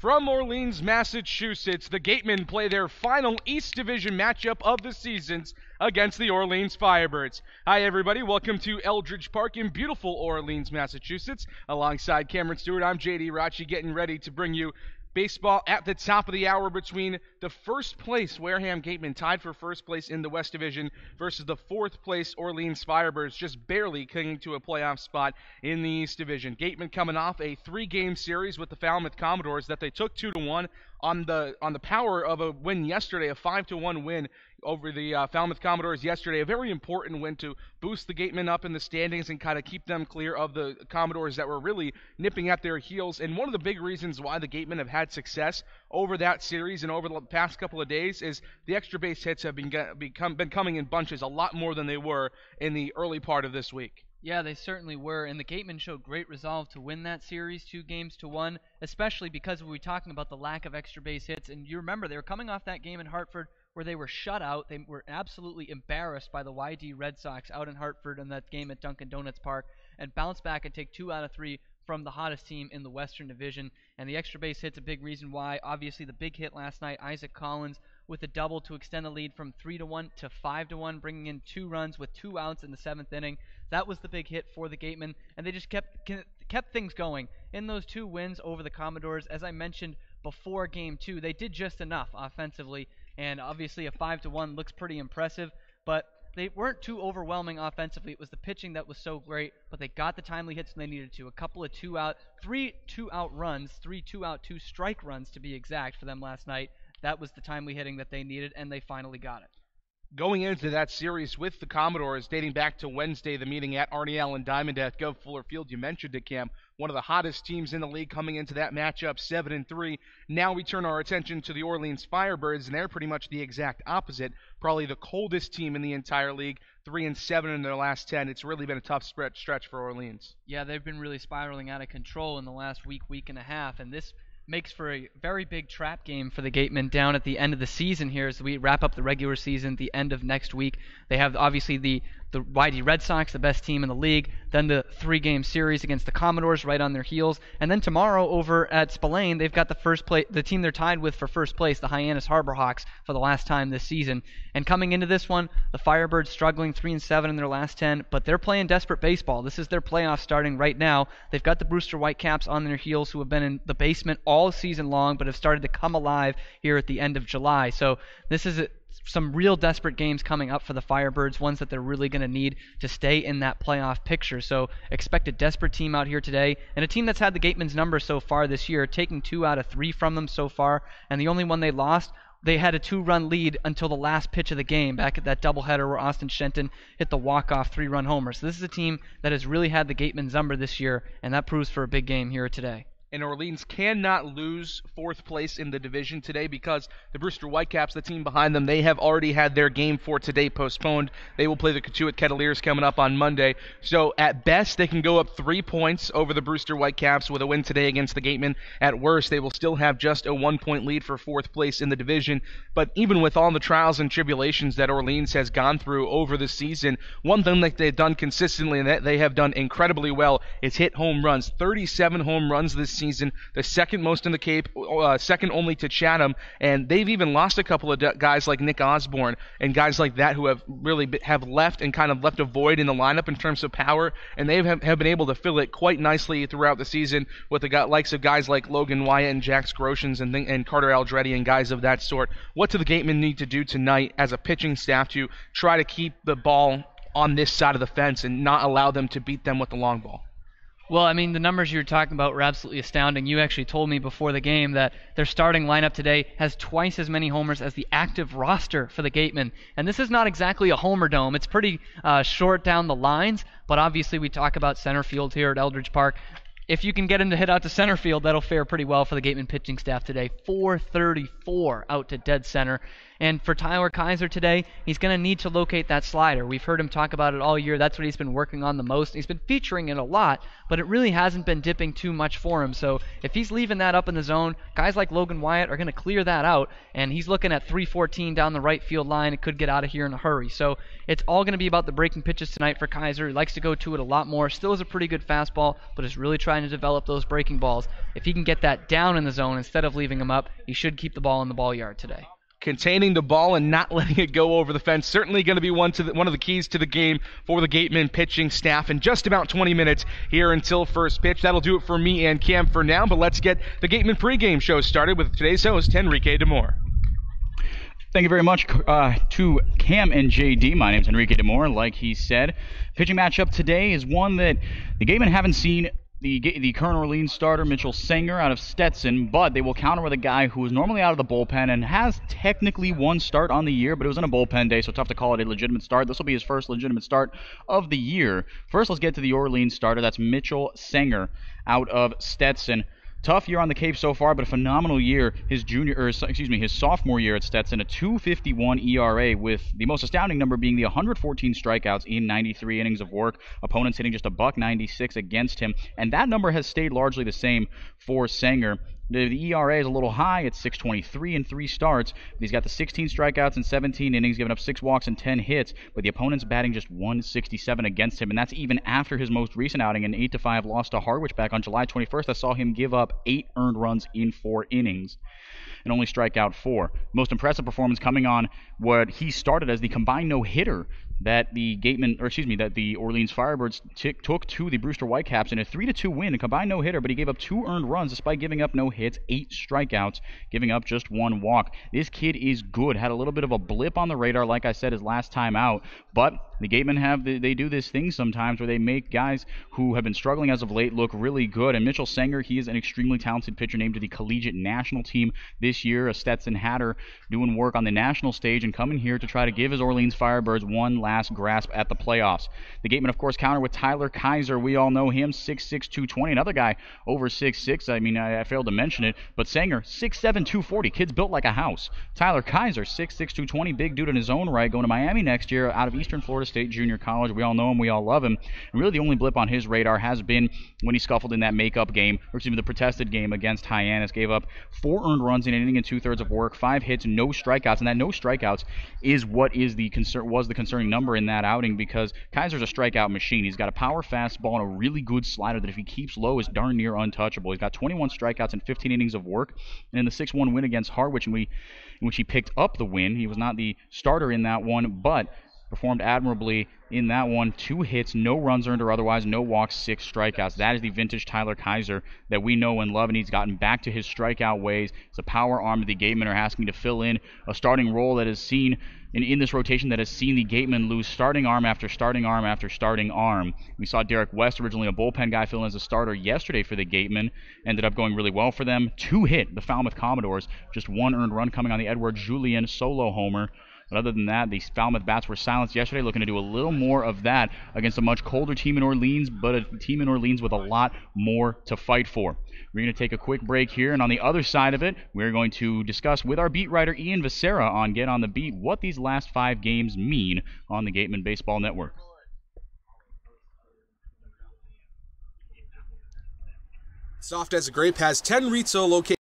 From Orleans, Massachusetts, the Gatemen play their final East Division matchup of the seasons against the Orleans Firebirds. Hi everybody, welcome to Eldridge Park in beautiful Orleans, Massachusetts. Alongside Cameron Stewart, I'm JD Rachi, getting ready to bring you baseball at the top of the hour between the first place Wareham Gatemen, tied for first place in the West Division, versus the fourth place Orleans Firebirds, just barely clinging to a playoff spot in the East Division. Gatemen coming off a 3-game series with the Falmouth Commodores that they took 2-1 on the power of a win yesterday, a 5-1 win over the Falmouth Commodores yesterday. A very important win to boost the Gatemen up in the standings and kind of keep them clear of the Commodores that were really nipping at their heels. And one of the big reasons why the Gatemen have had success over that series and over the past couple of days is the extra base hits have been coming in bunches, a lot more than they were in the early part of this week. Yeah, they certainly were, and the Gatemen showed great resolve to win that series 2-1, especially because we were talking about the lack of extra base hits. And you remember, they were coming off that game in Hartford where they were shut out. They were absolutely embarrassed by the YD Red Sox out in Hartford in that game at Dunkin' Donuts Park, and bounced back and take 2 out of 3 from the hottest team in the Western Division. And the extra base hit's a big reason why. Obviously, the big hit last night, Isaac Collins with a double to extend the lead from 3-1 to 5-1, bringing in 2 runs with 2 outs in the 7th inning. That was the big hit for the Gatemen, and they just kept things going. In those 2 wins over the Commodores, as I mentioned before Game 2, they did just enough offensively, and obviously a 5-1 looks pretty impressive, but they weren't too overwhelming offensively. It was the pitching that was so great, but they got the timely hits when they needed to. A couple of 3 2-out runs, 3 2-out, 2 strike runs to be exact for them last night. That was the timely hitting that they needed, and they finally got it. Going into that series with the Commodores, dating back to Wednesday, the meeting at Arnie Allen Diamond at Gov Fuller Field, you mentioned it, Cam, one of the hottest teams in the league coming into that matchup, 7-3. Now we turn our attention to the Orleans Firebirds, and they're pretty much the exact opposite, probably the coldest team in the entire league, 3-7 in their last 10. It's really been a tough stretch for Orleans. Yeah, they've been really spiraling out of control in the last week and a half, and this makes for a very big trap game for the Gatemen down at the end of the season here as we wrap up the regular season at the end of next week. They have obviously the YD Red Sox, the best team in the league, then the 3-game series against the Commodores right on their heels, and then tomorrow over at Spillane, they've got the team they're tied with for first place, the Hyannis Harbor Hawks, for the last time this season. And coming into this one, the Firebirds struggling 3-7 in their last 10, but they're playing desperate baseball. This is their playoff starting right now. They've got the Brewster Whitecaps on their heels, who have been in the basement all season long, but have started to come alive here at the end of July. So this is some real desperate games coming up for the Firebirds, ones that they're really going to need to stay in that playoff picture. So expect a desperate team out here today, and a team that's had the Gatemen's number so far this year, taking 2 out of 3 from them so far, and the only one they lost, they had a 2-run lead until the last pitch of the game, back at that doubleheader where Austin Shenton hit the walk-off 3-run homer. So this is a team that has really had the Gatemen's number this year, and that proves for a big game here today. And Orleans cannot lose 4th place in the division today because the Brewster Whitecaps, the team behind them, they have already had their game for today postponed. They will play the Cotuit Kettleers coming up on Monday. So at best, they can go up 3 points over the Brewster Whitecaps with a win today against the Gatemen. At worst, they will still have just a 1-point lead for 4th place in the division. But even with all the trials and tribulations that Orleans has gone through over the season, one thing that they've done consistently and that they have done incredibly well is hit home runs. 37 home runs this season, the second most in the Cape, second only to Chatham, and they've even lost a couple of guys like Nick Osborne and guys like that who have really have left and kind of left a void in the lineup in terms of power, and they have been able to fill it quite nicely throughout the season with the likes of guys like Logan Wyatt and Jax Groshans and Carter Aldretti and guys of that sort. What do the Gatemen need to do tonight as a pitching staff to try to keep the ball on this side of the fence and not allow them to beat them with the long ball? Well, I mean, the numbers you were talking about were absolutely astounding. You actually told me before the game that their starting lineup today has twice as many homers as the active roster for the Gatemen. And this is not exactly a homer dome. It's pretty short down the lines, but obviously we talk about center field here at Eldridge Park. If you can get him to hit out to center field, that'll fare pretty well for the Gatemen pitching staff today. 434 out to dead center. And for Tyler Kaiser today, he's going to need to locate that slider. We've heard him talk about it all year. That's what he's been working on the most. He's been featuring it a lot, but it really hasn't been dipping too much for him. So if he's leaving that up in the zone, guys like Logan Wyatt are going to clear that out, and he's looking at 314 down the right field line. It could get out of here in a hurry. So it's all going to be about the breaking pitches tonight for Kaiser. He likes to go to it a lot more. Still has a pretty good fastball, but is really trying to develop those breaking balls. If he can get that down in the zone instead of leaving him up, he should keep the ball in the ball yard today. Containing the ball and not letting it go over the fence, certainly going to be one of the keys to the game for the Gatemen pitching staff in just about 20 minutes here until first pitch. That'll do it for me and Cam for now, but let's get the Gatemen Pregame Show started with today's host, Enrique Demore. Thank you very much to Cam and JD. My name's Enrique Demore. Like he said, pitching matchup today is one that the Gatemen haven't seen the current Orleans starter, Mitchell Sanger, out of Stetson, but they will counter with a guy who is normally out of the bullpen and has technically one start on the year, but it was on a bullpen day, so tough to call it a legitimate start. This will be his first legitimate start of the year. First, let's get to the Orleans starter. That's Mitchell Sanger out of Stetson. Tough year on the Cape so far, but a phenomenal year his sophomore year at Stetson, a 2.51 ERA with the most astounding number being the 114 strikeouts in 93 innings of work. Opponents hitting just a $1.96 against him, and that number has stayed largely the same for Sanger. The ERA is a little high. It's 6.23 in 3 starts. He's got the 16 strikeouts in 17 innings, giving up 6 walks and 10 hits, but the opponent's batting just 167 against him, and that's even after his most recent outing, an 8-5 loss to Harwich back on July 21st. I saw him give up 8 earned runs in 4 innings and only strike out 4. Most impressive performance coming on what he started as the combined no-hitter that the Orleans Firebirds took to the Brewster Whitecaps in a 3-2 win, a combined no-hitter, but he gave up 2 earned runs despite giving up no hits, 8 strikeouts, giving up just 1 walk. This kid is good. Had a little bit of a blip on the radar, like I said, his last time out, but the Gatemen they do this thing sometimes where they make guys who have been struggling as of late look really good, and Mitchell Sanger, he is an extremely talented pitcher named to the collegiate national team this year, a Stetson Hatter doing work on the national stage and coming here to try to give his Orleans Firebirds one last grasp at the playoffs. The Gatemen, of course, counter with Tyler Kaiser. We all know him, 6'6", 220. Another guy over 6'6". I failed to mention it, but Sanger, 6'7", 240. Kid's built like a house. Tyler Kaiser, 6'6", 220. Big dude in his own right, going to Miami next year out of Eastern Florida State Junior College. We all know him. We all love him. And really the only blip on his radar has been when he scuffled in that makeup game, the protested game against Hyannis. Gave up 4 earned runs in an inning and 2/3 of work, 5 hits, no strikeouts. And that no strikeouts is what was the concerning number in that outing, because Kaiser's a strikeout machine. He's got a power fastball and a really good slider that if he keeps low is darn near untouchable. He's got 21 strikeouts in 15 innings of work, and in the 6-1 win against Harwich, in which he picked up the win, he was not the starter in that one, but performed admirably in that one. 2 hits, no runs earned or otherwise, no walks, 6 strikeouts. That is the vintage Tyler Kaiser that we know and love, and he's gotten back to his strikeout ways. It's a power arm that the Gatemen are asking to fill in a starting role that has seen in this rotation that has seen the Gatemen lose starting arm after starting arm after starting arm. We saw Derek West, originally a bullpen guy, fill in as a starter yesterday for the Gatemen. Ended up going really well for them. 2 hit the Falmouth Commodores, just 1 earned run coming on the Edward Julian solo homer. But other than that, the Falmouth bats were silenced yesterday, looking to do a little more of that against a much colder team in Orleans, but a team in Orleans with a lot more to fight for. We're going to take a quick break here, and on the other side of it, we're going to discuss with our beat writer Ian Becerra on Get on the Beat what these last 5 games mean on the Gatemen Baseball Network. Soft as a Grape has 10 retail locations.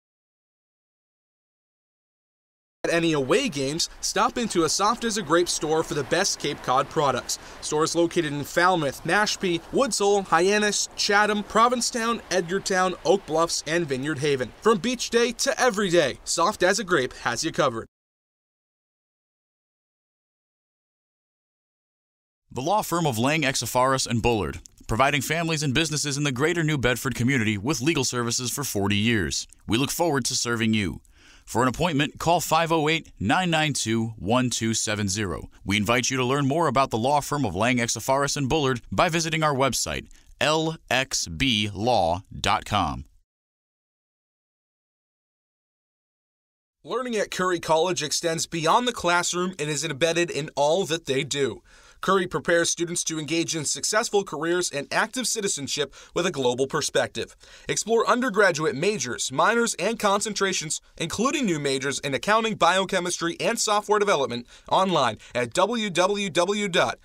At any away games, stop into a Soft as a Grape store for the best Cape Cod products. Stores located in Falmouth, Mashpee, Woods Hole, Hyannis, Chatham, Provincetown, Edgartown, Oak Bluffs, and Vineyard Haven. From beach day to every day, Soft as a Grape has you covered. The law firm of Lang, Exafaris & Bullard, providing families and businesses in the greater New Bedford community with legal services for 40 years. We look forward to serving you. For an appointment, call 508-992-1270. We invite you to learn more about the law firm of Lang, Exafaris & Bullard by visiting our website, lxblaw.com. Learning at Curry College extends beyond the classroom and is embedded in all that they do. Curry prepares students to engage in successful careers and active citizenship with a global perspective. Explore undergraduate majors, minors, and concentrations, including new majors in accounting, biochemistry, and software development, online at www.curry.edu.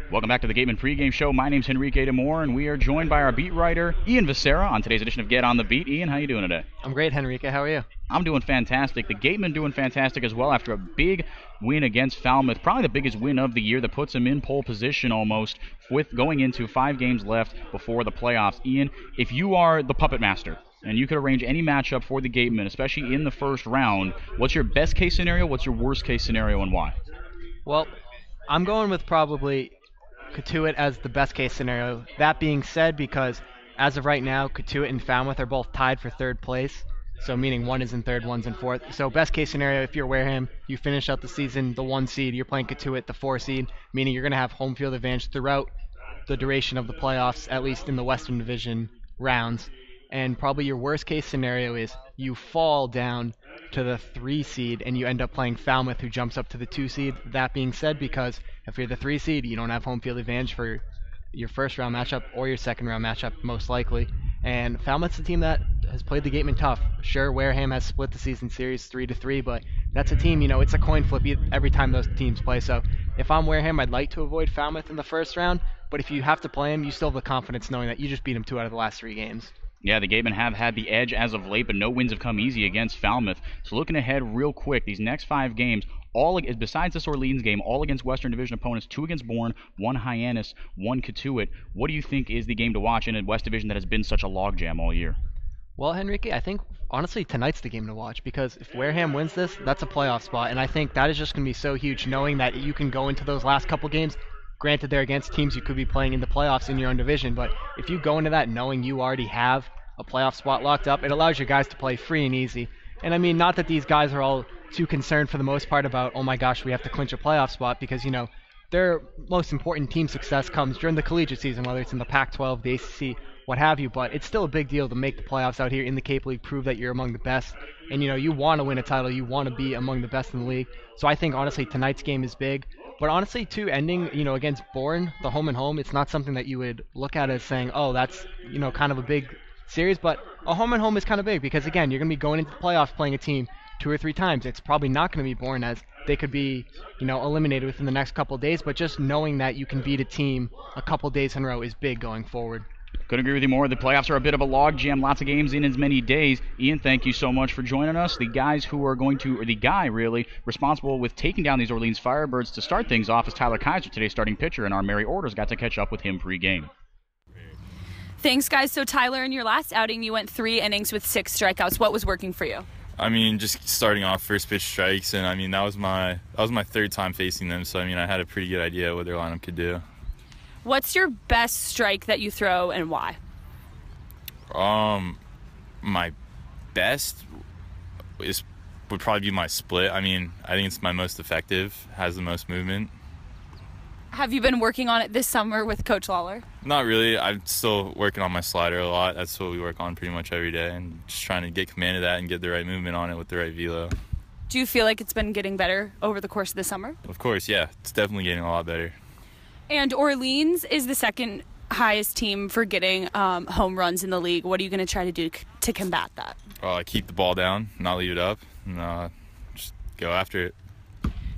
Welcome back to the Gatemen Pregame Show. My name's Henrique Demore, and we are joined by our beat writer, Ian Vicera, on today's edition of Get on the Beat. Ian, how you doing today? I'm great, Henrique. How are you? I'm doing fantastic. The Gatemen doing fantastic as well after a big win against Falmouth, probably the biggest win of the year that puts them in pole position almost, with going into 5 games left before the playoffs. Ian, if you are the puppet master and you could arrange any matchup for the Gatemen, especially in the first round, what's your best case scenario, what's your worst case scenario, and why? Well, I'm going with probably Cotuit as the best case scenario. That being said, because as of right now, Cotuit and Falmouth are both tied for 3rd place. So meaning one is in 3rd, one's in 4th. So best case scenario, if you're Wareham, you finish out the season the 1 seed, you're playing Cotuit the 4 seed, meaning you're going to have home field advantage throughout the duration of the playoffs, at least in the Western Division rounds. And probably your worst case scenario is you fall down to the 3 seed and you end up playing Falmouth, who jumps up to the 2 seed. That being said, because if you're the 3 seed, you don't have home field advantage for your first round matchup or your second round matchup, most likely. And Falmouth's a team that has played the Gatemen tough. Sure, Wareham has split the season series 3-3, but that's a team, it's a coin flip every time those teams play. So if I'm Wareham, I'd like to avoid Falmouth in the first round, but if you have to play them, you still have the confidence knowing that you just beat them 2 out of the last 3 games. Yeah, the Gatemen have had the edge as of late, but no wins have come easy against Falmouth. So looking ahead real quick, these next 5 games, all besides this Orleans game, all against Western Division opponents, 2 against Bourne, 1 Hyannis, 1 Cotuit. What do you think is the game to watch in a West Division that has been such a logjam all year? Well, Henrique, I think, honestly, tonight's the game to watch, because if Wareham wins this, that's a playoff spot, and I think that is just going to be so huge, knowing that you can go into those last couple games. Granted, they're against teams you could be playing in the playoffs in your own division, but if you go into that knowing you already have a playoff spot locked up, it allows your guys to play free and easy. And I mean, not that these guys are all too concerned for the most part about, oh my gosh, we have to clinch a playoff spot, because, their most important team success comes during the collegiate season, whether it's in the Pac-12, the ACC, what have you, but it's still a big deal to make the playoffs out here in the Cape League, prove that you're among the best, and, you want to win a title, you want to be among the best in the league. So I think, honestly, tonight's game is big. But honestly, too, ending, against Bourne, the home and home, it's not something that you would look at as saying, oh, that's, kind of a big series, but a home and home is kind of big, because again, you're going to be going into the playoffs playing a team 2 or 3 times. It's probably not going to be Bourne, as they could be, eliminated within the next couple of days, but just knowing that you can beat a team a couple days in a row is big going forward. Couldn't agree with you more. The playoffs are a bit of a logjam, lots of games in as many days. Ian, thank you so much for joining us. The guy really, responsible with taking down these Orleans Firebirds to start things off is Tyler Kaiser, today's starting pitcher, and our Mary Orders got to catch up with him pre-game. Thanks, guys. So, Tyler, in your last outing, you went 3 innings with 6 strikeouts. What was working for you? I mean, just starting off first pitch strikes, and I mean that was my 3rd time facing them, so I mean I had a pretty good idea what their lineup could do. What's your best strike that you throw, and why? My best would probably be my split. I mean, I think it's my most effective, has the most movement. Have you been working on it this summer with Coach Lawler? Not really. I'm still working on my slider a lot. That's what we work on pretty much every day, and just trying to get command of that and get the right movement on it with the right velo. Do you feel like it's been getting better over the course of the summer? Of course, yeah. It's definitely getting a lot better. And Orleans is the 2nd highest team for getting home runs in the league. What are you going to try to do to combat that? Keep the ball down, not leave it up, and just go after it.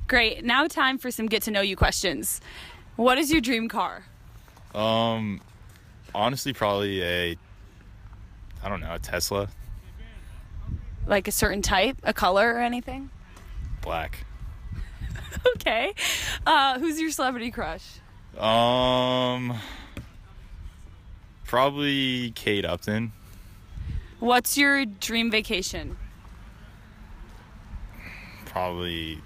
Great. Now time for some get-to-know-you questions. What is your dream car? Honestly, probably a Tesla. Like a certain type, a color, or anything? Black. Okay. Who's your celebrity crush? Probably Kate Upton. What's your dream vacation? Probably,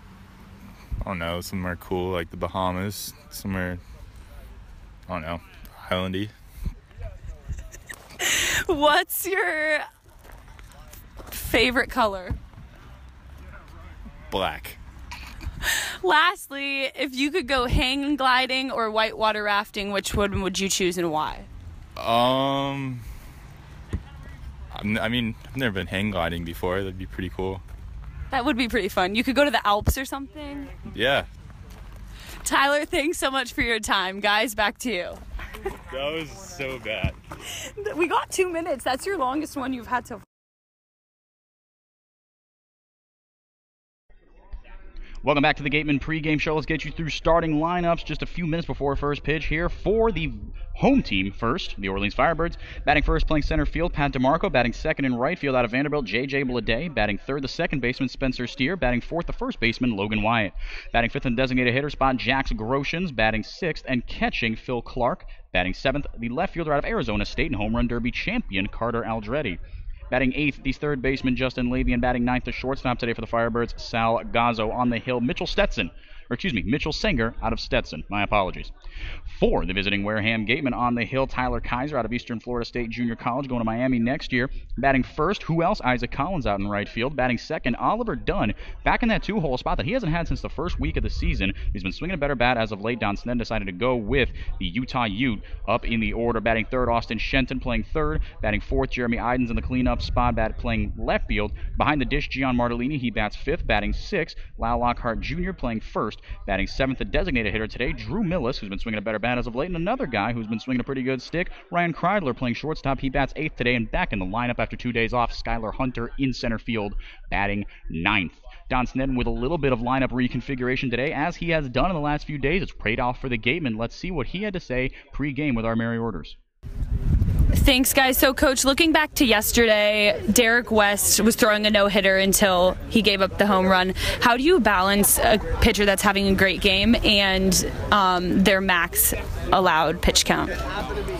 I don't know, somewhere cool like the Bahamas, somewhere, I don't know, islandy. What's your favorite color? Black. Lastly, if you could go hang gliding or whitewater rafting, which one would you choose and why? I mean, I've never been hang gliding before. That'd be pretty cool. That would be pretty fun. You could go to the Alps or something. Yeah. Tyler, thanks so much for your time. Guys, back to you. That was so bad. We got 2 minutes. That's your longest one you've had so far. Welcome back to the Gatemen Pregame Show. Let's get you through starting lineups just a few minutes before first pitch here for the home team first, the Orleans Firebirds. Batting first, playing center field, Pat DeMarco. Batting second in right field out of Vanderbilt, J.J. Blade. Batting third, the second baseman, Spencer Steer. Batting fourth, the first baseman, Logan Wyatt. Batting fifth in designated hitter spot, Jax Groshans. Batting sixth and catching, Phil Clark. Batting seventh, the left fielder out of Arizona State and home run derby champion, Carter Aldretti. Batting eighth, the third baseman, Justin Levy, and batting ninth, the shortstop today for the Firebirds, Sal Gazzo. On the hill, Mitchell Singer out of Stetson. My apologies. For the visiting Wareham Gatemen, on the hill, Tyler Kaiser out of Eastern Florida State Junior College, going to Miami next year. Batting first, who else? Isaac Collins out in right field. Batting second, Oliver Dunn, back in that two-hole spot that he hasn't had since the first week of the season. He's been swinging a better bat as of late. Don Sneddon decided to go with the Utah Ute up in the order. Batting third, Austin Shenton playing third. Batting fourth, Jeremy Idens in the cleanup spot, playing left field. Behind the dish, Gian Martellini, he bats fifth. Batting sixth, Lyle Lockhart Jr. playing first. Batting seventh, the designated hitter today, Drew Millis, who's been swinging a better bat as of late, and another guy who's been swinging a pretty good stick, Ryan Kreidler, playing shortstop. He bats eighth today, and back in the lineup after 2 days off, Skylar Hunter in center field, batting ninth. Don Sneddon with a little bit of lineup reconfiguration today, as he has done in the last few days. It's paid off for the Gatemen. Let's see what he had to say pre-game with our Merry Orders. Thanks, guys. So, Coach, looking back to yesterday, Derek West was throwing a no-hitter until he gave up the home run. How do you balance a pitcher that's having a great game and their max allowed pitch count?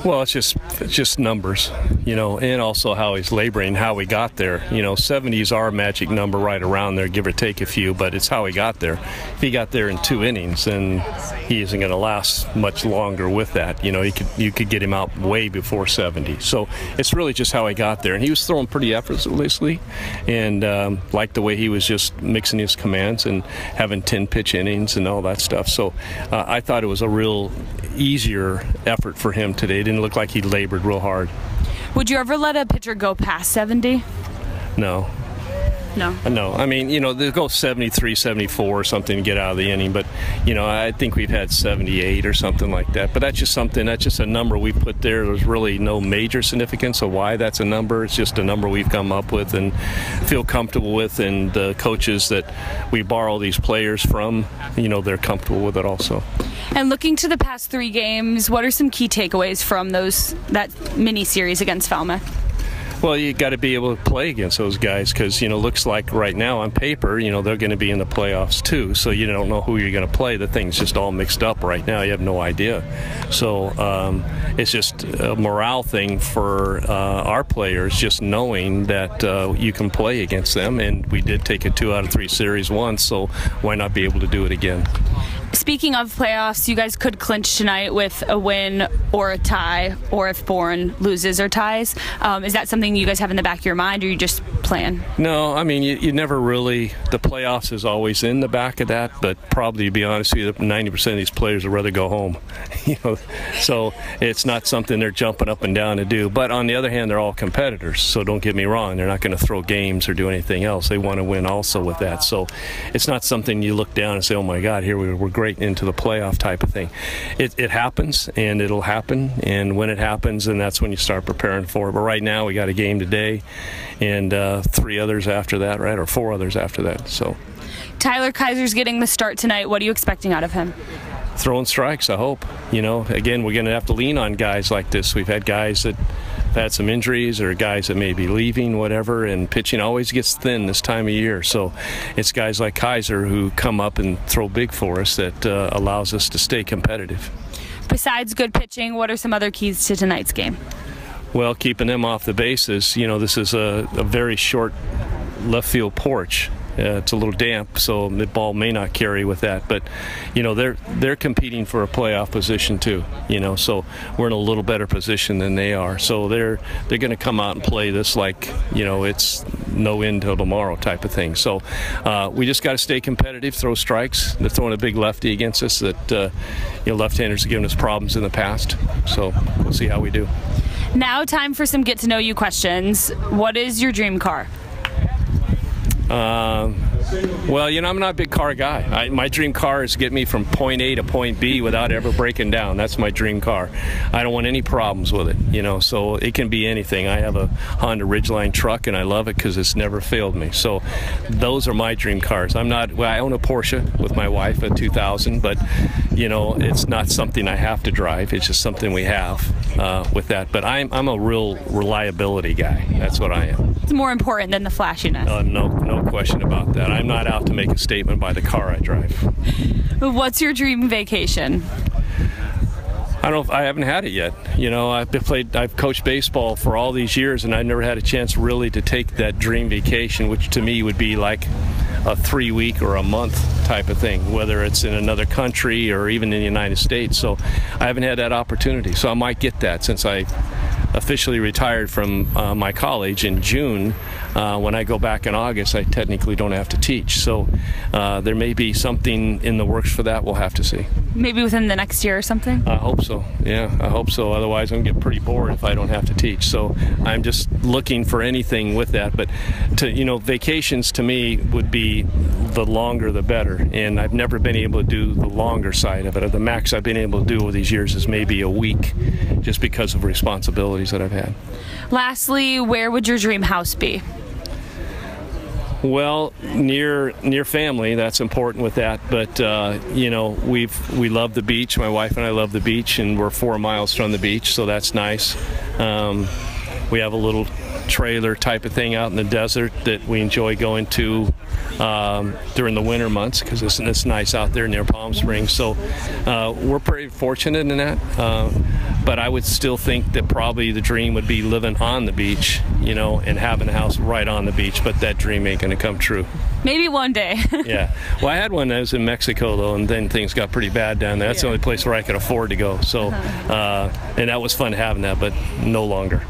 Well, it's just numbers, and also how he's laboring, how he got there. 70 is our magic number, right around there, give or take a few, but it's how he got there. If he got there in 2 innings, then he isn't going to last much longer with that. You could get him out way before 70. So it's really just how he got there. And he was throwing pretty effortlessly, and liked the way he was just mixing his commands and having 10-pitch innings and all that stuff. So I thought it was a real easier effort for him today. It didn't look like he labored real hard. Would you ever let a pitcher go past 70? No. No. I mean, they'll go 73, 74 or something to get out of the inning, but, I think we've had 78 or something like that. But that's just a number we put there. There's really no major significance of why that's a number. It's just a number we've come up with and feel comfortable with, and the coaches that we borrow these players from, they're comfortable with it also. And looking to the past 3 games, what are some key takeaways from that mini-series against Falmouth? Well, you got to be able to play against those guys because, looks like right now on paper, they're going to be in the playoffs too. So you don't know who you're going to play. The thing's just all mixed up right now. You have no idea. So it's just a morale thing for our players, just knowing that you can play against them. And we did take a 2 out of 3 series once, so why not be able to do it again? Speaking of playoffs, you guys could clinch tonight with a win or a tie, or if Bourne loses or ties. Is that something you guys have in the back of your mind, or you just plan? No, I mean, you never really, the playoffs is always in the back of that, but probably, to be honest with you, 90% of these players would rather go home. So it's not something they're jumping up and down to do. But on the other hand, they're all competitors, so don't get me wrong. They're not going to throw games or do anything else. They want to win also with that. So it's not something you look down and say, oh my God, here we're great into the playoff type of thing. It happens, and it'll happen, and when it happens, then that's when you start preparing for it. But right now we got a game today and 3 others after that, right, or 4 others after that. So Tyler Kaiser's getting the start tonight. What are you expecting out of him? Throwing strikes, I hope. Again, we're going to have to lean on guys like this. We've had guys that have had some injuries, or guys that may be leaving, whatever, and pitching always gets thin this time of year. So it's guys like Kaiser who come up and throw big for us that allows us to stay competitive. Besides good pitching, what are some other keys to tonight's game? Well, keeping them off the bases. This is a very short left field porch. It's a little damp, so the ball may not carry with that. But, they're competing for a playoff position too. So we're in a little better position than they are. So they're going to come out and play this like, it's no end till tomorrow type of thing. So we just got to stay competitive, throw strikes. They're throwing a big lefty against us that, left-handers have given us problems in the past. So we'll see how we do. Now time for some get-to-know-you questions. What is your dream car? Well, I'm not a big car guy. My dream car is to get me from point A to point B without ever breaking down. That's my dream car. I don't want any problems with it, so it can be anything. I have a Honda Ridgeline truck, and I love it because it's never failed me. So those are my dream cars. I own a Porsche with my wife, a 2000, but, it's not something I have to drive. It's just something we have with that. But I'm a real reliability guy. That's what I am. It's more important than the flashiness. No question about that. I'm not out to make a statement by the car I drive. What's your dream vacation? I don't know. I haven't had it yet. I've coached baseball for all these years, and I've never had a chance really to take that dream vacation, which to me would be like a 3-week or a month type of thing, whether it's in another country or even in the United States. So I haven't had that opportunity. So I might get that since I officially retired from my college in June. When I go back in August, I technically don't have to teach. So there may be something in the works for that. We'll have to see. Maybe within the next year or something? I hope so. Yeah, I hope so. Otherwise, I'm going to get pretty bored if I don't have to teach. So I'm just looking for anything with that. But, vacations to me would be the longer the better. And I've never been able to do the longer side of it. The max I've been able to do over these years is maybe a week just because of responsibilities that I've had. Lastly, where would your dream house be? Well, near family, that's important with that. But we love the beach. My wife and I love the beach, and we're 4 miles from the beach, so that's nice. We have a little trailer type of thing out in the desert that we enjoy going to during the winter months because it's nice out there near Palm Springs. So we're pretty fortunate in that. But I would still think that probably the dream would be living on the beach, and having a house right on the beach. But that dream ain't going to come true. Maybe one day. Yeah. Well, I had one that was in Mexico, though, and then things got pretty bad down there. That's the only place where I could afford to go. So, and that was fun having that, but no longer.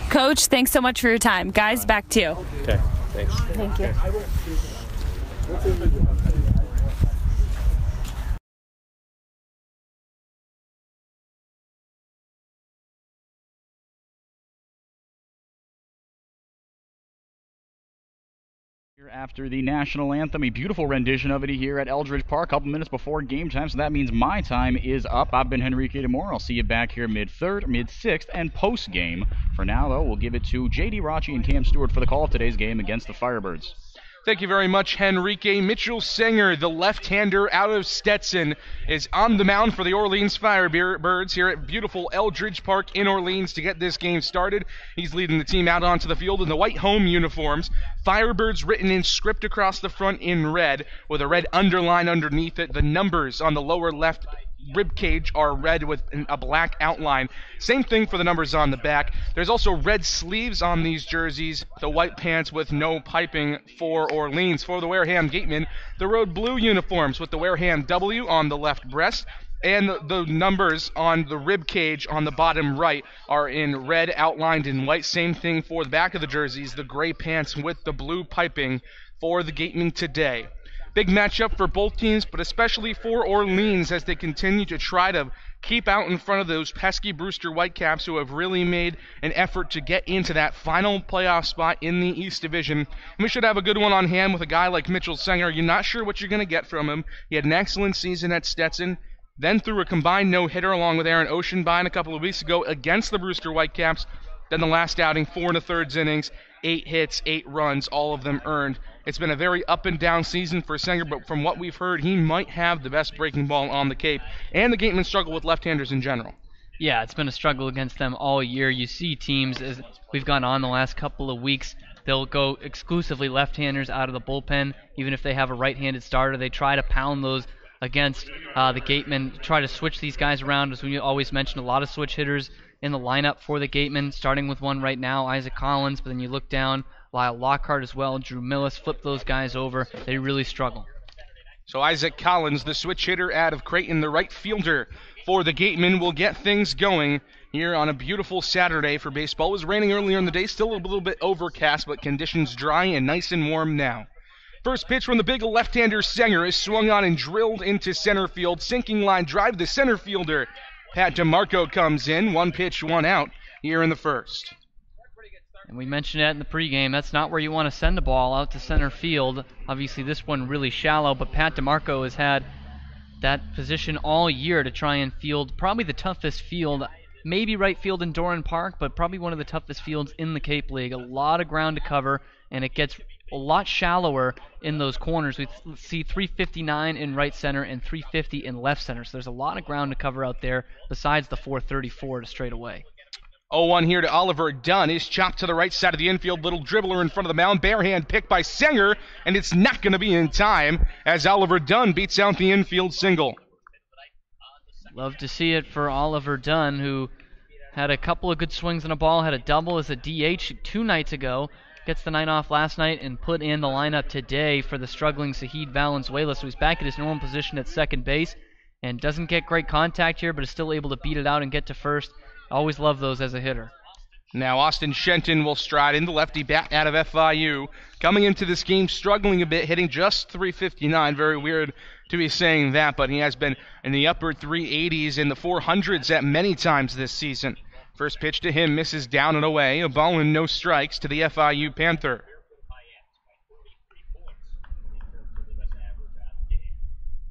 Coach, thanks so much for your time. Guys, back to you. Okay, thanks. Thank you. After the national anthem, a beautiful rendition of it here at Eldridge Park, a couple minutes before game time, so that means my time is up. I've been Enrique DeMore. I'll see you back here mid-third, mid-sixth, and post-game. For now, though, we'll give it to J.D. Rachi and Cam Stewart for the call of today's game against the Firebirds. Thank you very much, Henrique. Mitchell Sanger, the left-hander out of Stetson, is on the mound for the Orleans Firebirds here at beautiful Eldridge Park in Orleans to get this game started. He's leading the team out onto the field in the white home uniforms. Firebirds written in script across the front in red with a red underline underneath it. The numbers on the lower left rib cage are red with a black outline. Same thing for the numbers on the back. There's also red sleeves on these jerseys, the white pants with no piping for Orleans. For the Wareham Gatemen, the road blue uniforms with the Wareham W on the left breast, and the numbers on the rib cage on the bottom right are in red outlined in white. Same thing for the back of the jerseys, the gray pants with the blue piping for the Gatemen today. Big matchup for both teams, but especially for Orleans as they continue to try to keep out in front of those pesky Brewster Whitecaps who have really made an effort to get into that final playoff spot in the East Division. And we should have a good one on hand with a guy like Mitchell Sanger. You're not sure what you're going to get from him. He had an excellent season at Stetson, then threw a combined no-hitter along with Aaron Oceanbine a couple of weeks ago against the Brewster Whitecaps. Then the last outing, 4 1/3 innings, 8 hits, 8 runs, all of them earned. It's been a very up-and-down season for Sanger, but from what we've heard, he might have the best breaking ball on the Cape, and the Gatemen struggle with left-handers in general. Yeah, it's been a struggle against them all year. You see teams, as we've gone on the last couple of weeks, they'll go exclusively left-handers out of the bullpen. Even if they have a right-handed starter, they try to pound those against the Gatemen, try to switch these guys around. As we always mention, a lot of switch hitters in the lineup for the Gatemen, starting with one right now, Isaac Collins, but then you look down Lyle Lockhart as well, Drew Millis, flip those guys over. They really struggle. So Isaac Collins, the switch hitter out of Creighton, the right fielder for the Gatemen, will get things going here on a beautiful Saturday for baseball. It was raining earlier in the day, still a little bit overcast, but conditions dry and nice and warm now. First pitch from the big left-hander Sanger is swung on and drilled into center field. Sinking line drive, the center fielder Pat DeMarco comes in. 1 pitch, 1 out here in the first. And we mentioned that in the pregame. That's not where you want to send a ball, out to center field. Obviously, this one really shallow, but Pat DeMarco has had that position all year to try and field probably the toughest field, maybe right field in Doran Park, but probably one of the toughest fields in the Cape League. A lot of ground to cover, and it gets a lot shallower in those corners. We see 359 in right center and 350 in left center, so there's a lot of ground to cover out there besides the 434 to straight away. 0-1 here to Oliver Dunn. Is chopped to the right side of the infield. Little dribbler in front of the mound. Barehand picked by Sanger, and it's not going to be in time as Oliver Dunn beats out the infield single. Love to see it for Oliver Dunn, who had a couple of good swings on a ball, had a double as a DH 2 nights ago. Gets the night off last night and put in the lineup today for the struggling Sahid Valenzuela. So he's back at his normal position at second base and doesn't get great contact here, but is still able to beat it out and get to first. Always love those as a hitter. Now Austin Shenton will stride in, the lefty bat out of FIU. Coming into this game struggling a bit, hitting just 359. Very weird to be saying that, but he has been in the upper 380s and the 400s at many times this season. First pitch to him misses down and away. A ball and no strikes to the FIU Panther.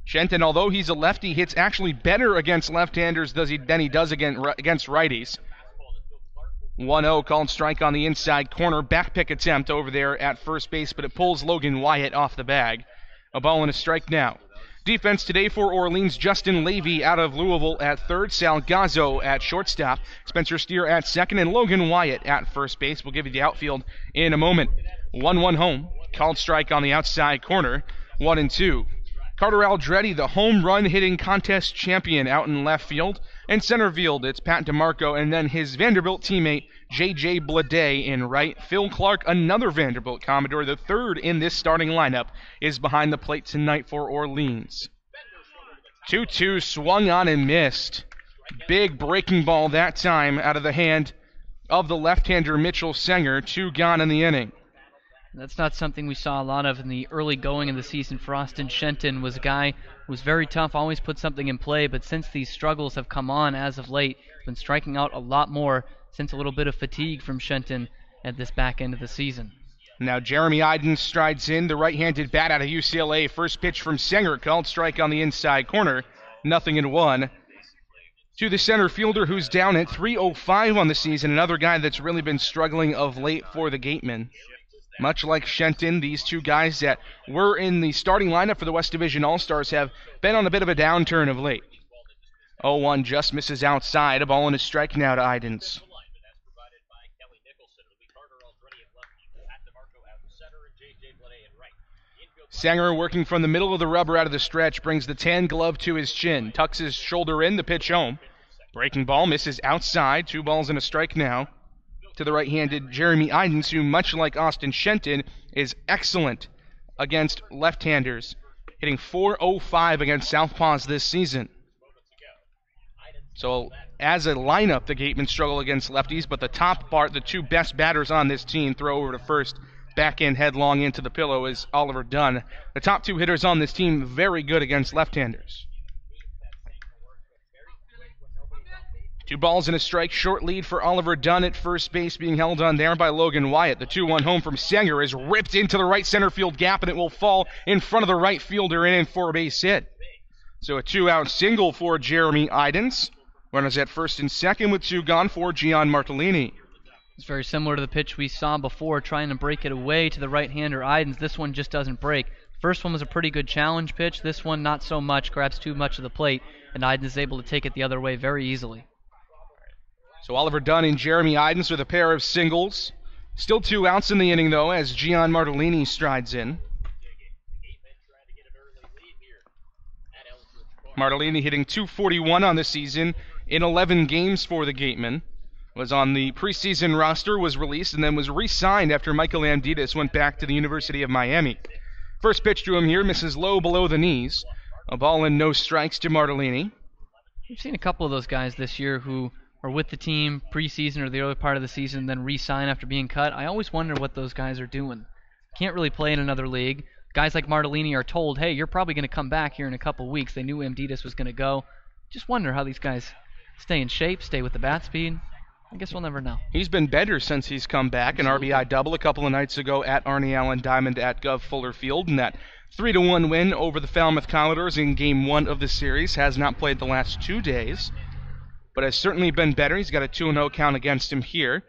Shenton, although he's a lefty, hits actually better against left-handers than he does against righties. 1-0 called strike on the inside corner. Back pick attempt over there at first base, but it pulls Logan Wyatt off the bag. A ball and a strike now. Defense today for Orleans, Justin Levy out of Louisville at third, Sal Gazzo at shortstop, Spencer Steer at second, and Logan Wyatt at first base. We'll give you the outfield in a moment. 1-1 home. Called strike on the outside corner. 1-2. Carter Aldretti, the home run hitting contest champion, out in left field. And center field, it's Pat DeMarco, and then his Vanderbilt teammate, J.J. Blade in right. Phil Clark, another Vanderbilt Commodore, the third in this starting lineup, is behind the plate tonight for Orleans. 2-2 swung on and missed. Big breaking ball that time out of the hand of the left-hander Mitchell Sanger. 2 gone in the inning. That's not something we saw a lot of in the early going of the season for Austin Shenton. Was a guy who was very tough, always put something in play, but since these struggles have come on as of late, been striking out a lot more since a little bit of fatigue from Shenton at this back end of the season. Now Jeremy Iden strides in, the right-handed bat out of UCLA. First pitch from Sanger, called strike on the inside corner. 0-1. To the center fielder, who's down at 305 on the season, another guy that's really been struggling of late for the Gatemen. Much like Shenton, these two guys that were in the starting lineup for the West Division All-Stars have been on a bit of a downturn of late. 0-1 just misses outside. A ball and a strike now to Idens. Sanger working from the middle of the rubber out of the stretch, brings the tan glove to his chin, tucks his shoulder in, the pitch home. Breaking ball misses outside. 2 balls and a strike now to the right-handed Jeremy Idens, who, much like Austin Shenton, is excellent against left-handers, hitting .405 against southpaws this season. So, as a lineup, the Gatemen struggle against lefties, but the top part, the 2 best batters on this team, throw over to first, back in headlong into the pillow is Oliver Dunn. The top 2 hitters on this team, very good against left-handers. 2 balls and a strike, short lead for Oliver Dunn at first base, being held on there by Logan Wyatt. The 2-1 home from Sanger is ripped into the right center field gap, and it will fall in front of the right fielder in for a base hit. So a 2-out single for Jeremy Idens. Runners at first and second with 2 gone for Gian Martellini. It's very similar to the pitch we saw before, trying to break it away to the right-hander Idens. This one just doesn't break. First one was a pretty good challenge pitch. This one not so much, grabs too much of the plate, and Idens is able to take it the other way very easily. So Oliver Dunn and Jeremy Idens with a pair of singles. Still 2 outs in the inning, though, as Gian Martellini strides in. Martellini hitting .241 on the season in 11 games for the Gatemen. Was on the preseason roster, was released, and then was re-signed after Michael Amditis went back to the University of Miami. First pitch to him here, misses low below the knees. A ball and no strikes to Martellini. We've seen a couple of those guys this year who are with the team preseason or the early part of the season, then re-sign after being cut. I always wonder what those guys are doing. Can't really play in another league. Guys like Martellini are told, hey, you're probably going to come back here in a couple weeks. They knew Amditis was going to go. Just wonder how these guys stay in shape, stay with the bat speed. I guess we'll never know. He's been better since he's come back. An RBI double a couple of nights ago at Arnie Allen Diamond at Gov Fuller Field. And that 3-1 win over the Falmouth Commodores in Game 1 of the series. Has not played the last 2 days, but has certainly been better. He's got a 2-0 count against him here.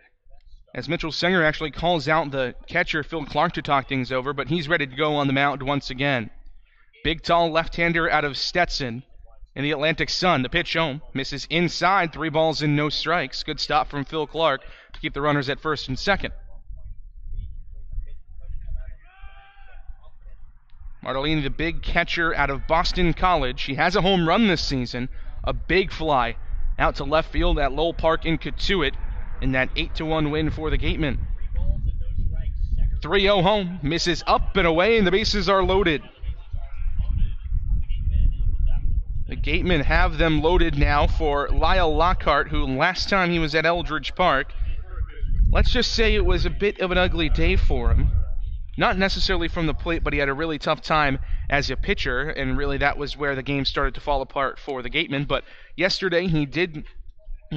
As Mitchell Singer actually calls out the catcher, Phil Clark, to talk things over, but he's ready to go on the mound once again. Big, tall left-hander out of Stetson. In the Atlantic Sun, the pitch home, misses inside, 3 balls and no strikes. Good stop from Phil Clark to keep the runners at first and second. Martellini, the big catcher out of Boston College. He has a home run this season, a big fly out to left field at Lowell Park in Cotuit in that 8-1 win for the Gatemen. 3-0 home, misses up and away, and the bases are loaded. The Gatemen have them loaded now for Lyle Lockhart, who last time he was at Eldridge Park, let's just say it was a bit of an ugly day for him. Not necessarily from the plate, but he had a really tough time as a pitcher, and really that was where the game started to fall apart for the Gatemen. But yesterday he did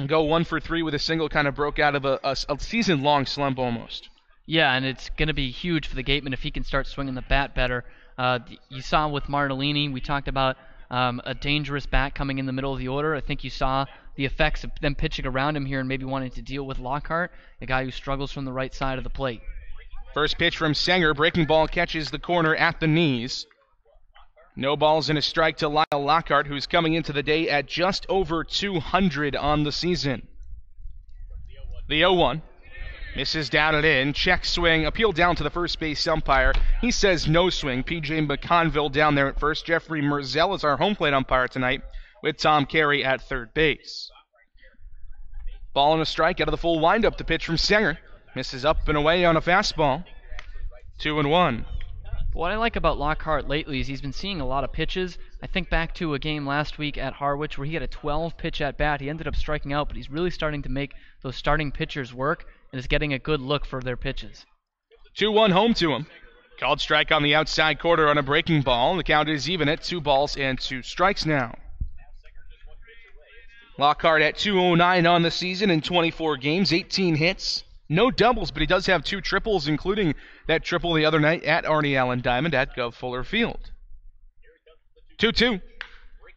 go 1 for 3 with a single, kind of broke out of a season-long slump almost. Yeah, and it's going to be huge for the Gatemen if he can start swinging the bat better. You saw with Martellini, we talked about a dangerous bat coming in the middle of the order. I think you saw the effects of them pitching around him here and maybe wanting to deal with Lockhart, a guy who struggles from the right side of the plate. First pitch from Sanger. Breaking ball catches the corner at the knees. No balls and a strike to Lyle Lockhart, who's coming into the day at just over 200 on the season. The 0-1. Misses down and in. Check swing. Appeal down to the first base umpire. He says no swing. P.J. McConville down there at first. Jeffrey Merzel is our home plate umpire tonight, with Tom Carey at third base. Ball and a strike out of the full windup. The pitch from Sanger. Misses up and away on a fastball. 2-1. What I like about Lockhart lately is he's been seeing a lot of pitches. I think back to a game last week at Harwich where he had a 12-pitch at-bat. He ended up striking out, but he's really starting to make those starting pitchers work and is getting a good look for their pitches. 2-1 home to him. Called strike on the outside corner on a breaking ball. The count is even at 2 balls and 2 strikes now. Lockhart at 209 on the season in 24 games, 18 hits. No doubles, but he does have 2 triples, including that triple the other night at Arnie Allen Diamond at Gov Fuller Field. 2-2.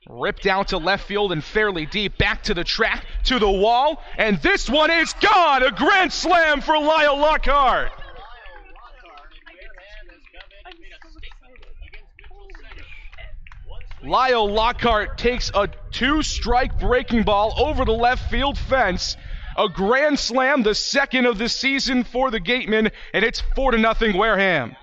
Ripped out to left field and fairly deep. Back to the track, to the wall, and this one is gone! A grand slam for Lyle Lockhart! Lyle Lockhart takes a 2-strike breaking ball over the left field fence. A grand slam, the second of the season for the Gatemen, and it's 4-0 Wareham.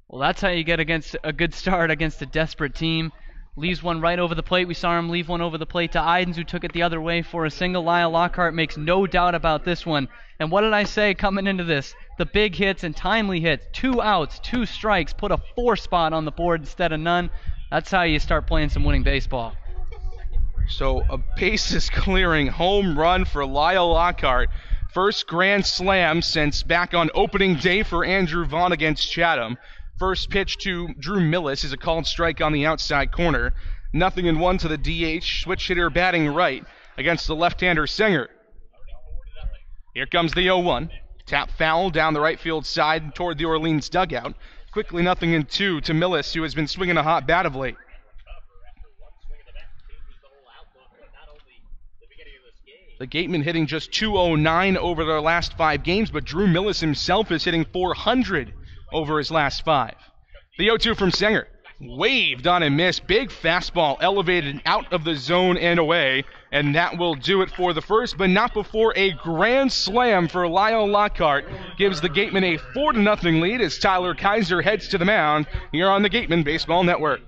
Well, that's how you get against a good start against a desperate team. Leaves one right over the plate. We saw him leave one over the plate to Idens, who took it the other way for a single. Lyle Lockhart makes no doubt about this one. And what did I say coming into this? The big hits and timely hits. 2 outs, 2 strikes, put a 4 spot on the board instead of none. That's how you start playing some winning baseball. So a bases-clearing home run for Lyle Lockhart. First grand slam since back on opening day for Andrew Vaughn against Chatham. First pitch to Drew Millis is a called strike on the outside corner. 0-1 to the DH, switch hitter batting right against the left-hander Singer. Here comes the 0-1. Tap foul down the right field side toward the Orleans dugout. Quickly 0-2 to Millis, who has been swinging a hot bat of late. The Gatemen hitting just .209 over their last 5 games, but Drew Millis himself is hitting .400 over his last 5. The 0-2 from Singer. Waved on and missed. Big fastball elevated out of the zone and away, and that will do it for the first, but not before a grand slam for Lyle Lockhart gives the Gatemen a 4-0 lead as Tyler Kaiser heads to the mound here on the Gatemen Baseball Network.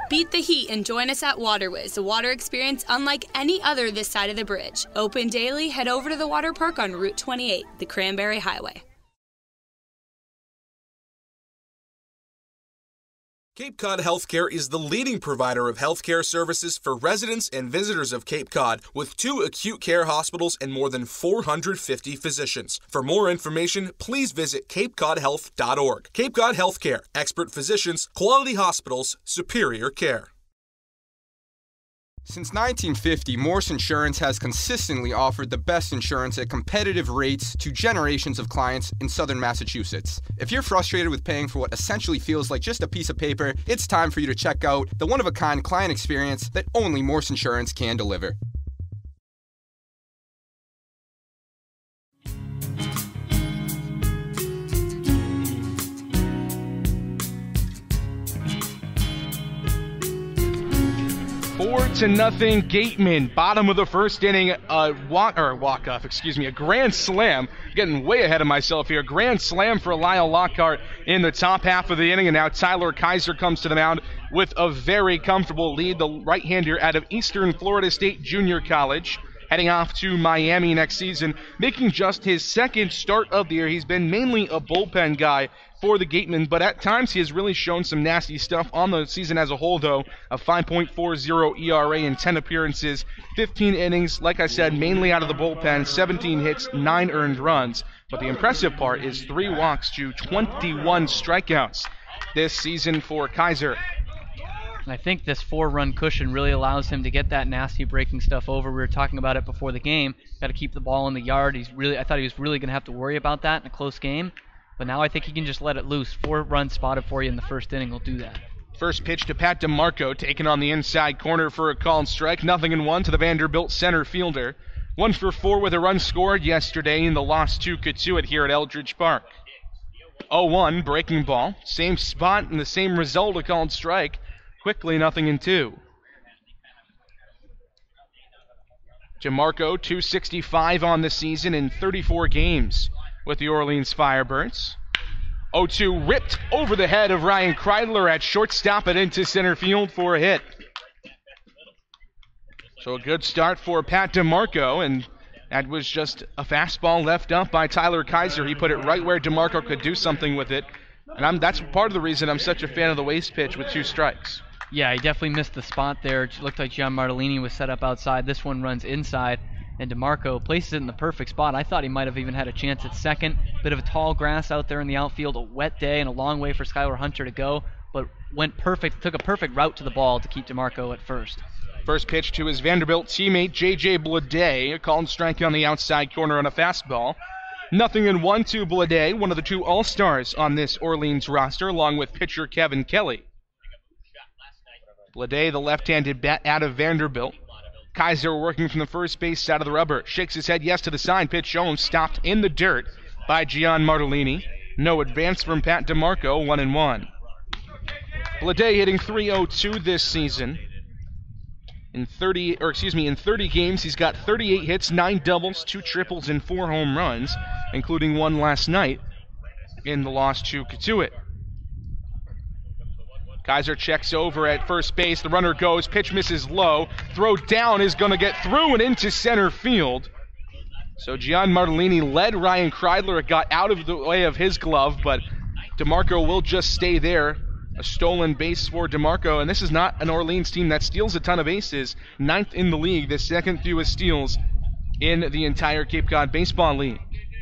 Beat the heat and join us at WaterWiz, a water experience unlike any other this side of the bridge. Open daily, head over to the water park on Route 28, the Cranberry Highway. Cape Cod Healthcare is the leading provider of healthcare services for residents and visitors of Cape Cod, with 2 acute care hospitals and more than 450 physicians. For more information, please visit capecodhealth.org. Cape Cod Healthcare, expert physicians, quality hospitals, superior care. Since 1950, Morse Insurance has consistently offered the best insurance at competitive rates to generations of clients in southern Massachusetts. If you're frustrated with paying for what essentially feels like just a piece of paper, it's time for you to check out the one-of-a-kind client experience that only Morse Insurance can deliver. Four to nothing, Gatemen. Bottom of the first inning, a grand slam. Getting way ahead of myself here. Grand slam for Lyle Lockhart in the top half of the inning, and now Tyler Kaiser comes to the mound with a very comfortable lead. The right-hander out of Eastern Florida State Junior College, heading off to Miami next season, making just his second start of the year. He's been mainly a bullpen guy for the Gatemen, but at times he has really shown some nasty stuff on the season as a whole, though. A 5.40 ERA in 10 appearances, 15 innings, like I said, mainly out of the bullpen, 17 hits, 9 earned runs. But the impressive part is 3 walks to 21 strikeouts this season for Kaiser. And I think this 4-run cushion really allows him to get that nasty breaking stuff over. We were talking about it before the game. Got to keep the ball in the yard. I thought he was really going to have to worry about that in a close game. But now I think he can just let it loose. 4 runs spotted for you in the first inning will do that. First pitch to Pat DeMarco, taken on the inside corner for a called strike. 0-1 to the Vanderbilt center fielder. 1 for 4 with a run scored yesterday in the loss to Katuitt here at Eldridge Park. 0-1, breaking ball. Same spot and the same result, a called strike. Quickly 0-2. DeMarco, .265 on the season in 34 games with the Orleans Firebirds. 0-2 ripped over the head of Ryan Kreidler at shortstop and into center field for a hit. So a good start for Pat DeMarco, and that was just a fastball left up by Tyler Kaiser. He put it right where DeMarco could do something with it, and that's part of the reason I'm such a fan of the waste pitch with 2 strikes. Yeah, he definitely missed the spot there. It looked like Gian Martellini was set up outside. This one runs inside, and DeMarco places it in the perfect spot. I thought he might have even had a chance at second. Bit of a tall grass out there in the outfield, a wet day, and a long way for Skylar Hunter to go, but took a perfect route to the ball to keep DeMarco at first. First pitch to his Vanderbilt teammate, J.J. Blade, a called strike on the outside corner on a fastball. 0-1 to Blade, one of the 2 All-Stars on this Orleans roster, along with pitcher Kevin Kelly. Blade, the left-handed bat out of Vanderbilt. Kaiser working from the first base side of the rubber. Shakes his head yes to the sign. Pitch shown, stopped in the dirt by Gian Martellini. No advance from Pat DeMarco, 1-1. Blade hitting .302 this season. In 30 games, he's got 38 hits, 9 doubles, 2 triples, and 4 home runs, including 1 last night in the loss to Katuitt. Kaiser checks over at first base. The runner goes. Pitch misses low. Throw down is going to get through and into center field. So Gian Martellini led Ryan Kreidler. It got out of the way of his glove, but DeMarco will just stay there. A stolen base for DeMarco, and this is not an Orleans team that steals a ton of bases. 9th in the league, the 2nd fewest steals in the entire Cape Cod Baseball League.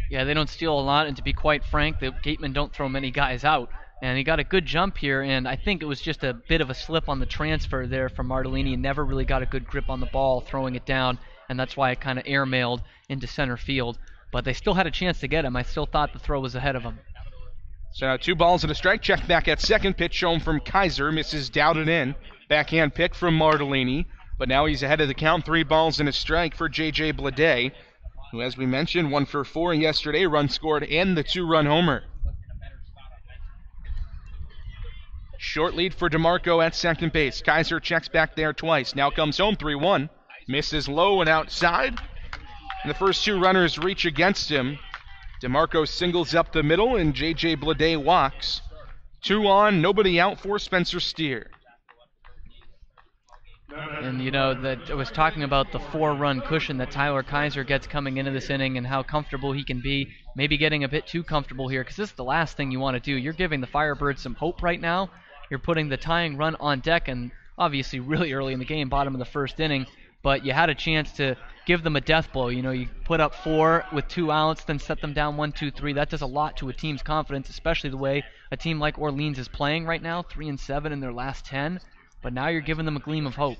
Yeah, they don't steal a lot, and to be quite frank, the Gatemen don't throw many guys out. And he got a good jump here, and I think it was just a bit of a slip on the transfer there from Martellini. He never really got a good grip on the ball, throwing it down, and that's why it kind of airmailed into center field. But they still had a chance to get him. I still thought the throw was ahead of him. So 2 balls and a strike. Check back at second. Pitch shown from Kaiser. Misses doubted in. Backhand pick from Martellini. But now he's ahead of the count. 3 balls and a strike for J.J. Blade, who, as we mentioned, 1 for 4 yesterday. Run scored and the 2-run homer. Short lead for DeMarco at second base. Kaiser checks back there twice. Now comes home 3-1. Misses low and outside. And the first 2 runners reach against him. DeMarco singles up the middle, and J.J. Blade walks. 2 on, nobody out for Spencer Steer. And that I was talking about the 4-run cushion that Tyler Kaiser gets coming into this inning and how comfortable he can be, maybe getting a bit too comfortable here, because this is the last thing you want to do. You're giving the Firebirds some hope right now. You're putting the tying run on deck, and obviously really early in the game, bottom of the first inning, but you had a chance to give them a death blow. You put up 4 with 2 outs, then set them down 1-2-3. That does a lot to a team's confidence, especially the way a team like Orleans is playing right now, 3-7 in their last 10. But now you're giving them a gleam of hope.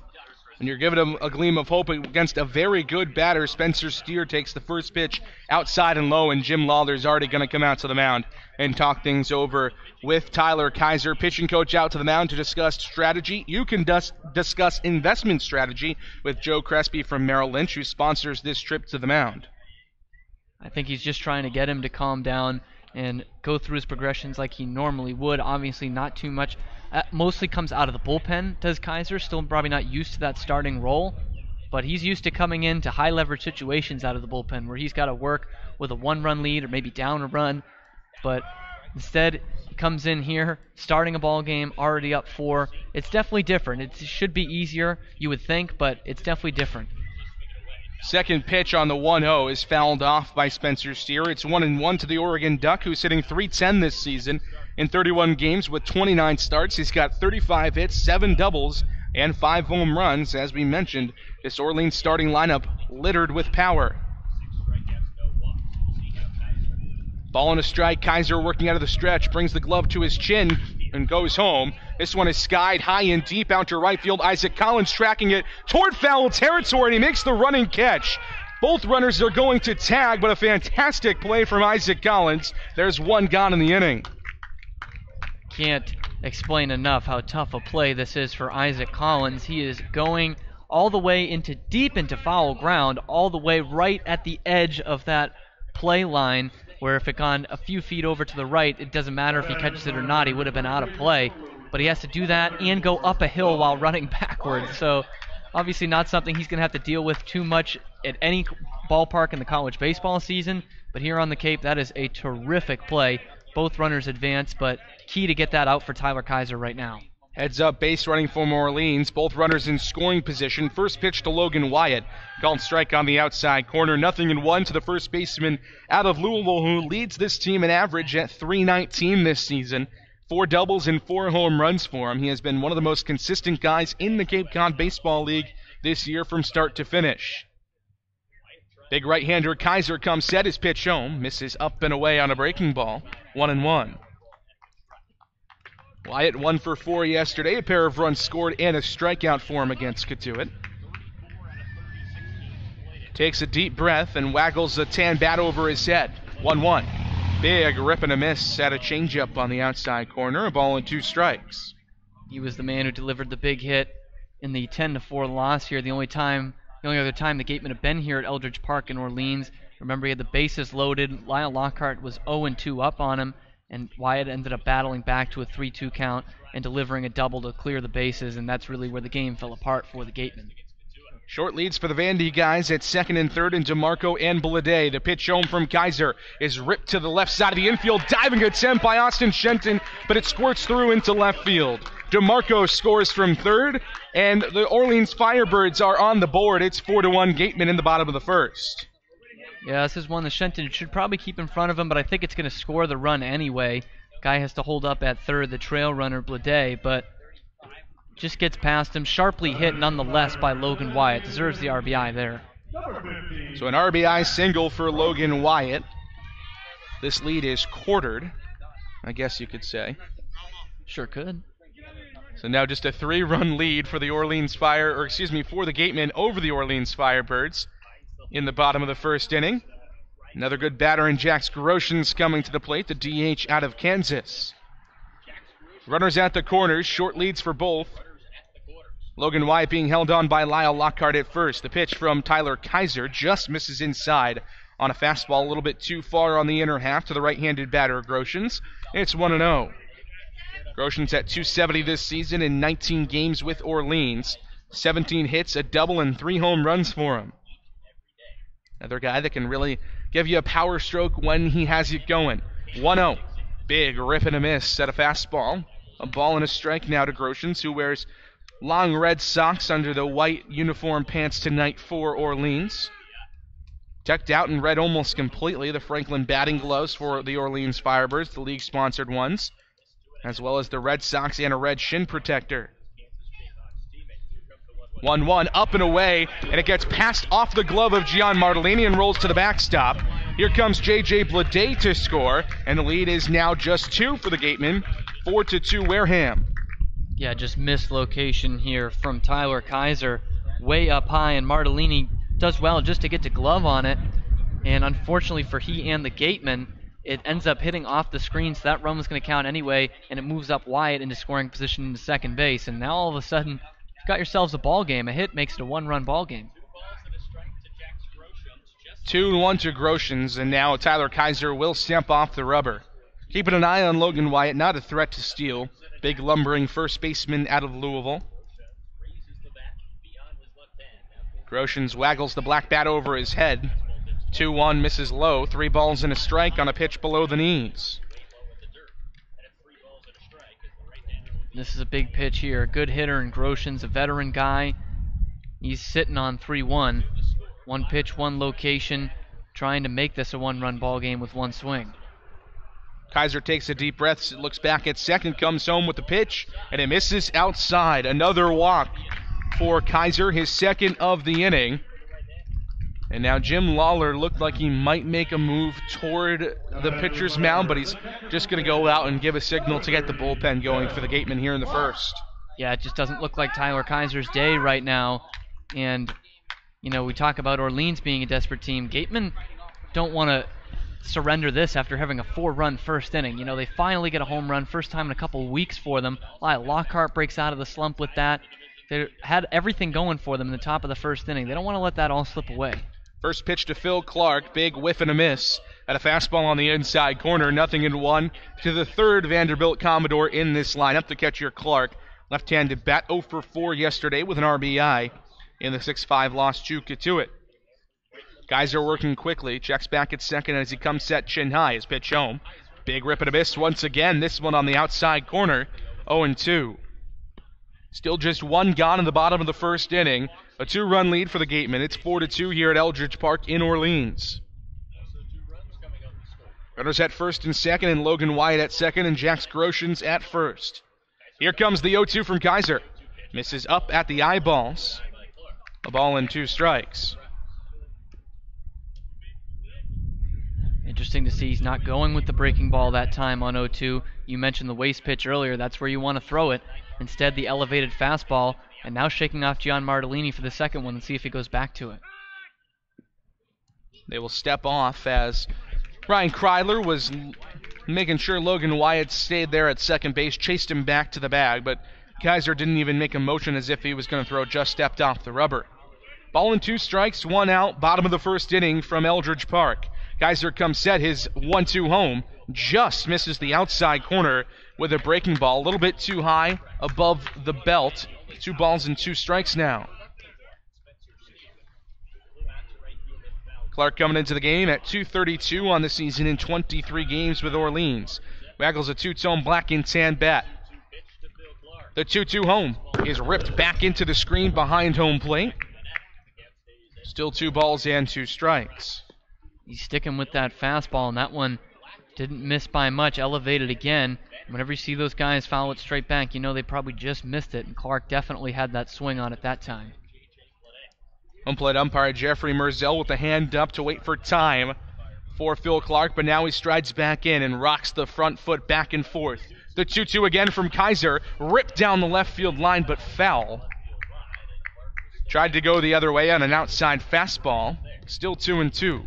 And you're giving them a gleam of hope against a very good batter. Spencer Steer takes the first pitch outside and low, and Jim Lawler's already going to come out to the mound and talk things over with Tyler Kaiser. Pitching coach out to the mound to discuss strategy. You can discuss investment strategy with Joe Crespi from Merrill Lynch, who sponsors this trip to the mound. I think he's just trying to get him to calm down and go through his progressions like he normally would. Obviously not too much. Mostly comes out of the bullpen, does Kaiser. Still probably not used to that starting role, but he's used to coming into high leverage situations out of the bullpen where he's got to work with a 1-run lead or maybe down a run. But instead, he comes in here, starting a ball game, already up 4. It's definitely different. It should be easier, you would think, but it's definitely different. Second pitch on the 1-0 is fouled off by Spencer Steer. It's 1-1 to the Oregon Duck, who's hitting .310 this season in 31 games with 29 starts. He's got 35 hits, 7 doubles, and 5 home runs. As we mentioned, this Orleans starting lineup littered with power. Ball and a strike. Kaiser working out of the stretch, brings the glove to his chin and goes home. This one is skied high and deep out to right field. Isaac Collins tracking it toward foul territory, and he makes the running catch. Both runners are going to tag, but a fantastic play from Isaac Collins. There's 1 gone in the inning. Can't explain enough how tough a play this is for Isaac Collins. He is going all the way deep into foul ground, all the way right at the edge of that play line, where if it gone a few feet over to the right, it doesn't matter if he catches it or not, he would have been out of play. But he has to do that and go up a hill while running backwards. So obviously not something he's going to have to deal with too much at any ballpark in the college baseball season. But here on the Cape, that is a terrific play. Both runners advance, but key to get that out for Tyler Kaiser right now. Heads up, base running for Orleans. Both runners in scoring position. First pitch to Logan Wyatt. Called strike on the outside corner. 0-1 to the first baseman out of Louisville, who leads this team in average at .319 this season. 4 doubles and 4 home runs for him. He has been one of the most consistent guys in the Cape Cod Baseball League this year from start to finish. Big right-hander Kaiser comes set. His pitch home. Misses up and away on a breaking ball. 1-1. Wyatt 1 for 4 yesterday. A pair of runs scored and a strikeout for him against Cotuit. Takes a deep breath and waggles a tan bat over his head. 1-1. Big rip and a miss at a changeup on the outside corner. A ball and 2 strikes. He was the man who delivered the big hit in the 10-4 loss here. The only other time the Gatemen have been here at Eldridge Park in Orleans. Remember, he had the bases loaded. Lyle Lockhart was 0-2 up on him, and Wyatt ended up battling back to a 3-2 count and delivering a double to clear the bases, and that's really where the game fell apart for the Gatemen. Short leads for the Vandy guys at second and third, and DeMarco and Blade. The pitch home from Kaiser is ripped to the left side of the infield. Diving attempt by Austin Shenton, but it squirts through into left field. DeMarco scores from third, and the Orleans Firebirds are on the board. It's 4-1 Gatemen in the bottom of the first. Yeah, this is one that Shenton should probably keep in front of him, but I think it's going to score the run anyway. Guy has to hold up at third, the trail runner Blade, but just gets past him. Sharply hit nonetheless by Logan Wyatt. Deserves the RBI there. So an RBI single for Logan Wyatt. This lead is quartered, I guess you could say. Sure could. So now just a 3-run lead for the for the Gatemen over the Orleans Firebirds in the bottom of the first inning. Another good batter in Jax Groshans coming to the plate, the DH out of Kansas. Runners at the corners, short leads for both. Logan Wyatt being held on by Lyle Lockhart at first. The pitch from Tyler Kaiser just misses inside on a fastball a little bit too far on the inner half to the right-handed batter, Groshans. It's 1-0. Groshans at .270 this season in 19 games with Orleans. 17 hits, a double, and 3 home runs for him. Another guy that can really give you a power stroke when he has it going. 1-0. Big rip and a miss at a fastball. A ball and a strike now to Groshans, who wears long red socks under the white uniform pants tonight for Orleans. Decked out in red almost completely, the Franklin batting gloves for the Orleans Firebirds, the league-sponsored ones, as well as the red socks and a red shin protector. 1-1, up and away, and it gets passed off the glove of Gian Martellini and rolls to the backstop. Here comes J.J. Blade to score, and the lead is now just 2 for the Gatemen, 4-2 Wareham. Yeah, just missed location here from Tyler Kaiser, way up high, and Martellini does well just to get to glove on it, and unfortunately for he and the Gatemen, it ends up hitting off the screen, so that run was going to count anyway, and it moves up wide into scoring position into second base, and now all of a sudden, got yourselves a ball game. A hit makes it a one-run ball game. 2-1 to Groshans, and now Tyler Kaiser will stamp off the rubber. Keeping an eye on Logan Wyatt, not a threat to steal. Big lumbering first baseman out of Louisville. Groshans waggles the black bat over his head. 2-1 misses low. 3 balls and a strike on a pitch below the knees. This is a big pitch here. A good hitter in Groshans, a veteran guy. He's sitting on 3-1. One pitch, one location, trying to make this a one-run ball game with one swing. Kaiser takes a deep breath, looks back at second, comes home with the pitch, and it misses outside. Another walk for Kaiser, his second of the inning. And now Jim Lawler looked like he might make a move toward the pitcher's mound, but he's just going to go out and give a signal to get the bullpen going for the Gatemen here in the first. Yeah, it just doesn't look like Tyler Kaiser's day right now. And, you know, we talk about Orleans being a desperate team. Gatemen don't want to surrender this after having a 4-run first inning. You know, they finally get a home run, first time in a couple of weeks for them. Lockhart breaks out of the slump with that. They had everything going for them in the top of the first inning. They don't want to let that all slip away. First pitch to Phil Clark, big whiff and a miss. At a fastball on the inside corner, 0-1 to the third Vanderbilt Commodore in this lineup. The catcher Clark, left-handed bat, 0 for 4 yesterday with an RBI in the 6-5 loss to Katuitt. Kaiser working quickly, checks back at second as he comes set chin high. His pitch home, big rip and a miss once again. This one on the outside corner, 0-2. Still just 1 gone in the bottom of the first inning. A 2-run lead for the Gatemen. It's 4-2 here at Eldridge Park in Orleans. Runners at first and second, and Logan Wyatt at second, and Jax Groshans at first. Here comes the 0-2 from Kaiser. Misses up at the eyeballs. A ball and 2 strikes. Interesting to see he's not going with the breaking ball that time on 0-2. You mentioned the waist pitch earlier. That's where you want to throw it. Instead, the elevated fastball, and now shaking off Gian Martellini for the second one and see if he goes back to it. They will step off as Ryan Kreidler was making sure Logan Wyatt stayed there at second base, chased him back to the bag, but Kaiser didn't even make a motion as if he was going to throw, just stepped off the rubber. Ball and 2 strikes, 1 out, bottom of the first inning from Eldridge Park. Kaiser comes set his 1-2 home, just misses the outside corner with a breaking ball, a little bit too high above the belt. 2 balls and 2 strikes now. Clark coming into the game at .232 on the season in 23 games with Orleans. Waggles a two-tone black and tan bat. The 2-2 home is ripped back into the screen behind home plate. Still 2 balls and 2 strikes. He's sticking with that fastball, and that one didn't miss by much, elevated again. Whenever you see those guys foul it straight back, you know they probably just missed it, and Clark definitely had that swing on it that time. Home plate umpire Jeffrey Merzel with the hand up to wait for time for Phil Clark, but now he strides back in and rocks the front foot back and forth. The 2-2 again from Kaiser, ripped down the left field line, but foul. Tried to go the other way on an outside fastball, still 2-2.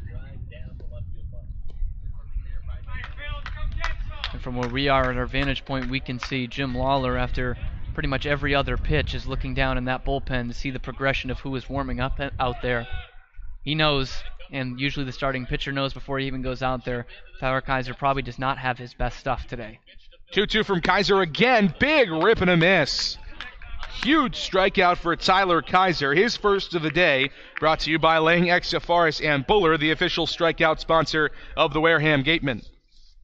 And from where we are at our vantage point, we can see Jim Lawler, after pretty much every other pitch, is looking down in that bullpen to see the progression of who is warming up out there. He knows, and usually the starting pitcher knows before he even goes out there, Tyler Kaiser probably does not have his best stuff today. 2-2 from Kaiser again, big rip and a miss. Huge strikeout for Tyler Kaiser, his first of the day, brought to you by Lang, Exafaris, and Buller, the official strikeout sponsor of the Wareham Gatemen.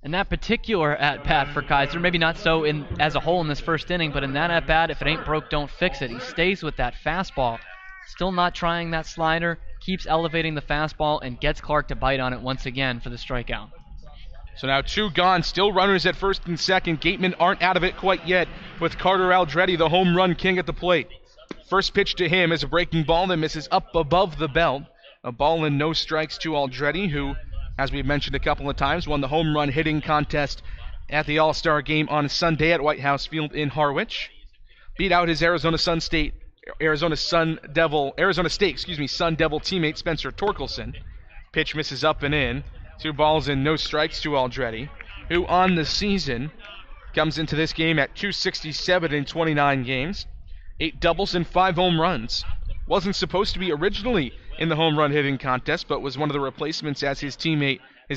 And that particular at-bat for Kaiser, maybe not so as a whole in this first inning, but in that at-bat, if it ain't broke, don't fix it. He stays with that fastball. Still not trying that slider, keeps elevating the fastball, and gets Clark to bite on it once again for the strikeout. So now 2 gone, still runners at first and second. Gatemen aren't out of it quite yet with Carter Aldretti, the home run king, at the plate. First pitch to him is a breaking ball that misses up above the belt. A ball and no strikes to Aldretti, who, as we've mentioned a couple of times, won the home run hitting contest at the All-Star game on Sunday at White House Field in Harwich. Beat out his Arizona State Sun Devil teammate Spencer Torkelson. Pitch misses up and in. 2 balls and no strikes to Aldretti, who on the season comes into this game at .267 in 29 games, 8 doubles and 5 home runs. Wasn't supposed to be originally in the home run hitting contest, but was one of the replacements as his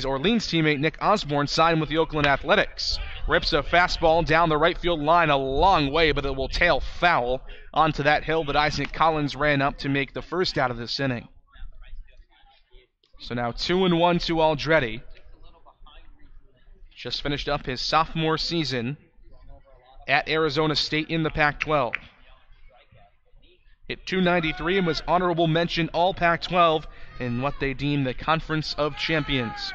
Orleans teammate Nick Osborne signed with the Oakland Athletics. Rips a fastball down the right field line a long way, but it will tail foul onto that hill that Isaac Collins ran up to make the first out of this inning. So now 2-1 to Aldretti. Just finished up his sophomore season at Arizona State in the Pac-12. Hit .293 and was honorable mention all Pac-12 in what they deem the Conference of Champions.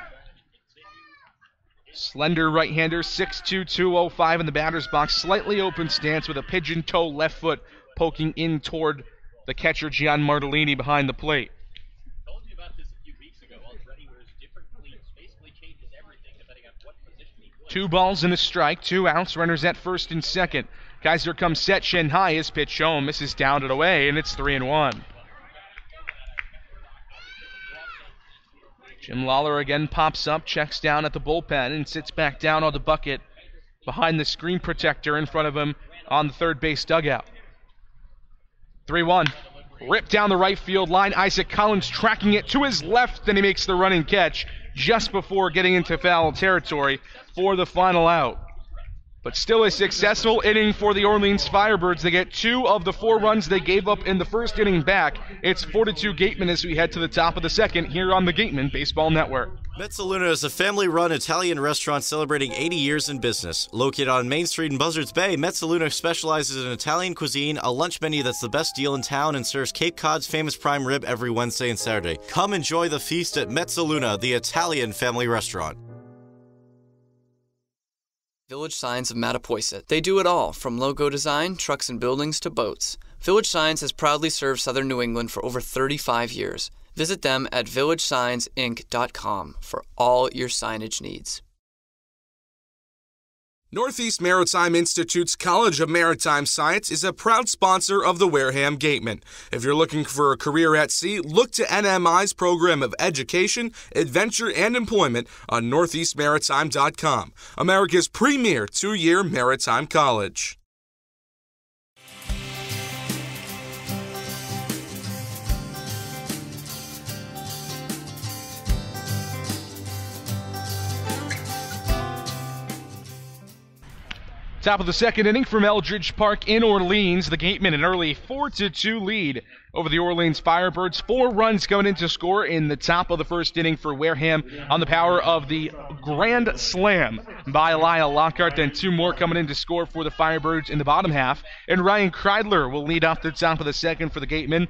Slender right-hander, 6'2", 205 in the batter's box. Slightly open stance with a pigeon toe left foot poking in toward the catcher Gian Martellini behind the plate. 2 balls and a strike, 2 outs, runners at first and second. Kaiser comes set, shin high, his pitch home, misses down and away, and it's 3-1. Jim Lawler again pops up, checks down at the bullpen, and sits back down on the bucket behind the screen protector in front of him on the third base dugout. 3-1. Ripped down the right field line. Isaac Collins tracking it to his left, then he makes the running catch just before getting into foul territory for the final out. But still a successful inning for the Orleans Firebirds. They get 2 of the 4 runs they gave up in the first inning back. It's 4-2 Gatemen as we head to the top of the second here on the Gatemen Baseball Network. Mezzaluna is a family-run Italian restaurant celebrating 80 years in business. Located on Main Street in Buzzards Bay, Mezzaluna specializes in Italian cuisine, a lunch menu that's the best deal in town, and serves Cape Cod's famous prime rib every Wednesday and Saturday. Come enjoy the feast at Mezzaluna, the Italian family restaurant. Village Signs of Mattapoisett. They do it all, from logo design, trucks and buildings, to boats. Village Signs has proudly served southern New England for over 35 years. Visit them at villagesigns.inc.com for all your signage needs. Northeast Maritime Institute's College of Maritime Science is a proud sponsor of the Wareham Gatemen. If you're looking for a career at sea, look to NMI's program of education, adventure, and employment on northeastmaritime.com, America's premier 2-year maritime college. Top of the second inning from Eldridge Park in Orleans. The Gatemen an early 4-2 lead over the Orleans Firebirds. 4 runs going into score in the top of the first inning for Wareham on the power of the grand slam by Lyle Lockhart. Then 2 more coming in to score for the Firebirds in the bottom half. And Ryan Kreidler will lead off the top of the second for the Gatemen.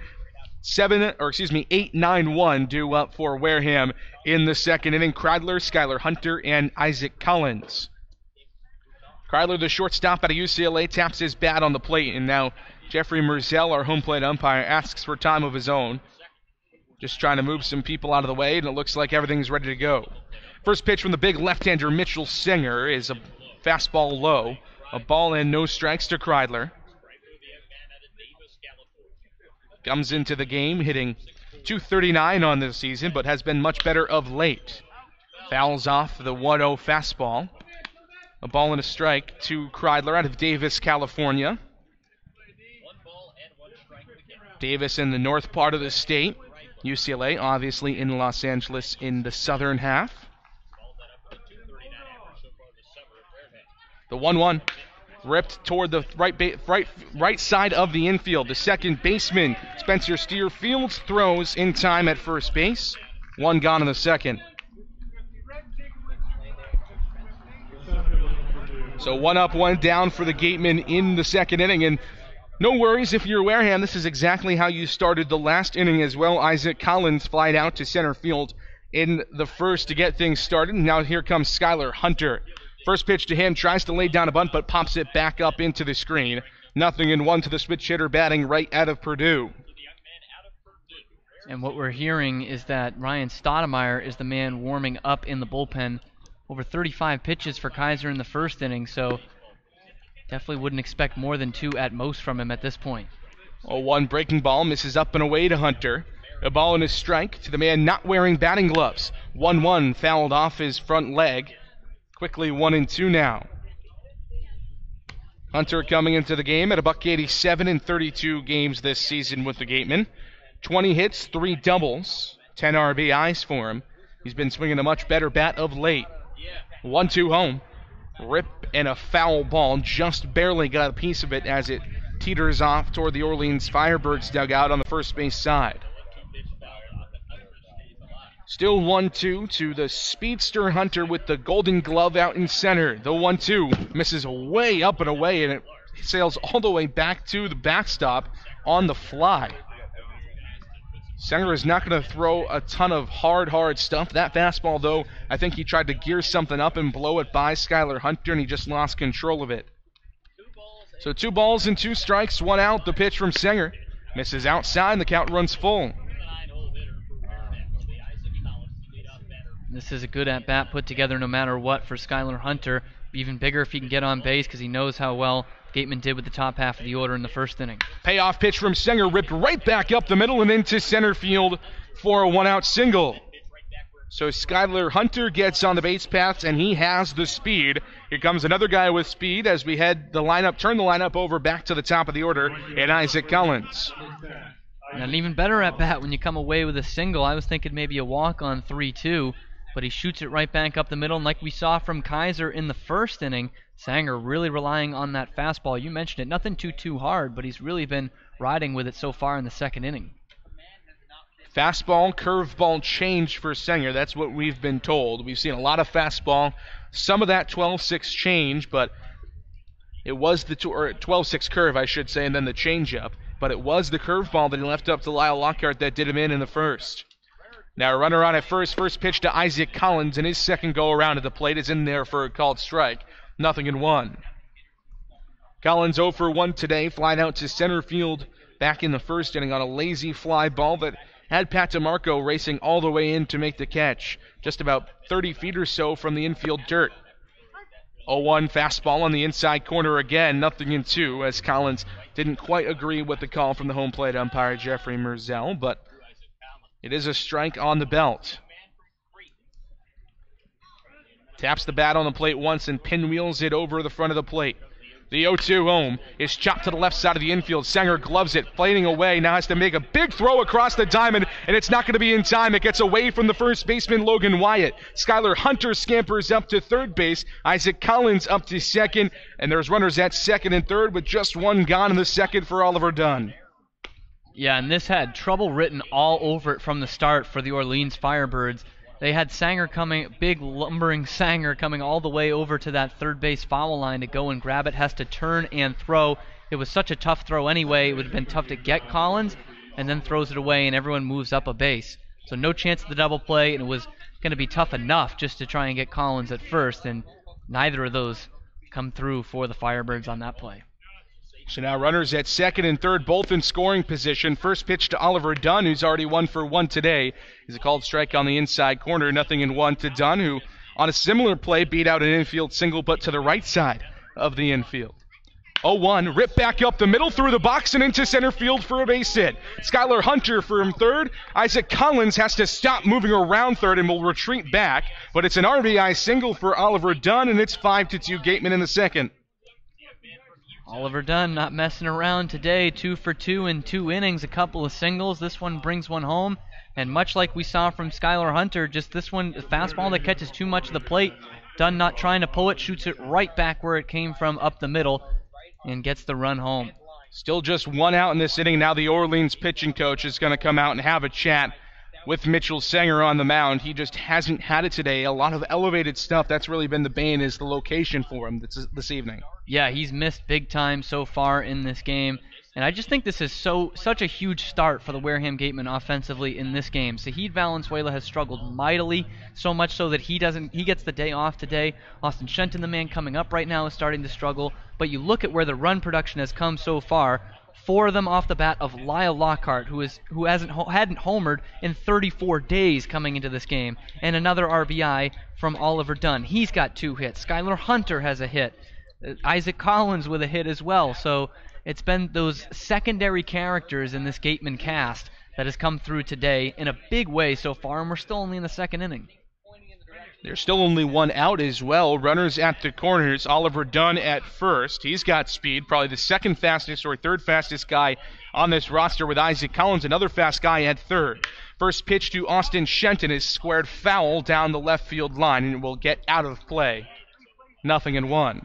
8-9-1 due up for Wareham in the second inning. Kreidler, Skylar Hunter, and Isaac Collins. Kreidler, the shortstop out of UCLA, taps his bat on the plate, and now Jeffrey Merzell, our home plate umpire, asks for time of his own. Just trying to move some people out of the way, and it looks like everything's ready to go. First pitch from the big left-hander Mitchell Singer is a fastball low. A ball and no strikes to Kreidler. Comes into the game hitting .239 on this season, but has been much better of late. Fouls off the 1-0 fastball. A ball and a strike to Kreidler out of Davis, California. Davis in the north part of the state. UCLA, obviously, in Los Angeles in the southern half. The 1-1 ripped toward the right side of the infield. The second baseman, Spencer Steer, fields throws in time at first base. 1 gone in the second. So 1 up, 1 down for the Gatemen in the second inning. And no worries if you're Wareham. This is exactly how you started the last inning as well. Isaac Collins flied out to center field in the first to get things started. Now here comes Skylar Hunter. First pitch to him, tries to lay down a bunt, but pops it back up into the screen. 0-1 to the switch hitter batting right out of Purdue. And what we're hearing is that Ryan Stoudemire is the man warming up in the bullpen. Over 35 pitches for Kaiser in the first inning, so definitely wouldn't expect more than 2 at most from him at this point. 0-1 breaking ball, misses up and away to Hunter. A ball and a strike to the man not wearing batting gloves. 1-1 fouled off his front leg. Quickly 1-2 now. Hunter coming into the game at $187 in 32 games this season with the Gatemen. 20 hits, 3 doubles, 10 RBIs for him. He's been swinging a much better bat of late. 1-2 home. Rip and a foul ball. Just barely got a piece of it as it teeters off toward the Orleans Firebirds dugout on the first base side. Still 1-2 to the speedster Hunter with the golden glove out in center. The 1-2 misses way up and away, and it sails all the way back to the backstop on the fly. Sanger is not going to throw a ton of hard stuff. That fastball, though, I think he tried to gear something up and blow it by Skylar Hunter, and he just lost control of it. So 2 balls and 2 strikes, 1 out. The pitch from Sanger misses outside, and the count runs full. This is a good at-bat put together no matter what for Skylar Hunter. Even bigger if he can get on base because he knows how well Gatemen did with the top half of the order in the first inning. Payoff pitch from Sanger, ripped right back up the middle and into center field for a 1-out single. So Skylar Hunter gets on the base paths, and he has the speed. Here comes another guy with speed as we turn the lineup over back to the top of the order, and Isaac Collins. And an even better at-bat when you come away with a single. I was thinking maybe a walk on 3-2. But he shoots it right back up the middle, and like we saw from Kaiser in the first inning, Sanger really relying on that fastball. You mentioned it, nothing too hard, but he's really been riding with it so far in the second inning. Fastball, curveball change for Sanger. That's what we've been told. We've seen a lot of fastball, some of that 12-6 change, but it was the 12-6 curve, I should say, and then the changeup. But it was the curveball that he left up to Lyle Lockhart that did him in the first. Now a runner on at first. First pitch to Isaac Collins, and his second go-around at the plate is in there for a called strike. 0-1. Collins 0 for 1 today, flying out to center field back in the first inning on a lazy fly ball that had Pat DeMarco racing all the way in to make the catch, just about 30 feet or so from the infield dirt. 0-1 fastball on the inside corner again, 0-2, as Collins didn't quite agree with the call from the home plate umpire Jeffrey Merzel, but it is a strike on the belt. Taps the bat on the plate once and pinwheels it over the front of the plate. The 0-2 home is chopped to the left side of the infield. Sanger gloves it, fading away. Now has to make a big throw across the diamond, and it's not going to be in time. It gets away from the first baseman, Logan Wyatt. Skylar Hunter scampers up to third base. Isaac Collins up to second, and there's runners at second and third with just 1 gone in the second for Oliver Dunn. Yeah, and this had trouble written all over it from the start for the Orleans Firebirds. They had Sanger coming, big lumbering Sanger coming all the way over to that third base foul line to go and grab it. Has to turn and throw. It was such a tough throw anyway. It would have been tough to get Collins, and then throws it away, and everyone moves up a base. So no chance of the double play, and it was going to be tough enough just to try and get Collins at first, and neither of those come through for the Firebirds on that play. So now runners at second and third, both in scoring position. First pitch to Oliver Dunn, who's already 1 for 1 today. Is a called strike on the inside corner. 0-1 to Dunn, who on a similar play beat out an infield single, but to the right side of the infield. 0-1, rip back up the middle, through the box and into center field for a base hit. Skylar Hunter from third. Isaac Collins has to stop moving around third and will retreat back, but it's an RBI single for Oliver Dunn, and it's 5-2 Gatemen in the second. Oliver Dunn not messing around today, 2 for 2 in 2 innings, a couple of singles. This one brings one home, and much like we saw from Skylar Hunter, just this one, a fastball that catches too much of the plate. Dunn not trying to pull it, shoots it right back where it came from, up the middle, and gets the run home. Still just 1 out in this inning. Now the Orleans pitching coach is going to come out and have a chat with Mitchell Sanger on the mound. He just hasn't had it today. A lot of elevated stuff. That's really been the bane, is the location for him this evening. Yeah, he's missed big time so far in this game. And I just think this is such a huge start for the Wareham Gatemen offensively in this game. Zahid Valenzuela has struggled mightily, so much so that he gets the day off today. Austin Shenton, the man coming up right now, is starting to struggle. But you look at where the run production has come so far. 4 of them off the bat of Lyle Lockhart, who hadn't homered in 34 days coming into this game, and another RBI from Oliver Dunn. He's got 2 hits. Skylar Hunter has a hit. Isaac Collins with a hit as well. So it's been those secondary characters in this Gatemen cast that has come through today in a big way so far, and we're still only in the second inning. There's still only 1 out as well. Runners at the corners. Oliver Dunn at first. He's got speed, probably the second fastest or third fastest guy on this roster, with Isaac Collins, another fast guy, at third. First pitch to Austin Shenton is squared foul down the left field line, and it will get out of play. 0-1.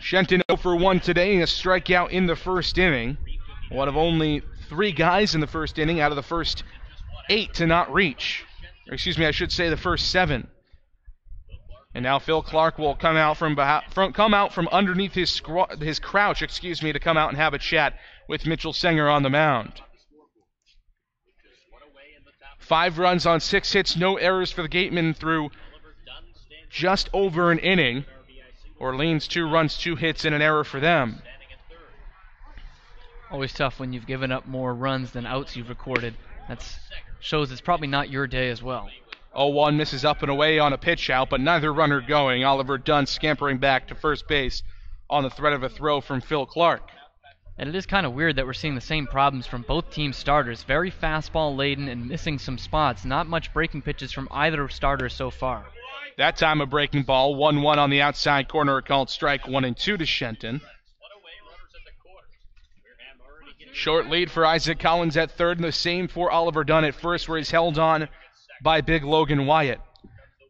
Shenton 0 for 1 today, a strikeout in the first inning. One of only 3 guys in the first inning out of the first 8 to not reach. Excuse me, I should say the first 7. And now Phil Clark will come out from underneath his crouch, to come out and have a chat with Mitchell Sanger on the mound. 5 runs on 6 hits, no errors for the Gatemen through just over an inning. Orleans 2 runs, 2 hits, and an error for them. Always tough when you've given up more runs than outs you've recorded. That shows it's probably not your day as well. 0-1 misses up and away on a pitch out, but neither runner going. Oliver Dunn scampering back to first base on the threat of a throw from Phil Clark. And it is kind of weird that we're seeing the same problems from both team starters. Very fastball laden and missing some spots. Not much breaking pitches from either starter so far. That time a breaking ball. 1-1 on the outside corner, called strike 1 and 2 to Shenton. Short lead for Isaac Collins at third, and the same for Oliver Dunn at first, where he's held on by big Logan Wyatt.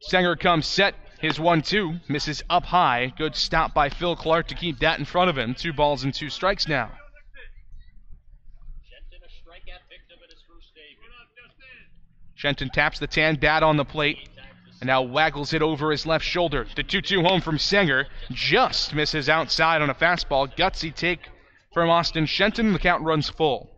Sanger comes set. His 1-2 misses up high. Good stop by Phil Clark to keep that in front of him. 2 balls and 2 strikes now. Shenton taps the tan bat on the plate and now waggles it over his left shoulder. The 2-2 home from Sanger just misses outside on a fastball. Gutsy take from Austin Shenton. The count runs full.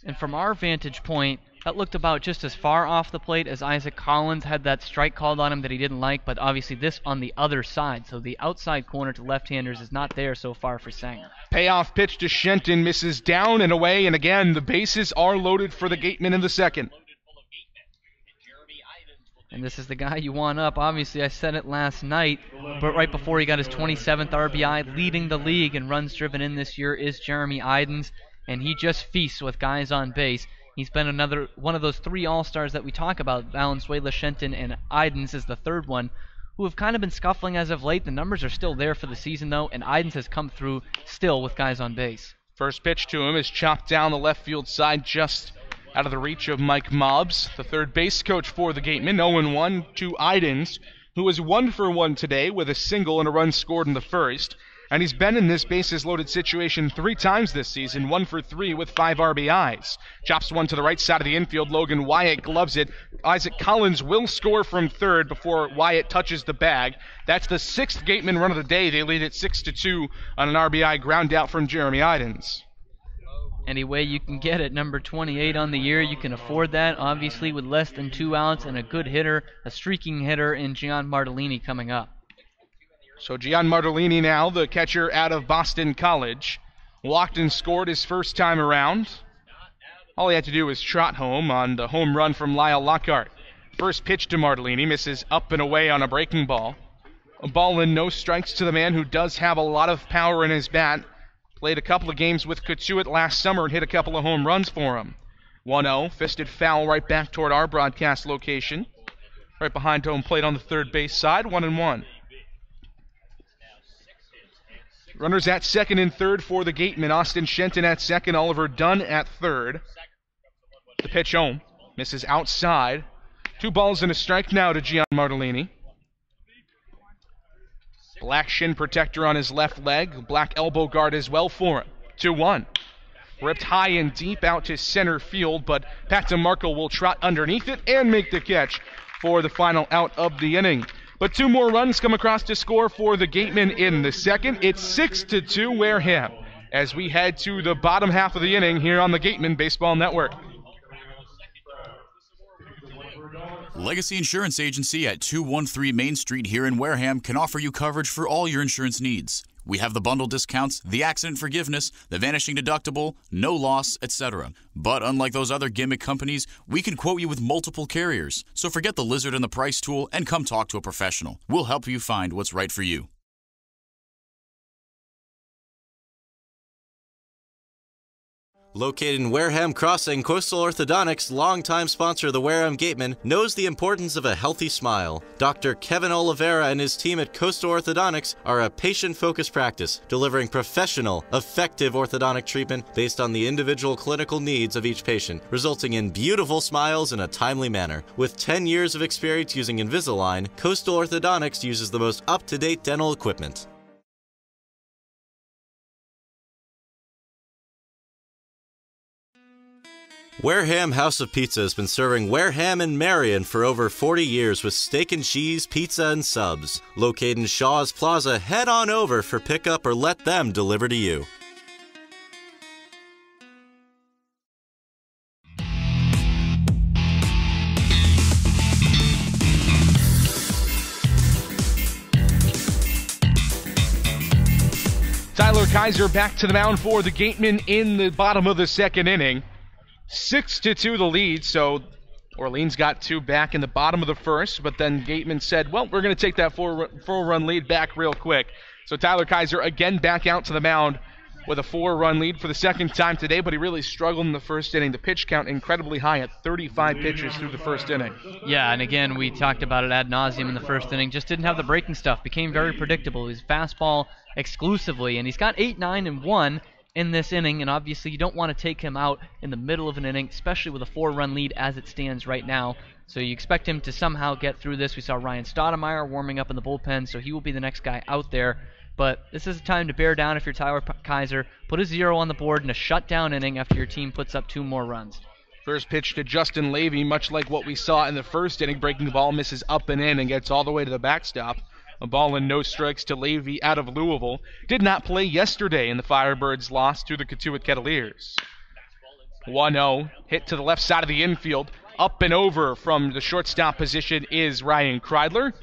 And from our vantage point, that looked about just as far off the plate as Isaac Collins had that strike called on him that he didn't like, but obviously this on the other side. So the outside corner to left-handers is not there so far for Sanger. Payoff pitch to Shenton misses down and away, and again the bases are loaded for the Gatemen in the second. And this is the guy you want up. Obviously, I said it last night, but right before he got his 27th RBI, leading the league in runs driven in this year is Jeremy Idens, and he just feasts with guys on base. He's been another one of those 3 All-Stars that we talk about. Valenzuela, Shenton, and Idens is the third one, who have kind of been scuffling as of late. The numbers are still there for the season, though, and Idens has come through still with guys on base. First pitch to him is chopped down the left field side, just out of the reach of Mike Mobbs, the third base coach for the Gatemen. 0-1 to Idens, who was 1 for 1 today with a single and a run scored in the first. And he's been in this bases-loaded situation 3 times this season, 1 for 3 with 5 RBIs. Chops one to the right side of the infield. Logan Wyatt gloves it. Isaac Collins will score from third before Wyatt touches the bag. That's the 6th Gatemen run of the day. They lead it 6-2 on an RBI ground out from Jeremy Idens. Any way you can get it, number 28 on the year, you can afford that. Obviously, with less than 2 outs and a good hitter, a streaking hitter in Gian Martellini coming up. So Gian Martellini now, the catcher out of Boston College. Walked and scored his first time around. All he had to do was trot home on the home run from Lyle Lockhart. First pitch to Martellini, misses up and away on a breaking ball. A ball and no strikes to the man who does have a lot of power in his bat. Played a couple of games with Cotuit last summer and hit a couple of home runs for him. 1-0, fisted foul right back toward our broadcast location. Right behind home plate on the third base side, 1-1. Runners at second and third for the Gatemen. Austin Shenton at second, Oliver Dunn at third. The pitch home, misses outside. 2 balls and a strike now to Gian Martellini. Black shin protector on his left leg. Black elbow guard as well for him. 2-1. Ripped high and deep out to center field, but Pat DeMarco will trot underneath it and make the catch for the final out of the inning. But 2 more runs come across to score for the Gatemen in the second. It's 6-2 Wareham as we head to the bottom half of the inning here on the Gatemen Baseball Network. Legacy Insurance Agency at 213 Main Street here in Wareham can offer you coverage for all your insurance needs. We have the bundle discounts, the accident forgiveness, the vanishing deductible, no loss, etc. But unlike those other gimmick companies, we can quote you with multiple carriers. So forget the lizard and the price tool and come talk to a professional. We'll help you find what's right for you. Located in Wareham Crossing, Coastal Orthodontics, longtime sponsor of the Wareham Gatemen, knows the importance of a healthy smile. Dr. Kevin Oliveira and his team at Coastal Orthodontics are a patient-focused practice, delivering professional, effective orthodontic treatment based on the individual clinical needs of each patient, resulting in beautiful smiles in a timely manner. With 10 years of experience using Invisalign, Coastal Orthodontics uses the most up-to-date dental equipment. Wareham House of Pizza has been serving Wareham and Marion for over 40 years with steak and cheese, pizza, and subs. Located in Shaw's Plaza, head on over for pickup or let them deliver to you. Tyler Kaiser back to the mound for the Gatemen in the bottom of the second inning. 6-2 the lead, so Orleans got 2 back in the bottom of the first, but then Gatemen said, well, we're going to take that four-run lead back real quick. So Tyler Kaiser again back out to the mound with a 4-run lead for the second time today, but he really struggled in the first inning. The pitch count incredibly high at 35 pitches through the first inning. Yeah, and again, we talked about it ad nauseum in the first inning. Just didn't have the breaking stuff. Became very predictable. He's fastball exclusively, and he's got 8, 9, and 1 in this inning, and obviously you don't want to take him out in the middle of an inning, especially with a 4-run lead as it stands right now. So you expect him to somehow get through this. We saw Ryan Stoudemire warming up in the bullpen, so he will be the next guy out there. But this is a time to bear down if you're Tyler Kaiser. Put a 0 on the board in a shutdown inning after your team puts up 2 more runs. First pitch to Justin Levy, much like what we saw in the first inning. Breaking the ball, misses up and in, and gets all the way to the backstop. A ball and no strikes to Levy out of Louisville. Did not play yesterday in the Firebirds' loss to the Cotuit Kettleers. 1-0, hit to the left side of the infield. Up and over from the shortstop position is Ryan Kreidler.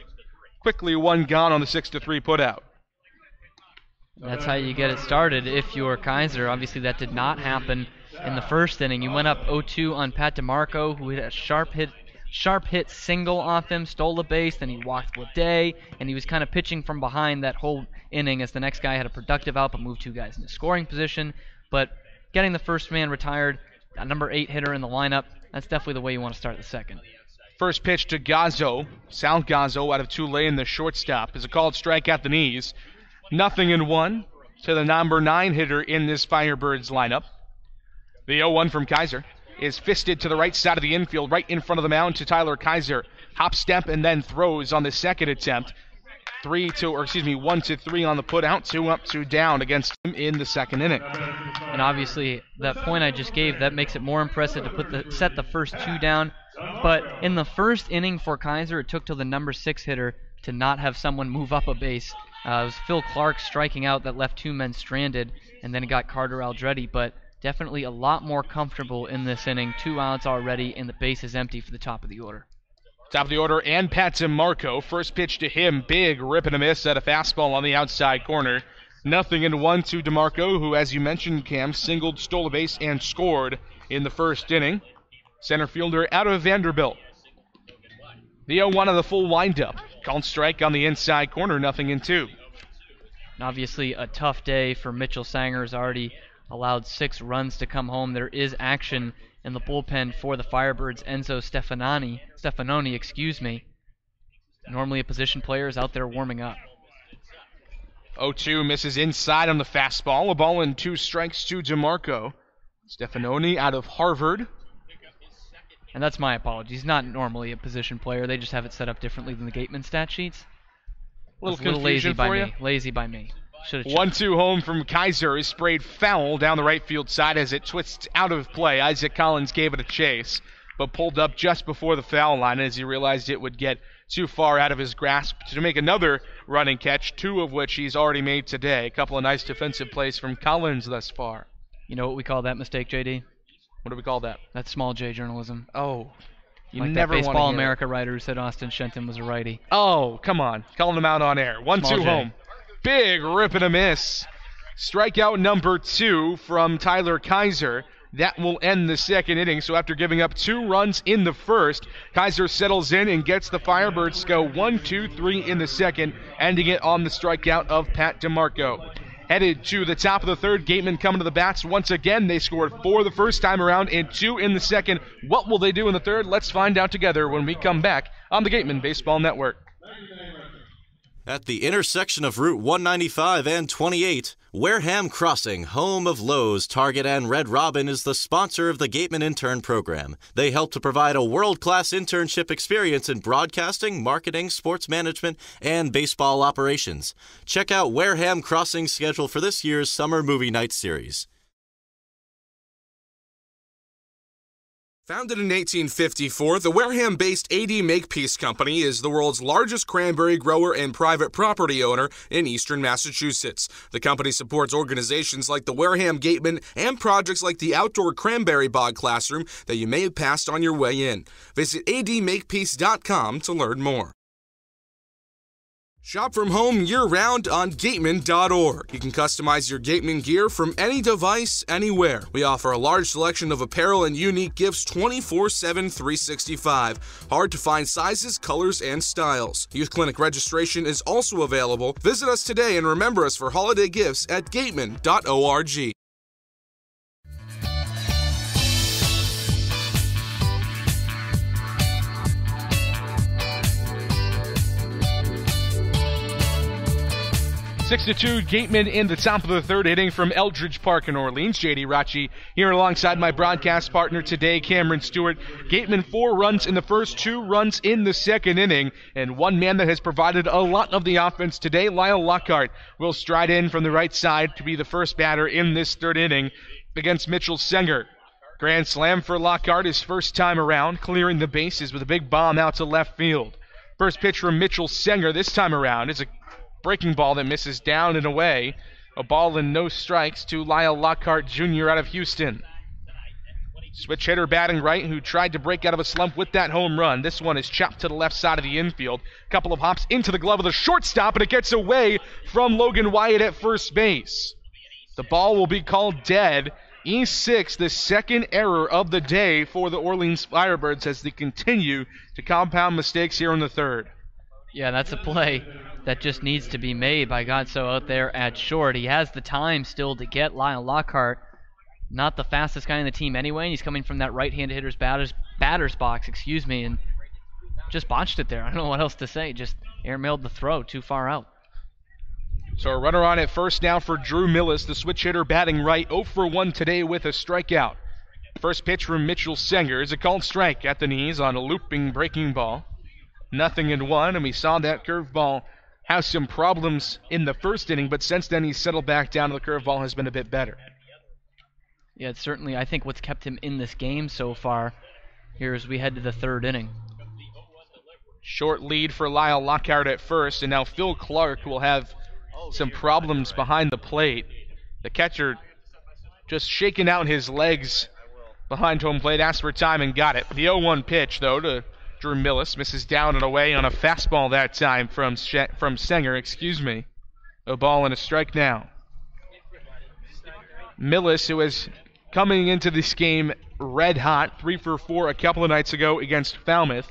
Quickly 1 gone on the 6-3 putout. That's how you get it started if you're Kaiser. Obviously that did not happen in the first inning. You went up 0-2 on Pat DeMarco, who hit a sharp hit single off him, stole a base, then he walked Day, and he was kind of pitching from behind that whole inning as the next guy had a productive out but moved 2 guys into scoring position. But getting the first man retired, a number 8 hitter in the lineup, that's definitely the way you want to start the second. First pitch to Gazzo, Sal Gazzo out of Tulane, the shortstop, is a called strike at the knees. 0-1 to the number 9 hitter in this Firebirds lineup. The 0-1 from Kaiser is fisted to the right side of the infield, right in front of the mound to Tyler Kaiser. Hop step and then throws on the second attempt. 1-3 on the put out, 2 up, 2 down against him in the second inning. And obviously that point I just gave, that makes it more impressive to set the first 2 down. But in the first inning for Kaiser, it took till the number 6 hitter to not have someone move up a base. It was Phil Clark striking out that left 2 men stranded, and then it got Carter Aldretti, but definitely a lot more comfortable in this inning. 2 outs already, and the base is empty for the top of the order. Top of the order, and Pat DeMarco. First pitch to him, big rip and a miss at a fastball on the outside corner. 0-1 to DeMarco, who, as you mentioned, Cam, singled, stole a base, and scored in the first inning. Center fielder out of Vanderbilt. The 0-1 of the full windup. Called strike on the inside corner, 0-2. And obviously a tough day for Mitchell Sanger. Has already allowed 6 runs to come home. There is action in the bullpen for the Firebirds. Enzo Stefanoni, normally a position player, is out there warming up. 0-2 misses inside on the fastball. A ball and 2 strikes to DeMarco. Stefanoni out of Harvard. And that's my apologies. He's not normally a position player. They just have it set up differently than the Gatemen stat sheets. A little lazy by me. Lazy by me. 1-2 home from Kaiser is sprayed foul down the right field side as it twists out of play. Isaac Collins gave it a chase, but pulled up just before the foul line as he realized it would get too far out of his grasp to make another running catch, 2 of which he's already made today. A couple of nice defensive plays from Collins thus far. You know what we call that mistake, JD? What do we call that? That's small J journalism. Oh. You like never that Baseball want to America writer who said Austin Shenton was a righty. Oh, come on. Calling him out on air. 1-2 home. Big rip and a miss. Strikeout number 2 from Tyler Kaiser. That will end the second inning. So after giving up 2 runs in the first, Kaiser settles in and gets the Firebirds to go 1-2-3 in the second, ending it on the strikeout of Pat DeMarco. Headed to the top of the third, Gatemen coming to the bats once again. They scored 4 the first time around and 2 in the second. What will they do in the third? Let's find out together when we come back on the Gatemen Baseball Network. At the intersection of Route 195 and 28, Wareham Crossing, home of Lowe's, Target, and Red Robin, is the sponsor of the Gatemen Intern Program. They help to provide a world-class internship experience in broadcasting, marketing, sports management, and baseball operations. Check out Wareham Crossing's schedule for this year's Summer Movie Night Series. Founded in 1854, the Wareham-based AD Makepeace Company is the world's largest cranberry grower and private property owner in eastern Massachusetts. The company supports organizations like the Wareham Gatemen and projects like the outdoor cranberry bog classroom that you may have passed on your way in. Visit admakepeace.com to learn more. Shop from home year-round on Gatemen.org. You can customize your Gatemen gear from any device, anywhere. We offer a large selection of apparel and unique gifts 24/7, 365. Hard to find sizes, colors, and styles. Youth Clinic registration is also available. Visit us today and remember us for holiday gifts at Gatemen.org. Six to 2, Gatemen in the top of the third inning from Eldridge Park in Orleans. J.D. Rachi here alongside my broadcast partner today, Cameron Stewart. Gatemen 4 runs in the first, 2 runs in the second inning, and one man that has provided a lot of the offense today, Lyle Lockhart, will stride in from the right side to be the first batter in this third inning against Mitchell Senger. Grand slam for Lockhart his first time around, clearing the bases with a big bomb out to left field. First pitch from Mitchell Senger this time around is a breaking ball that misses down and away. A ball and no strikes to Lyle Lockhart Jr. out of Houston. Switch hitter batting right, who tried to break out of a slump with that home run. This one is chopped to the left side of the infield. Couple of hops into the glove of the shortstop, and it gets away from Logan Wyatt at first base. The ball will be called dead. E6, the second error of the day for the Orleans Firebirds as they continue to compound mistakes here in the third. Yeah, that's a play that just needs to be made by Godso out there at short. He has the time still to get Lyle Lockhart. Not the fastest guy in the team anyway, and he's coming from that right-handed hitter's batter's box, and just botched it there. I don't know what else to say. Just airmailed the throw too far out. So a runner on at first now for Drew Millis, the switch hitter batting right, 0 for 1 today with a strikeout. First pitch from Mitchell Senger is a called strike at the knees on a looping breaking ball. 0-1, and we saw that curveball have some problems in the first inning, but since then he's settled back down, and the curveball has been a bit better. Yeah, it's certainly, I think, what's kept him in this game so far here as we head to the third inning. Short lead for Lyle Lockhart at first, and now Phil Clark will have some problems behind the plate. The catcher just shaking out his legs behind home plate, asked for time and got it. The 0-1 pitch, though, to Drew Millis, misses down and away on a fastball that time from Senger, A ball and a strike now. Millis, who is coming into this game red hot, 3 for 4 a couple of nights ago against Falmouth,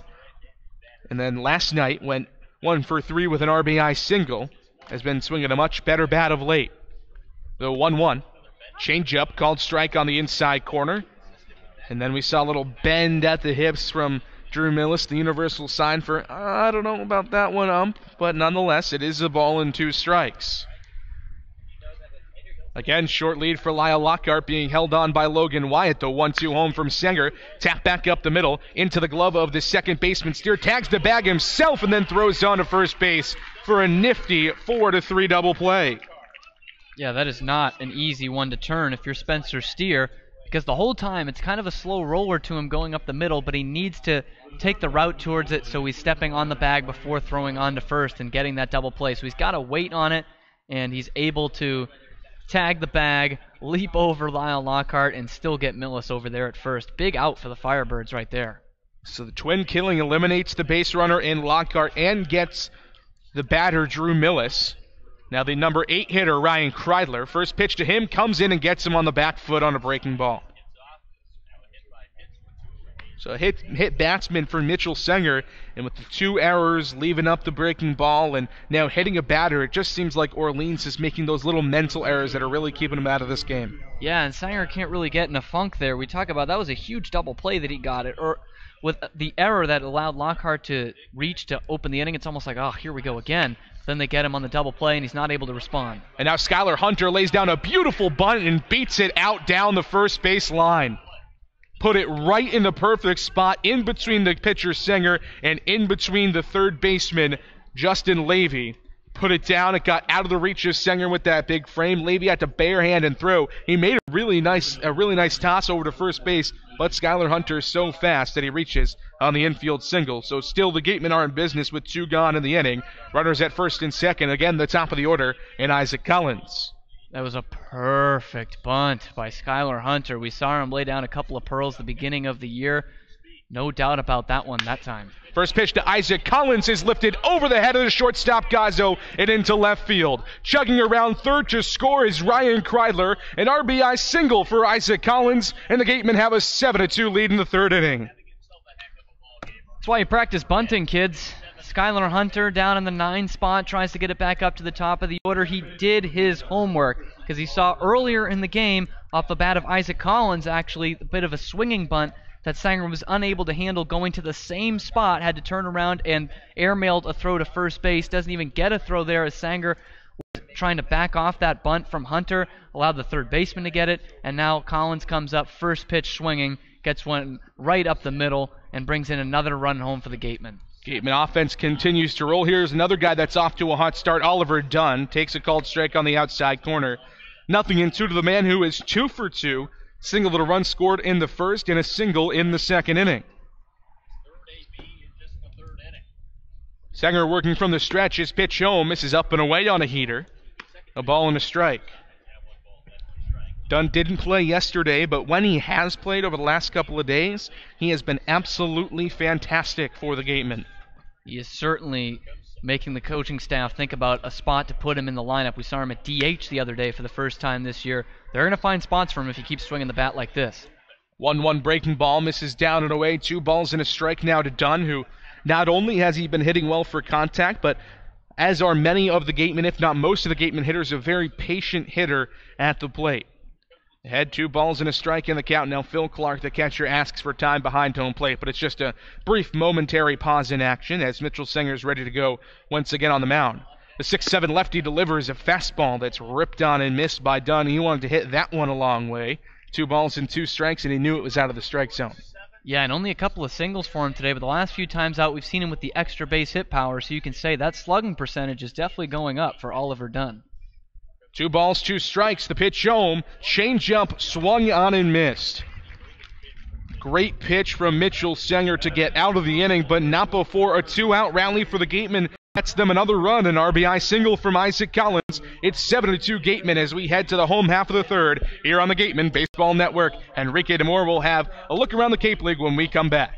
and then last night went 1 for 3 with an RBI single, has been swinging a much better bat of late. The 1-1, changeup, called strike on the inside corner, and then we saw a little bend at the hips from Drew Millis, the universal sign for, I don't know about that one, but nonetheless, it is a ball and 2 strikes. Again, short lead for Lyle Lockhart being held on by Logan Wyatt. The 1-2 home from Senger. Tap back up the middle into the glove of the second baseman. Steer tags the bag himself and then throws on to first base for a nifty 4-3 double play. Yeah, that is not an easy one to turn if you're Spencer Steer, because the whole time it's kind of a slow roller to him going up the middle, but he needs to take the route towards it so he's stepping on the bag before throwing on to first and getting that double play. So he's got to wait on it, and he's able to tag the bag, leap over Lyle Lockhart, and still get Millis over there at first. Big out for the Firebirds right there. So the twin killing eliminates the base runner in Lockhart and gets the batter Drew Millis. Now the number 8 hitter, Ryan Kreidler. First pitch to him, comes in and gets him on the back foot on a breaking ball. So a hit batsman for Mitchell Senger, and with the 2 errors, leaving up the breaking ball, and now hitting a batter, it just seems like Orleans is making those little mental errors that are really keeping him out of this game. Yeah, and Senger can't really get in a funk there. We talk about that was a huge double play that he got it, or with the error that allowed Lockhart to reach to open the inning, it's almost like, oh, here we go again. Then they get him on the double play, and he's not able to respond. And now Skylar Hunter lays down a beautiful bunt and beats it out down the first base line. Put it right in the perfect spot in between the pitcher Senger and in between the third baseman Justin Levy. Put it down. It got out of the reach of Senger with that big frame. Levy had to bare hand and throw. He made a really nice toss over to first base, but Skylar Hunter is so fast that he reaches on the infield single. So still the Gatemen are in business with 2 gone in the inning. Runners at first and second. Again, the top of the order, and Isaac Collins. That was a perfect bunt by Skylar Hunter. We saw him lay down a couple of pearls at the beginning of the year. No doubt about that one that time. First pitch to Isaac Collins is lifted over the head of the shortstop Gazzo and into left field. Chugging around third to score is Ryan Kreidler. An RBI single for Isaac Collins, and the Gatemen have a 7-2 lead in the third inning. That's why you practice bunting, kids. Skylar Hunter down in the 9 spot, tries to get it back up to the top of the order. He did his homework because he saw earlier in the game off the bat of Isaac Collins actually a bit of a swinging bunt that Sanger was unable to handle going to the same spot, had to turn around and airmailed a throw to first base. Doesn't even get a throw there as Sanger was trying to back off that bunt from Hunter, allowed the third baseman to get it, and now Collins comes up first pitch swinging, gets one right up the middle, and brings in another run home for the Gatemen. Gatemen offense continues to roll. Here's another guy that's off to a hot start. Oliver Dunn takes a called strike on the outside corner. 0-2 to the man who is 2 for 2. Single to run scored in the first and a single in the second inning. Sanger working from the stretch. His pitch home misses up and away on a heater. A ball and a strike. Dunn didn't play yesterday, but when he has played over the last couple of days, he has been absolutely fantastic for the Gatemen. He is certainly making the coaching staff think about a spot to put him in the lineup. We saw him at DH the other day for the first time this year. They're going to find spots for him if he keeps swinging the bat like this. 1-1 breaking ball misses down and away. 2 balls and a strike now to Dunn, who not only has he been hitting well for contact, but as are many of the Gatemen, if not most of the Gatemen hitters, a very patient hitter at the plate. Ahead, 2 balls and a strike in the count. Now Phil Clark, the catcher, asks for time behind home plate, but it's just a brief momentary pause in action as Mitchell Senger's ready to go once again on the mound. The 6'7 lefty delivers a fastball that's ripped on and missed by Dunn. He wanted to hit that one a long way. 2 balls and 2 strikes, and he knew it was out of the strike zone. Yeah, and only a couple of singles for him today, but the last few times out we've seen him with the extra base hit power, so you can say that slugging percentage is definitely going up for Oliver Dunn. 2 balls, 2 strikes. The pitch home. Changeup swung on and missed. Great pitch from Mitchell Senger to get out of the inning, but not before a 2-out rally for the Gatemen. Gets them another run, an RBI single from Isaac Collins. It's 7-2 Gatemen as we head to the home half of the third here on the Gatemen Baseball Network. Enrique DeMore will have a look around the Cape League when we come back.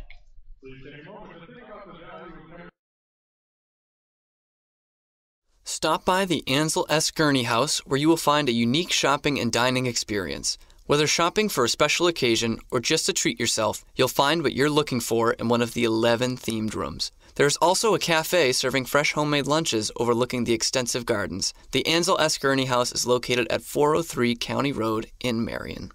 Stop by the Ansel S. Gurney House, where you will find a unique shopping and dining experience. Whether shopping for a special occasion or just to treat yourself, you'll find what you're looking for in one of the 11 themed rooms. There's also a cafe serving fresh homemade lunches overlooking the extensive gardens. The Ansel S. Gurney House is located at 403 County Road in Marion.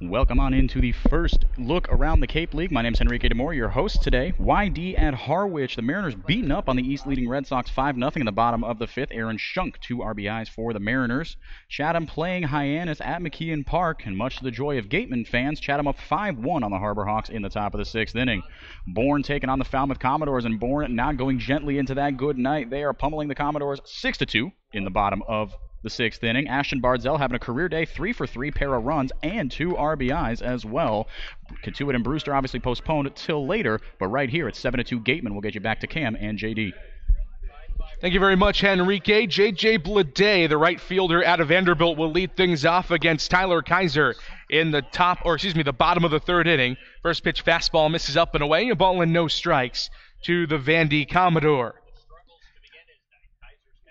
Welcome on into the first look around the Cape League. My name is Enrique DeMore, your host today. YD at Harwich. The Mariners beaten up on the East leading Red Sox 5-0 in the bottom of the fifth. Aaron Schunk, 2 RBIs for the Mariners. Chatham playing Hyannis at McKeon Park, and much to the joy of Gatemen fans, Chatham up 5-1 on the Harbor Hawks in the top of the sixth inning. Bourne taking on the Falmouth Commodores, and Bourne not going gently into that good night. They are pummeling the Commodores 6-2 in the bottom of the sixth inning. Ashton Bardzell having a career day, 3 for 3, pair of runs, and 2 RBIs as well. Katuitt and Brewster obviously postponed till later, but right here at 7-2 Gatemen will get you back to Cam and JD. Thank you very much, Enrique. J.J. Blade, the right fielder out of Vanderbilt, will lead things off against Tyler Kaiser in the bottom of the third inning. First pitch fastball misses up and away, a ball and no strikes to the Vandy Commodore.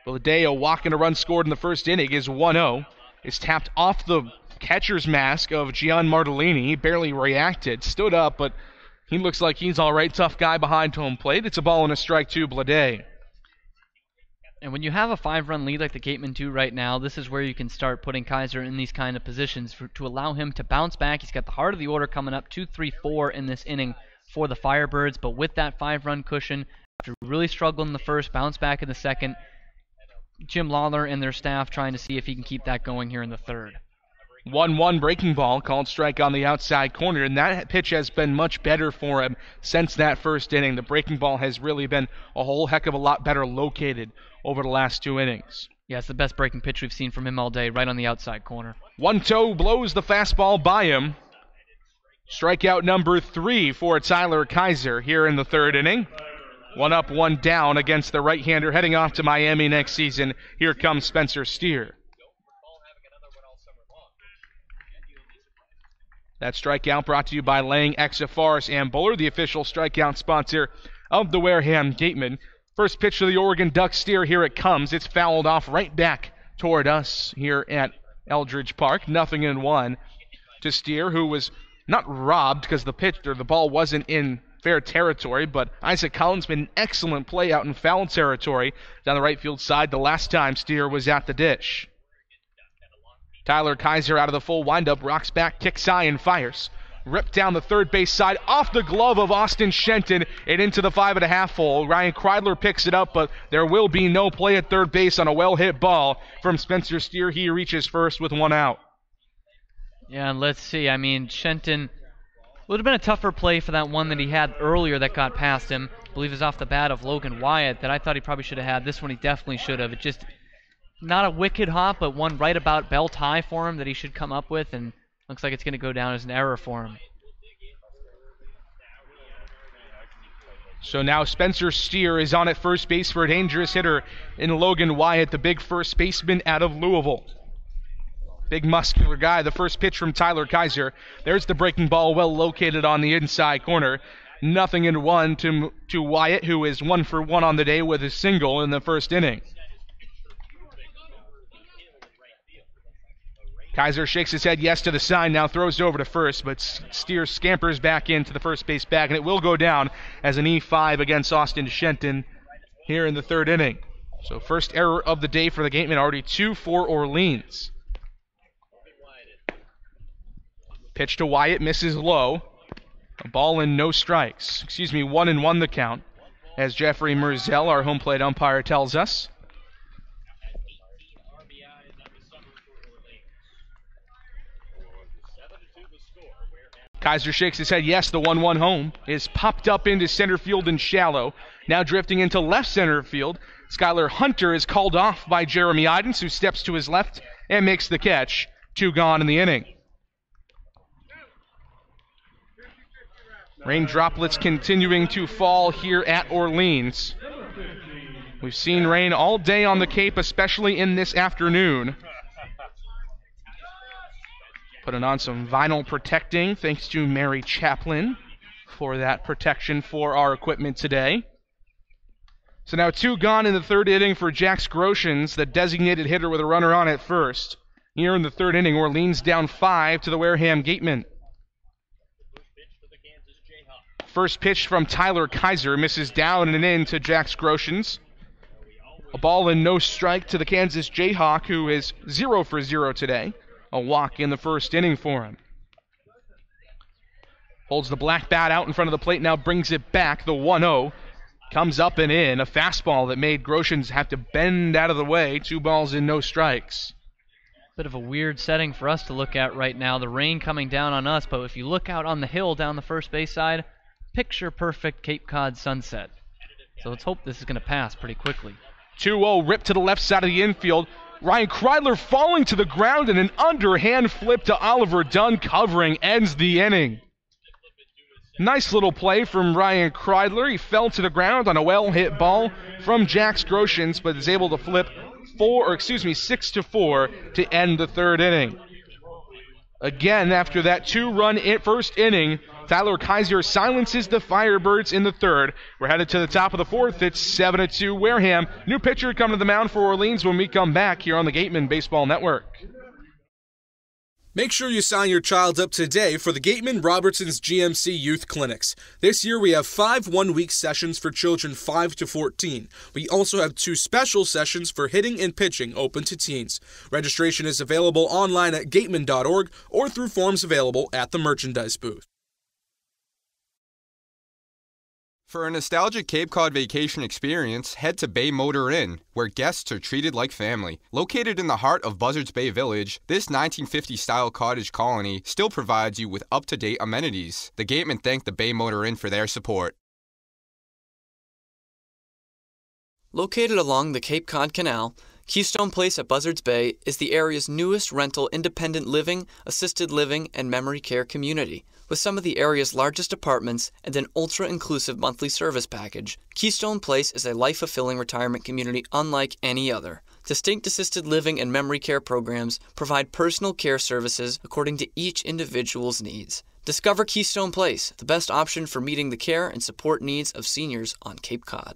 Blade, a walk and a run scored in the first inning, is 1-0. Is tapped off the catcher's mask of Gian Martellini. He barely reacted, stood up, but he looks like he's all right. Tough guy behind home plate. It's a ball and a strike to Blade. And when you have a 5-run lead like the Gatemen do right now, this is where you can start putting Kaiser in these kind of positions to allow him to bounce back. He's got the heart of the order coming up, 2, 3, 4 in this inning for the Firebirds, but with that 5-run cushion, after really struggling in the first, bounce back in the second, Jim Lawler and their staff trying to see if he can keep that going here in the third. 1-1 breaking ball, called strike on the outside corner, and that pitch has been much better for him since that first inning. The breaking ball has really been a whole heck of a lot better located over the last 2 innings. Yeah, it's the best breaking pitch we've seen from him all day, right on the outside corner. 1-2 blows the fastball by him. Strikeout number 3 for Tyler Kaiser here in the third inning. 1 up, 1 down against the right-hander heading off to Miami next season. Here comes Spencer Steer. That strikeout brought to you by Lang Exafaris and Bowler, the official strikeout sponsor of the Wareham Gatemen. First pitch to the Oregon Ducks. Steer, here it comes. It's fouled off right back toward us here at Eldridge Park. 0-1 to Steer, who was not robbed because the ball wasn't in fair territory, but Isaac Collins made an excellent play out in foul territory down the right field side the last time Steer was at the dish. Tyler Kaiser out of the full windup, rocks back, kicks high and fires. Ripped down the third base side, off the glove of Austin Shenton and into the 5.5 hole. Ryan Kreidler picks it up, but there will be no play at third base on a well-hit ball from Spencer Steer. He reaches first with 1 out. Yeah, and let's see. I mean, Shenton would have been a tougher play for that one that he had earlier that got past him. I believe it was off the bat of Logan Wyatt that I thought he probably should have had. This one he definitely should have. It just, not a wicked hop, but one right about belt high for him that he should come up with, and looks like it's going to go down as an error for him. So now Spencer Steer is on at first base for a dangerous hitter in Logan Wyatt, the big first baseman out of Louisville. Big muscular guy. The first pitch from Tyler Kaiser. There's the breaking ball, well located on the inside corner. 0-1 to Wyatt, who is 1 for 1 on the day with a single in the first inning. Kaiser shakes his head yes to the sign, now throws it over to first, but Steer scampers back into the first base bag, and it will go down as an E5 against Austin Shenton here in the third inning. So first error of the day for the Gatemen, already 2 for Orleans. Pitch to Wyatt, misses low. A ball and no strikes. 1-1 the count, as Jeffrey Merzel, our home plate umpire, tells us. Kaiser shakes his head yes. The 1-1 home is popped up into center field and shallow. Now drifting into left center field. Skylar Hunter is called off by Jeremy Idens, who steps to his left and makes the catch. 2 gone in the inning. Rain droplets continuing to fall here at Orleans. We've seen rain all day on the Cape, especially in this afternoon. Putting on some vinyl protecting, thanks to Mary Chaplin for that protection for our equipment today. So now 2 gone in the third inning for Jax Groshans, the designated hitter with a runner on at first. Here in the third inning, Orleans down 5 to the Wareham Gatemen. First pitch from Tyler Kaiser misses down and in to Jax Groshans. A ball and no strike to the Kansas Jayhawk, who is 0 for 0 today. A walk in the first inning for him. Holds the black bat out in front of the plate, now brings it back. The 1-0 comes up and in. A fastball that made Groshans have to bend out of the way. 2 balls and no strikes. Bit of a weird setting for us to look at right now. The rain coming down on us, but if you look out on the hill down the first base side, picture perfect Cape Cod sunset. So let's hope this is going to pass pretty quickly. 2-0 ripped to the left side of the infield. Ryan Kreidler falling to the ground and an underhand flip to Oliver Dunn covering ends the inning. Nice little play from Ryan Kreidler. He fell to the ground on a well-hit ball from Jax Groshans, but is able to flip 6-4 to end the third inning. Again, after that 2-run first inning, Tyler Kaiser silences the Firebirds in the third. We're headed to the top of the fourth. It's 7-2 Wareham. New pitcher coming to the mound for Orleans when we come back here on the Gatemen Baseball Network. Make sure you sign your child up today for the Gatemen Robertson's GMC Youth Clinics. This year we have 5 one-week sessions for children 5 to 14. We also have 2 special sessions for hitting and pitching open to teens. Registration is available online at gatemen.org or through forms available at the merchandise booth. For a nostalgic Cape Cod vacation experience, head to Bay Motor Inn, where guests are treated like family. Located in the heart of Buzzards Bay Village, this 1950-style cottage colony still provides you with up-to-date amenities. The Gatemen thank the Bay Motor Inn for their support. Located along the Cape Cod Canal, Keystone Place at Buzzards Bay is the area's newest rental independent living, assisted living, and memory care community. With some of the area's largest apartments and an ultra-inclusive monthly service package, Keystone Place is a life-fulfilling retirement community unlike any other. Distinct assisted living and memory care programs provide personal care services according to each individual's needs. Discover Keystone Place, the best option for meeting the care and support needs of seniors on Cape Cod.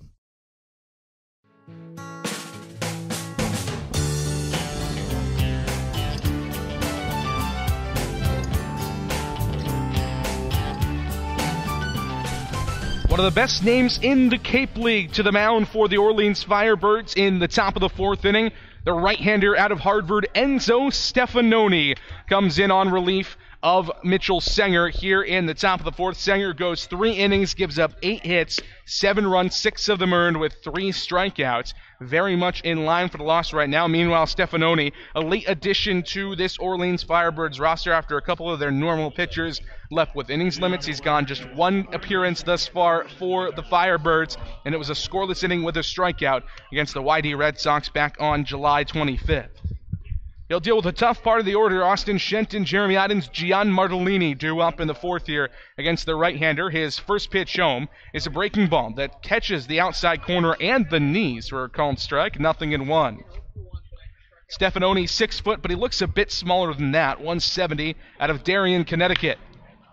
One of the best names in the Cape League to the mound for the Orleans Firebirds in the top of the fourth inning. The right-hander out of Harvard, Enzo Stefanoni, comes in on relief of Mitchell Senger here in the top of the fourth. Senger goes 3 innings, gives up 8 hits, 7 runs, 6 of them earned with 3 strikeouts. Very much in line for the loss right now. Meanwhile, Stefanoni, a late addition to this Orleans Firebirds roster after a couple of their normal pitchers left with innings limits. He's gone just 1 appearance thus far for the Firebirds, and it was a scoreless inning with a strikeout against the YD Red Sox back on July 25th. He'll deal with a tough part of the order. Austin Shenton, Jeremy Idens, Gian Martellini due up in the fourth here against the right-hander. His first pitch home is a breaking ball that catches the outside corner and the knees for a called strike. 0-1. Stefanoni, 6 foot, but he looks a bit smaller than that. 170 out of Darien, Connecticut.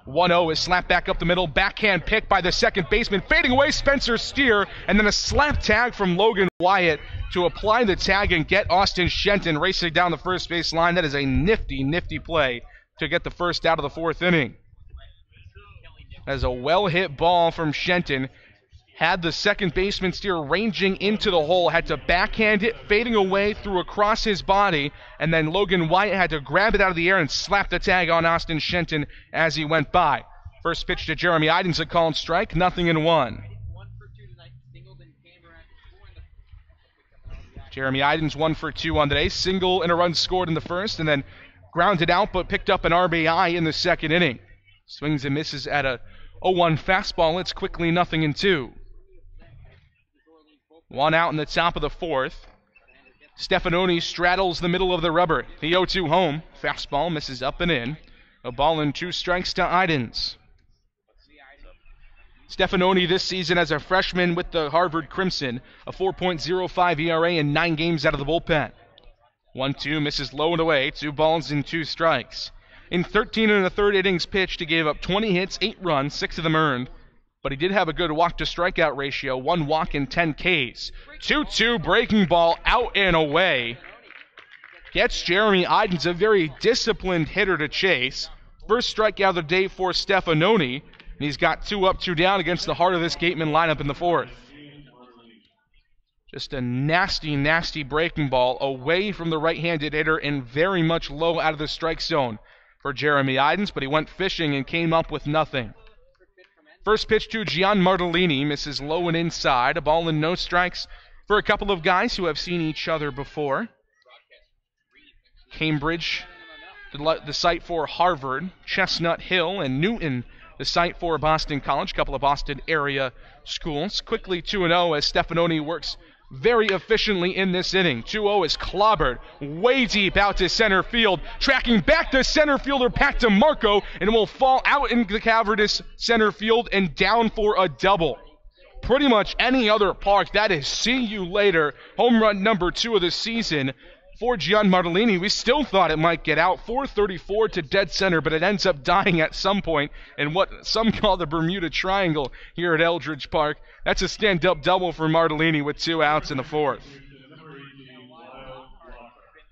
1-0 is slapped back up the middle. Backhand pick by the second baseman. Fading away, Spencer Steer. And then a slap tag from Logan Wyatt to apply the tag and get Austin Shenton racing down the first base line. That is a nifty, nifty play to get the first out of the fourth inning. That is a well-hit ball from Shenton. Had the second baseman Steer ranging into the hole, had to backhand it, fading away through across his body, and then Logan Wyatt had to grab it out of the air and slap the tag on Austin Shenton as he went by. First pitch to Jeremy Idens, a called strike, 0-1. Jeremy Idens 1 for 2 on the day, single and a run scored in the first, and then grounded out but picked up an RBI in the second inning. Swings and misses at a 0-1 fastball. It's quickly 0-2. 1 out in the top of the fourth. Stefanoni straddles the middle of the rubber. The 0-2 home. Fastball misses up and in. A ball and 2 strikes to Idens. Stefanoni this season as a freshman with the Harvard Crimson, a 4.05 ERA in 9 games out of the bullpen. 1-2 misses low and away. 2 balls and 2 strikes. In 13 1/3 innings pitched, he gave up 20 hits, 8 runs, 6 of them earned. But he did have a good walk-to-strikeout ratio, 1 walk and 10 Ks. 2-2 breaking ball out and away. Gets Jeremy Idens, a very disciplined hitter, to chase. First strikeout of the day for Stefanoni, and he's got 2 up, 2 down against the heart of this Gatemen lineup in the fourth. Just a nasty, nasty breaking ball away from the right-handed hitter and very much low out of the strike zone for Jeremy Idens, but he went fishing and came up with nothing. First pitch to Gian Martellini, misses low and inside. A ball and no strikes for a couple of guys who have seen each other before. Cambridge, the site for Harvard. Chestnut Hill and Newton, the site for Boston College, a couple of Boston area schools. Quickly 2-0 as Stefanoni works very efficiently in this inning. 2-0 is clobbered way deep out to center field. Tracking back to center fielder Pat DeMarco, and will fall out into the cavernous center field and down for a double. Pretty much any other park, that is see you later. Home run number 2 of the season for Gian Martellini. We still thought it might get out. 434 to dead center, but it ends up dying at some point in what some call the Bermuda Triangle here at Eldridge Park. That's a stand-up double for Martellini with 2 outs in the 4th.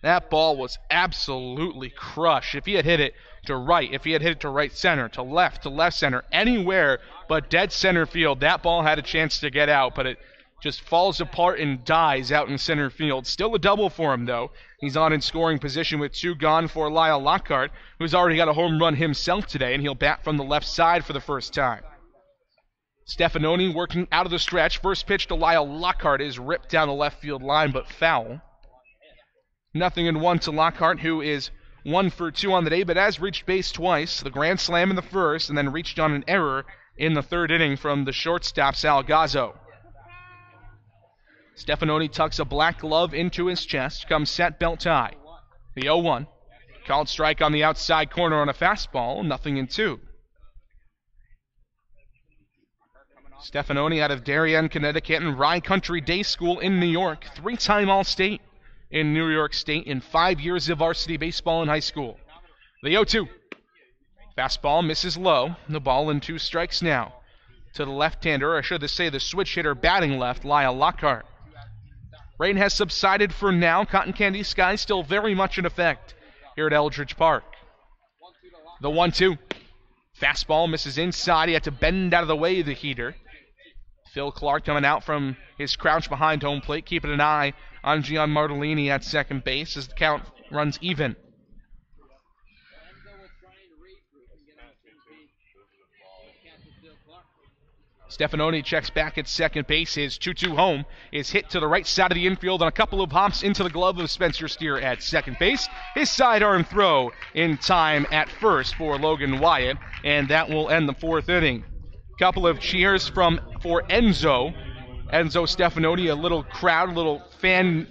That ball was absolutely crushed. If he had hit it to right, if he had hit it to right center, to left center, anywhere but dead center field, that ball had a chance to get out, but it just falls apart and dies out in center field. Still a double for him, though. He's on in scoring position with 2 gone for Lyle Lockhart, who's already got a home run himself today, and he'll bat from the left side for the first time. Stefanoni working out of the stretch. First pitch to Lyle Lockhart is ripped down the left field line, but foul. 0-1 to Lockhart, who is 1 for 2 on the day, but has reached base twice. The grand slam in the first, and then reached on an error in the 3rd inning from the shortstop, Salgazzo. Stefanoni tucks a black glove into his chest, comes set, belt tie. The 0-1. Called strike on the outside corner on a fastball, 0-2. Stefanoni out of Darien, Connecticut, and Rye Country Day School in New York. 3-time All-State in New York State in 5 years of varsity baseball in high school. The 0-2. Fastball misses low. The ball and 2 strikes now. To the left-hander, or I should say the switch hitter batting left, Lyle Lockhart. Rain has subsided for now. Cotton candy sky still very much in effect here at Eldridge Park. The 1-2. Fastball misses inside. He had to bend out of the way of the heater. Phil Clark coming out from his crouch behind home plate, keeping an eye on Gian Martellini at second base as the count runs even. Stefanoni checks back at second base. His 2-2 home is hit to the right side of the infield on a couple of hops into the glove of Spencer Steer at second base. His sidearm throw in time at first for Logan Wyatt, and that will end the 4th inning. Couple of cheers for Enzo Stefanoni, a little crowd, a little fan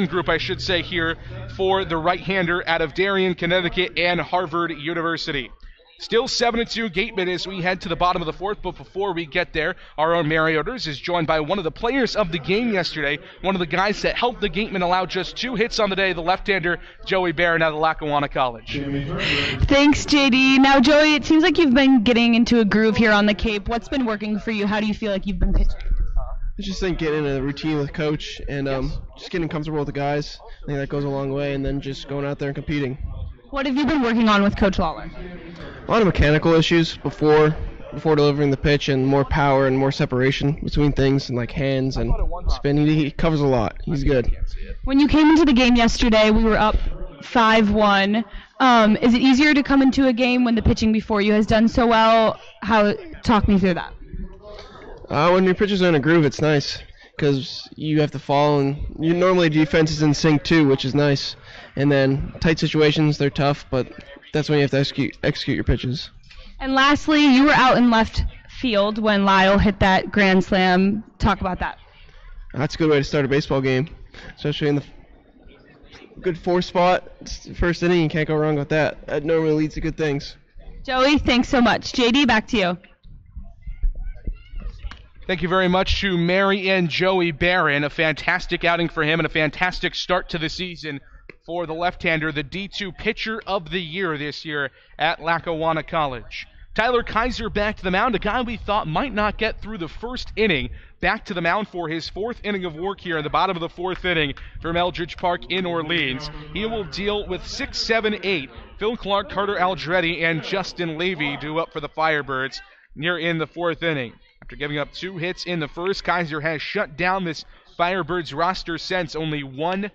group, I should say, here for the right-hander out of Darien, Connecticut, and Harvard University. Still 7-2 Gatemen as we head to the bottom of the 4th, but before we get there, our own Mary Oders is joined by one of the players of the game yesterday, one of the guys that helped the Gatemen allow just 2 hits on the day, the left-hander Joey Bair out of Lackawanna College. Thanks, JD. Now, Joey, it seems like you've been getting into a groove here on the Cape. What's been working for you? How do you feel like you've been pitching? I just think getting in a routine with Coach and just getting comfortable with the guys. I think that goes a long way, and then just going out there and competing. What have you been working on with Coach Lawler? A lot of mechanical issues before delivering the pitch, and more power and more separation between things, and like hands and spin. He covers a lot. He's good. When you came into the game yesterday, we were up 5-1. Is it easier to come into a game when the pitching before you has done so well? Talk me through that. When your pitchers are in a groove, it's nice because you have to fall, and normally defense is in sync too, which is nice. And then tight situations, they're tough, but that's when you have to execute your pitches. And lastly, you were out in left field when Lyle hit that grand slam. Talk about that. That's a good way to start a baseball game, especially in the good 4 spot. First inning, you can't go wrong with that. That normally leads to good things. Joey, thanks so much. JD, back to you. Thank you very much to Mary and Joey Barron. A fantastic outing for him and a fantastic start to the season for the left-hander, the D2 Pitcher of the Year this year at Lackawanna College. Tyler Kaiser back to the mound, a guy we thought might not get through the first inning, back to the mound for his 4th inning of work here in the bottom of the 4th inning from Eldridge Park in Orleans. He will deal with 6, 7, 8. Phil Clark, Carter Aldretti, and Justin Levy due up for the Firebirds near in the 4th inning. After giving up 2 hits in the first, Kaiser has shut down this Firebirds roster since only 1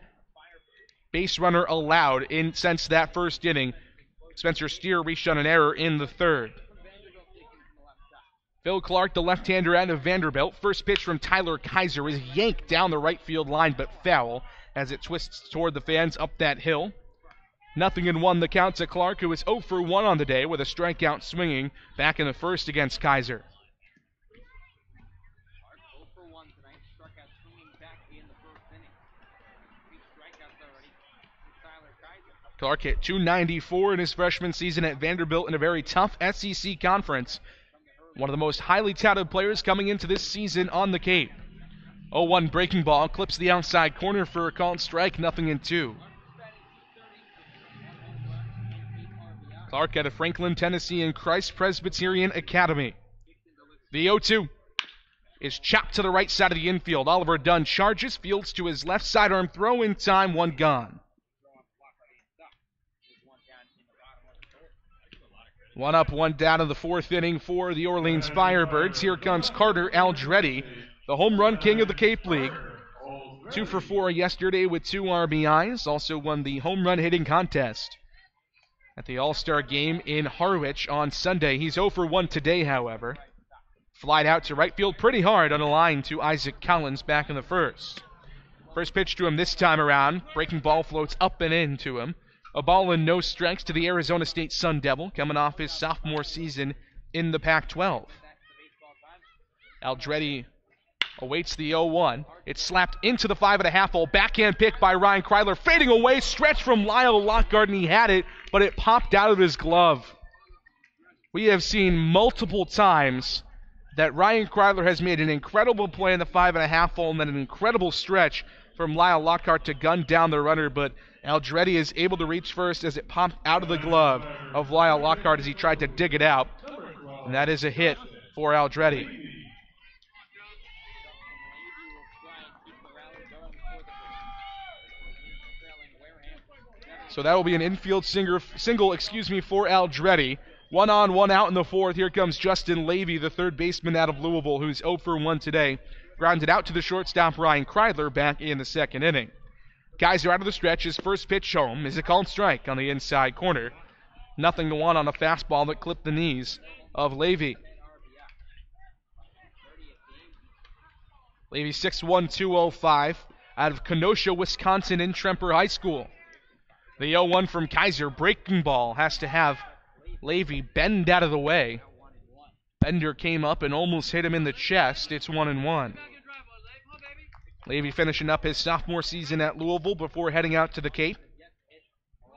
base runner allowed since that first inning. Spencer Steer reached on an error in the 3rd. Phil Clark, the left-hander out of Vanderbilt. First pitch from Tyler Kaiser is yanked down the right field line, but foul as it twists toward the fans up that hill. 0-1 the count to Clark, who is 0 for 1 on the day with a strikeout swinging back in the first against Kaiser. Clark hit .294 in his freshman season at Vanderbilt in a very tough SEC conference. One of the most highly touted players coming into this season on the Cape. 0-1 breaking ball, clips the outside corner for a called strike, 0-2. Clark out of Franklin, Tennessee and Christ Presbyterian Academy. The 0-2 is chopped to the right side of the infield. Oliver Dunn charges, fields to his left sidearm throw in time, one gone. One up, one down in the fourth inning for the Orleans Firebirds. Here comes Carter Aldretti, the home run king of the Cape League. 2 for 4 yesterday with 2 RBIs. Also won the home run hitting contest at the All-Star game in Harwich on Sunday. He's 0 for 1 today, however. Flied out to right field pretty hard on a line to Isaac Collins back in the first. First pitch to him this time around. Breaking ball floats up and in to him. A ball and no strikes to the Arizona State Sun Devil, coming off his sophomore season in the Pac-12. Aldretti awaits the 0-1. It's slapped into the 5.5 hole. Backhand pick by Ryan Kryler. Fading away, stretch from Lyle Lockgard, and he had it, but it popped out of his glove. We have seen multiple times that Ryan Kryler has made an incredible play in the 5.5 hole and then an incredible stretch from Lyle Lockhart to gun down the runner, but Aldretti is able to reach first as it popped out of the glove of Lyle Lockhart as he tried to dig it out. And that is a hit for Aldretti. So that will be an infield single for Aldretti. 1 on, 1 out in the fourth. Here comes Justin Levy, the third baseman out of Louisville, who's 0 for 1 today. Grounded out to the shortstop Ryan Kreidler back in the second inning. Kaiser out of the stretch. His first pitch home is a called strike on the inside corner. 0-1 on a fastball that clipped the knees of Levy. Levy 6'1", 205 out of Kenosha, Wisconsin in Tremper High School. The 0-1 from Kaiser. Breaking ball has to have Levy bend out of the way. Bender came up and almost hit him in the chest. It's 1-1. Levy finishing up his sophomore season at Louisville before heading out to the Cape.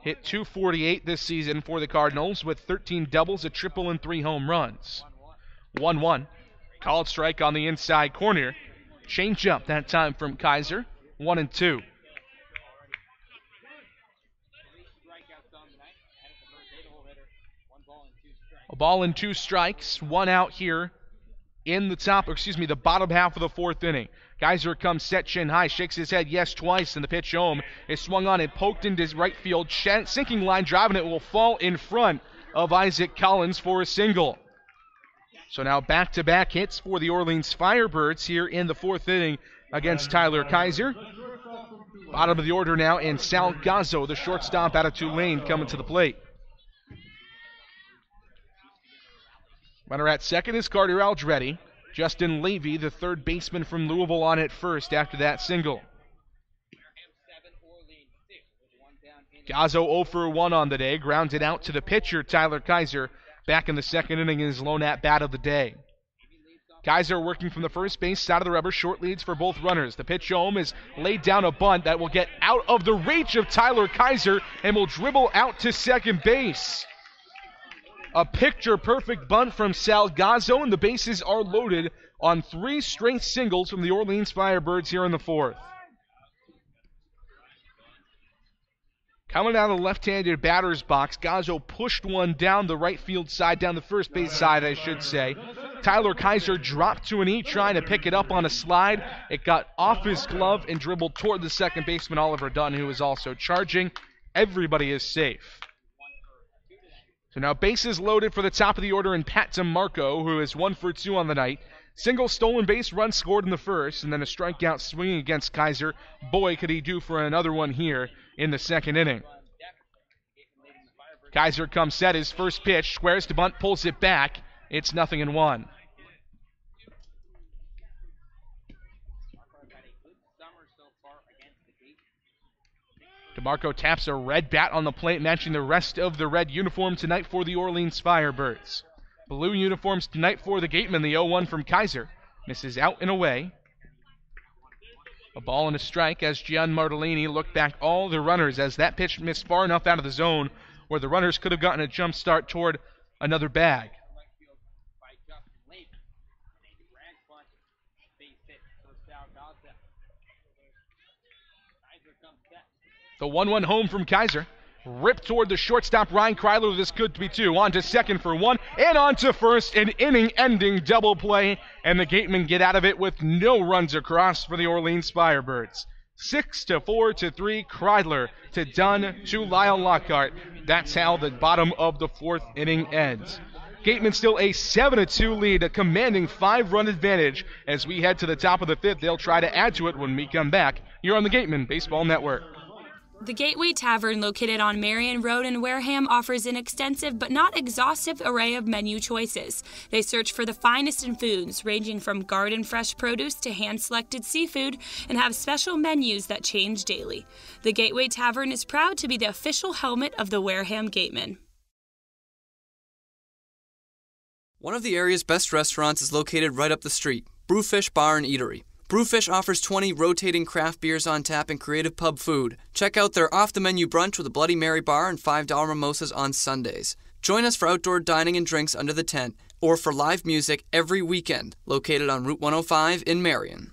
Hit .248 this season for the Cardinals with 13 doubles, a triple, and 3 home runs. 1-1. Called strike on the inside corner. Change up that time from Kaiser. 1-2. A ball and 2 strikes. 1 out here in the bottom half of the fourth inning. Kaiser comes set chin high, shakes his head yes twice, and the pitch home is swung on and poked into his right field. Sinking line drive, and it will fall in front of Isaac Collins for a single. So now back-to-back hits for the Orleans Firebirds here in the fourth inning against Tyler Kaiser. Bottom of the order now, and Sal Gazzo, the shortstop out of Tulane, coming to the plate. Runner at second is Carter Aldretti. Justin Levy, the third baseman from Louisville, on at first after that single. Gazzo 0 for 1 on the day. Grounded out to the pitcher, Tyler Kaiser, back in the second inning in his lone at-bat of the day. Kaiser working from the first base side of the rubber. Short leads for both runners. The pitch home is laid down a bunt that will get out of the reach of Tyler Kaiser and will dribble out to second base. A picture-perfect bunt from Sal Gazzo, and the bases are loaded on 3 straight singles from the Orleans Firebirds here in the fourth. Coming out of the left-handed batter's box, Gazzo pushed one down the right field side, down the first base side, I should say. Tyler Kaiser dropped to a knee trying to pick it up on a slide. It got off his glove and dribbled toward the second baseman, Oliver Dunn, who is also charging. Everybody is safe. So now bases loaded for the top of the order and Pat DeMarco, who is 1 for 2 on the night. Single stolen base run scored in the first, and then a strikeout swinging against Kaiser. Boy, could he do for another one here in the second inning. Kaiser comes set, his first pitch, squares to bunt, pulls it back. It's 0-1. DeMarco taps a red bat on the plate, matching the rest of the red uniform tonight for the Orleans Firebirds. Blue uniforms tonight for the Gatemen. The 0-1 from Kaiser. Misses out and away. A ball and a strike as Gian Martellini looked back all the runners as that pitch missed far enough out of the zone where the runners could have gotten a jump start toward another bag. The 1-1 home from Kaiser. Ripped toward the shortstop, Ryan Kreidler. This could be two. On to second for one, and on to first. An inning-ending double play, and the Gatemen get out of it with no runs across for the Orleans Firebirds. 6-4-3, Kreidler to Dunn to Lyle Lockhart. That's how the bottom of the fourth inning ends. Gatemen still a 7-2 lead, a commanding 5-run advantage. As we head to the top of the fifth, they'll try to add to it when we come back here on the Gatemen Baseball Network. The Gateway Tavern, located on Marion Road in Wareham, offers an extensive but not exhaustive array of menu choices. They search for the finest in foods, ranging from garden-fresh produce to hand-selected seafood, and have special menus that change daily. The Gateway Tavern is proud to be the official helmet of the Wareham Gatemen. One of the area's best restaurants is located right up the street, Brewfish Bar and Eatery. Brewfish offers 20 rotating craft beers on tap and creative pub food. Check out their off-the-menu brunch with a Bloody Mary bar and $5 mimosas on Sundays. Join us for outdoor dining and drinks under the tent, or for live music every weekend, located on Route 105 in Marion.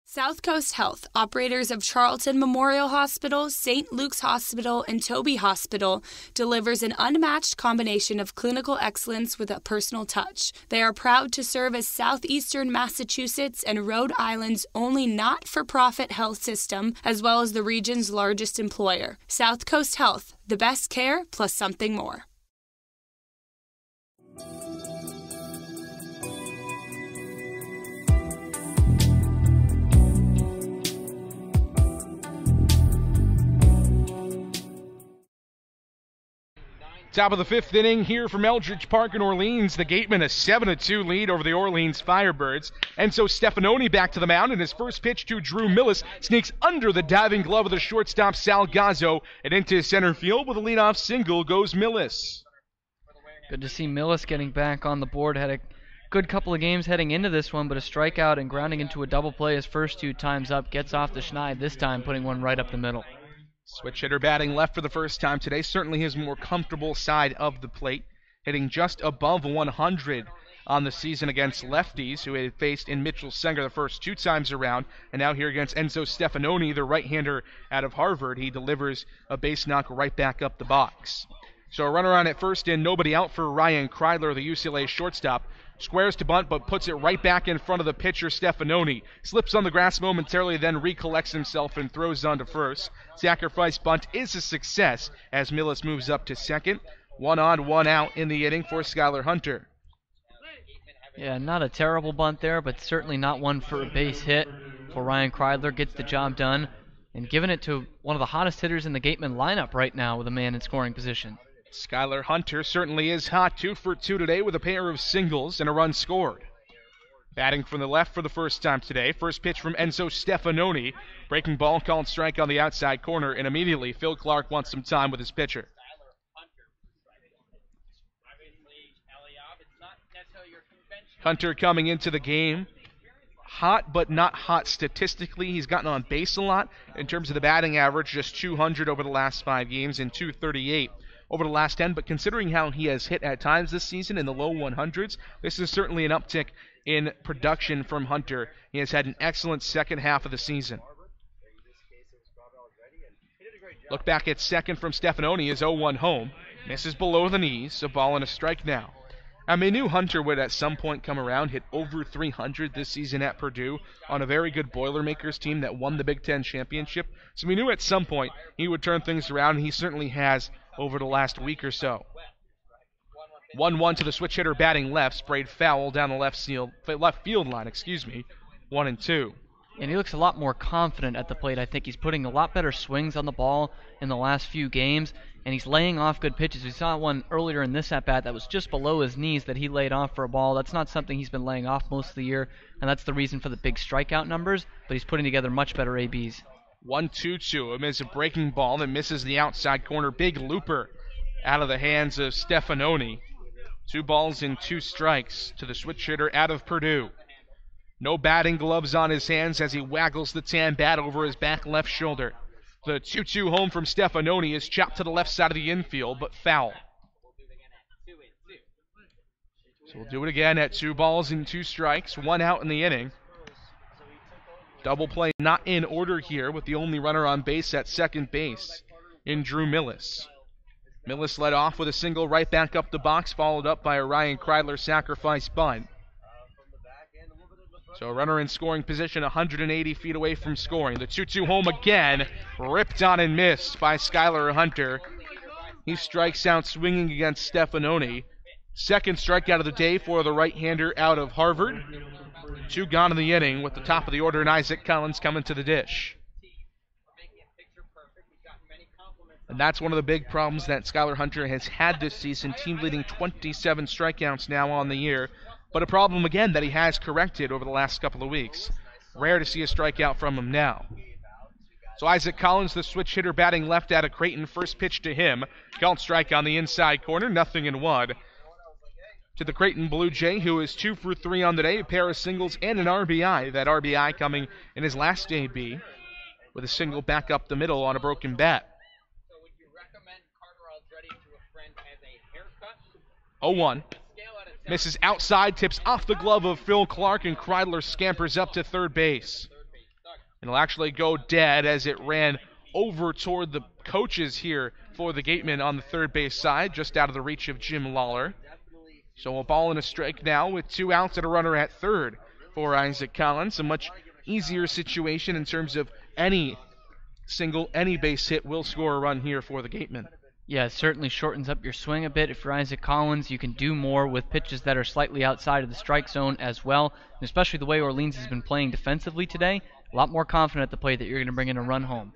South Coast Health, operators of Charlton Memorial Hospital, St. Luke's Hospital, and Toby Hospital, delivers an unmatched combination of clinical excellence with a personal touch. They are proud to serve as southeastern Massachusetts and Rhode Island's only not-for-profit health system, as well as the region's largest employer. South Coast Health, the best care plus something more. Top of the fifth inning here from Eldridge Park in Orleans. The Gatemen a 7-2 lead over the Orleans Firebirds. Enzo Stefanoni back to the mound, and his first pitch to Drew Millis sneaks under the diving glove of the shortstop Sal Gazzo, and into center field with a leadoff single goes Millis. Good to see Millis getting back on the board. Had a good couple of games heading into this one, but a strikeout and grounding into a double play his first two times up. Gets off the schneid, this time putting one right up the middle. Switch hitter batting left for the first time today. Certainly his more comfortable side of the plate. Hitting just above 100 on the season against lefties, who had faced in Mitchell Senger the first two times around. And now here against Enzo Stefanoni, the right-hander out of Harvard. He delivers a base knock right back up the box. So a runner on at first and nobody out for Ryan Kreidler, the UCLA shortstop. Squares to bunt, but puts it right back in front of the pitcher, Stefanoni. Slips on the grass momentarily, then recollects himself and throws on to first. Sacrifice bunt is a success as Millis moves up to second. 1 on, 1 out in the inning for Skylar Hunter. Yeah, not a terrible bunt there, but certainly not one for a base hit. For Ryan Kreidler, gets the job done and giving it to one of the hottest hitters in the Gatemen lineup right now with a man in scoring position. Skylar Hunter certainly is hot, 2 for 2 today with a pair of singles and a run scored. Batting from the left for the first time today. First pitch from Enzo Stefanoni. Breaking ball called strike on the outside corner, and immediately Phil Clark wants some time with his pitcher. Hunter coming into the game. Hot, but not hot statistically. He's gotten on base a lot. In terms of the batting average, just 200 over the last 5 games and 238 over the last 10, but considering how he has hit at times this season in the low 100s, this is certainly an uptick in production from Hunter. He has had an excellent second half of the season. Look back at second from Stefanoni is 0-1 home. Misses below the knees, a ball and a strike now. I mean, knew Hunter would at some point come around, hit over 300 this season at Purdue on a very good Boilermakers team that won the Big Ten championship. So we knew at some point he would turn things around, and he certainly has over the last week or so. 1-1 to the switch hitter batting left, sprayed foul down the left field line, 1-2. And he looks a lot more confident at the plate. I think he's putting a lot better swings on the ball in the last few games, and he's laying off good pitches. We saw one earlier in this at-bat that was just below his knees that he laid off for a ball. That's not something he's been laying off most of the year, and that's the reason for the big strikeout numbers, but he's putting together much better ABs. 1-2-2 amidst a breaking ball that misses the outside corner. Big looper out of the hands of Stefanoni. 2 balls and 2 strikes to the switch hitter out of Purdue. No batting gloves on his hands as he waggles the tan bat over his back left shoulder. The 2-2 home from Stefanoni is chopped to the left side of the infield, but foul. So we'll do it again at 2 balls and 2 strikes, 1 out in the inning. Double play not in order here with the only runner on base at second base in Drew Millis. Millis led off with a single right back up the box, followed up by a Ryan Kreidler sacrifice bunt. So a runner in scoring position 180 feet away from scoring. The 2-2 home again, ripped on and missed by Skylar Hunter. He strikes out swinging against Stefanoni. Second strikeout of the day for the right-hander out of Harvard. 2 gone in the inning with the top of the order and Isaac Collins coming to the dish. And that's one of the big problems that Skylar Hunter has had this season, team leading 27 strikeouts now on the year. But a problem, again, that he has corrected over the last couple of weeks. Rare to see a strikeout from him now. So Isaac Collins, the switch hitter, batting left out of Creighton. First pitch to him. Called strike on the inside corner. 0-1. To the Creighton Blue Jay, who is 2 for 3 on the day. A pair of singles and an RBI. That RBI coming in his last AB with a single back up the middle on a broken bat. 0-1. Misses outside, tips off the glove of Phil Clark, and Kreidler scampers up to third base. And it'll actually go dead as it ran over toward the coaches here for the Gatemen on the third base side, just out of the reach of Jim Lawler. So a ball and a strike now with 2 outs and a runner at third for Isaac Collins. A much easier situation in terms of any base hit will score a run here for the Gatemen. Yeah, it certainly shortens up your swing a bit. If you're Isaac Collins, you can do more with pitches that are slightly outside of the strike zone as well. And especially the way Orleans has been playing defensively today, a lot more confident at the plate that you're going to bring in a run home.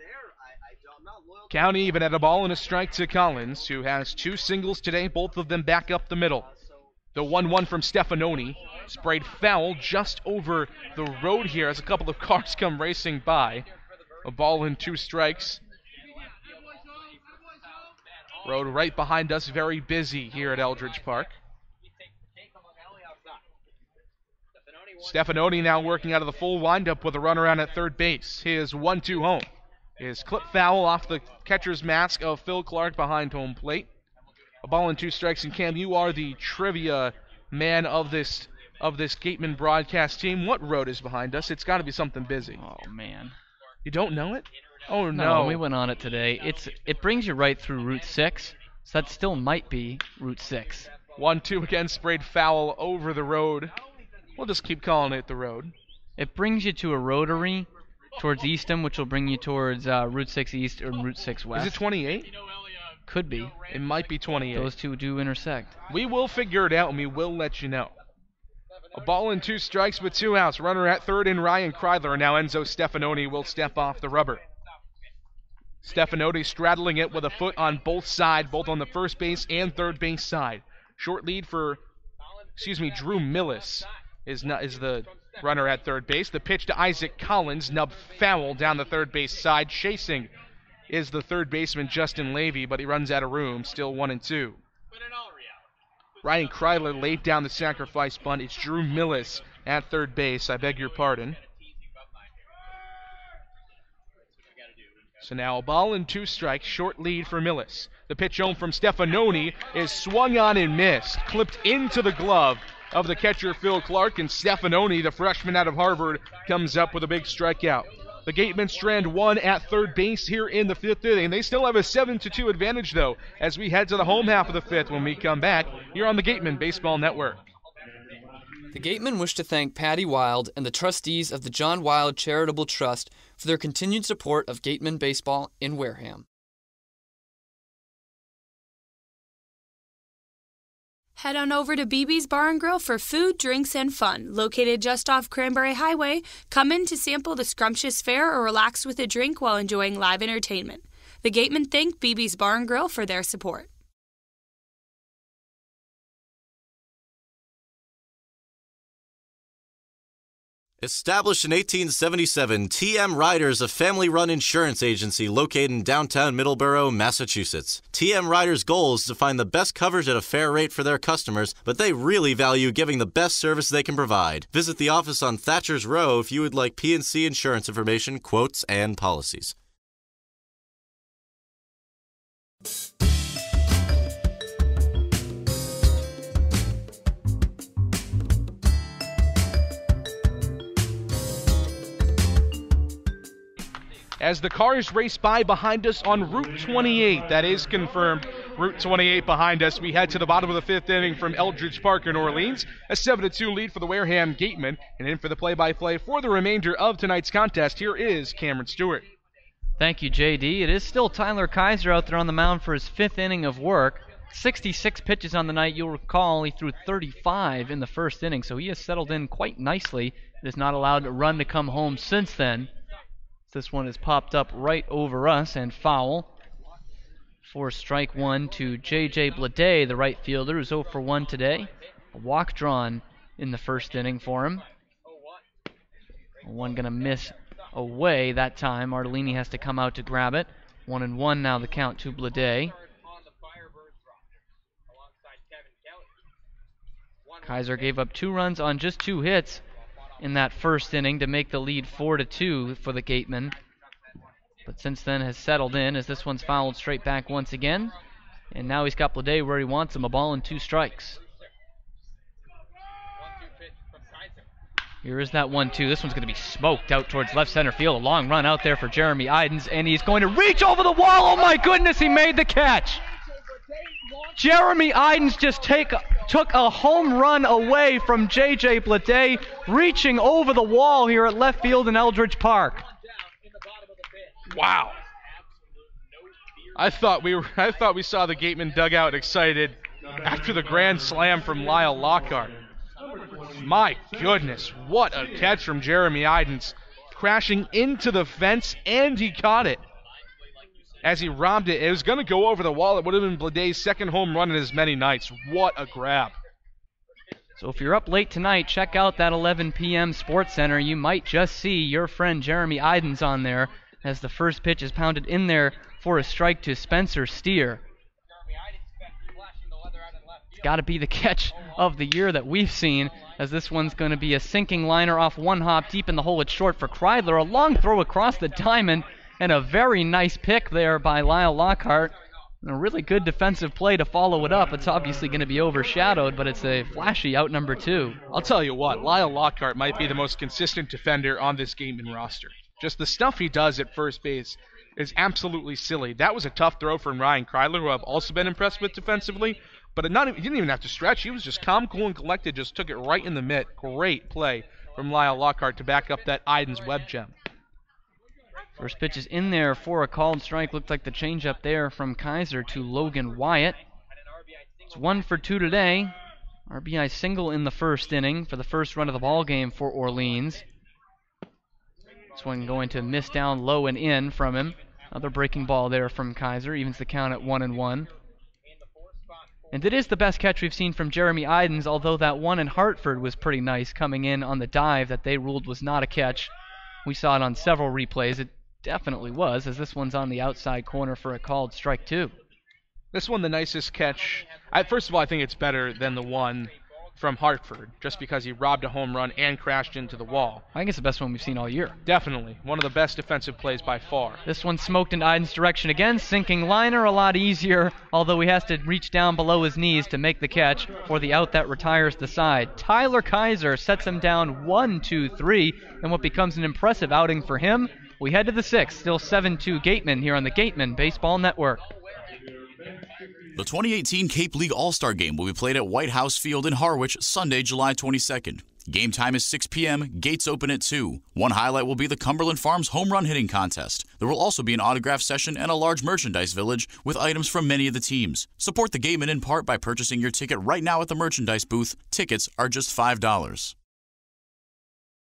Count even at a ball and a strike to Collins, who has 2 singles today, both of them back up the middle. The 1-1 from Stefanoni, sprayed foul just over the road here as a couple of cars come racing by. A ball and 2 strikes. Road right behind us, very busy here at Eldridge Park. Stefanoni now working out of the full windup with a runner out at third base. His 1-2 home is clip foul off the catcher's mask of Phil Clark behind home plate. A ball and 2 strikes, and Cam, you are the trivia man of this Gatemen broadcast team. What road is behind us? It's got to be something busy. Oh, man. You don't know it? Oh, no. We went on it today. It brings you right through Route 6, so that still might be Route 6. 1-2 again, sprayed foul over the road. We'll just keep calling it the road. It brings you to a rotary towards Eastham, which will bring you towards Route 6 East or Route 6 West. Is it 28? Could be. It might be 28. Those two do intersect. We will figure it out, and we will let you know. A ball and 2 strikes with 2 outs. Runner at third in Ryan Kreidler, and now Enzo Stefanoni will step off the rubber. Stefanoni straddling it with a foot on both sides, both on the first base and third base side. Short lead for, Drew Millis is the runner at third base. The pitch to Isaac Collins, nub foul down the third base side. Chasing is the third baseman Justin Levy, but he runs out of room, still 1-2. Ryan Kreidler laid down the sacrifice bunt. It's Drew Millis at third base. I beg your pardon. So now a ball and 2 strikes, short lead for Millis. The pitch home from Stefanoni is swung on and missed, clipped into the glove of the catcher Phil Clark, and Stefanoni, the freshman out of Harvard, comes up with a big strikeout. The Gatemen strand 1 at third base here in the 5th inning. They still have a 7-2 advantage, though, as we head to the home half of the 5th when we come back here on the Gatemen Baseball Network. The Gatemen wish to thank Patty Wild and the trustees of the John Wild Charitable Trust for their continued support of Gatemen Baseball in Wareham. head on over to BB's Bar and Grill for food, drinks, and fun. Located just off Cranberry Highway, come in to sample the scrumptious fare or relax with a drink while enjoying live entertainment. The Gatemen thank BB's Bar and Grill for their support. Established in 1877, TM Riders, a family-run insurance agency located in downtown Middleborough, Massachusetts. TM Riders' goal is to find the best coverage at a fair rate for their customers, but they really value giving the best service they can provide. Visit the office on Thatcher's Row if you would like P&C insurance information, quotes, and policies. As the cars race by behind us on Route 28, that is confirmed. Route 28 behind us. We head to the bottom of the fifth inning from Eldridge Park in Orleans. A 7-2 lead for the Wareham Gatemen. And in for the play-by-play for the remainder of tonight's contest, here is Cameron Stewart. Thank you, JD. It is still Tyler Kaiser out there on the mound for his fifth inning of work. 66 pitches on the night. You'll recall he threw 35 in the first inning, so he has settled in quite nicely. He has not allowed a run to come home since then. This one has popped up right over us and foul. For strike one to J.J. Blade, the right fielder, who's 0 for 1 today. A walk drawn in the first inning for him. One going to miss away that time. Artolini has to come out to grab it. 1-1 now the count to Blade. Kaiser gave up 2 runs on just 2 hits in that first inning to make the lead 4-2 for the Gatemen. But since then has settled in as this one's fouled straight back once again. And now he's got Blade where he wants him, a ball and 2 strikes. Here is that 1-2. This one's going to be smoked out towards left center field. A long run out there for Jeremy Idens, and he's going to reach over the wall. Oh my goodness, he made the catch. Jeremy Idens just took a home run away from J.J. Blade, reaching over the wall here at left field in Eldridge Park. Wow. I thought we saw the Gatemen dugout excited after the grand slam from Lyle Lockhart. My goodness, what a catch from Jeremy Idens, crashing into the fence, and he caught it. As he robbed it, it was going to go over the wall. It would have been Blade's second home run in as many nights. What a grab. So if you're up late tonight, check out that 11 p.m. Sports Center. You might just see your friend Jeremy Idens on there as the first pitch is pounded in there for a strike to Spencer Steer. It's got to be the catch of the year that we've seen, as this one's going to be a sinking liner off one hop deep in the hole. It's short for Kreidler. A long throw across the diamond. And a very nice pick there by Lyle Lockhart. And a really good defensive play to follow it up. It's obviously going to be overshadowed, but it's a flashy out number 2. I'll tell you what, Lyle Lockhart might be the most consistent defender on this Gatemen roster. Just the stuff he does at first base is absolutely silly. That was a tough throw from Ryan Kreidler, who I've also been impressed with defensively. But he didn't even have to stretch. He was just calm, cool, and collected. Just took it right in the mitt. Great play from Lyle Lockhart to back up that Idens web gem. First pitch is in there for a called strike. Looked like the changeup there from Kaiser to Logan Wyatt. It's 1 for 2 today. RBI single in the first inning for the first run of the ball game for Orleans. This one going to miss down low and in from him. Another breaking ball there from Kaiser. Evens the count at 1-1. And it is the best catch we've seen from Jeremy Idens, although that one in Hartford was pretty nice, coming in on the dive that they ruled was not a catch. We saw it on several replays. It definitely was, as this one's on the outside corner for a called strike 2. This one, the nicest catch. First of all, I think it's better than the one from Hartford, just because he robbed a home run and crashed into the wall. I think it's the best one we've seen all year. Definitely. One of the best defensive plays by far. This one smoked in Idens' direction again. Sinking liner, a lot easier, although he has to reach down below his knees to make the catch for the out that retires the side. Tyler Kaiser sets him down 1-2-3, and what becomes an impressive outing for him. We head to the 6th, still 7-2 Gatemen here on the Gatemen Baseball Network. The 2018 Cape League All-Star Game will be played at White House Field in Harwich Sunday, July 22nd. Game time is 6 p.m., gates open at 2. One highlight will be the Cumberland Farms home run hitting contest. There will also be an autograph session and a large merchandise village with items from many of the teams. Support the Gatemen in part by purchasing your ticket right now at the merchandise booth. Tickets are just $5.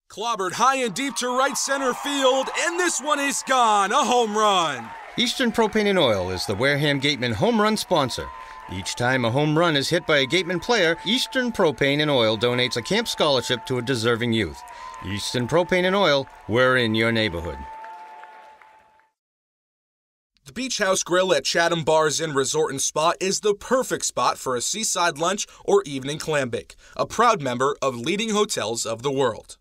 Clobbered high and deep to right center field, and this one is gone. A home run. Eastern Propane and Oil is the Wareham Gatemen home run sponsor. Each time a home run is hit by a Gatemen player, Eastern Propane and Oil donates a camp scholarship to a deserving youth. Eastern Propane and Oil, we're in your neighborhood. The Beach House Grill at Chatham Bars Inn Resort and Spa is the perfect spot for a seaside lunch or evening clam bake. A proud member of leading hotels of the world.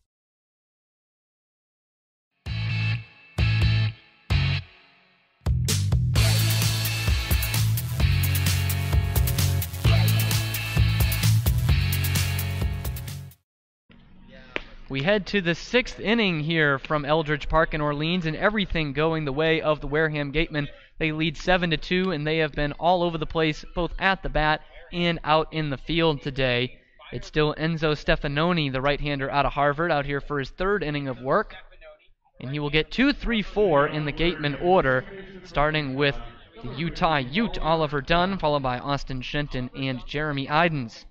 We head to the 6th inning here from Eldridge Park in Orleans, and everything going the way of the Wareham Gatemen. They lead 7-2, and they have been all over the place, both at the bat and out in the field today. It's still Enzo Stefanoni, the right-hander out of Harvard, out here for his 3rd inning of work. And he will get 2, 3, 4 in the Gatemen order, starting with the Utah Ute, Oliver Dunn, followed by Austin Shenton and Jeremy Idens.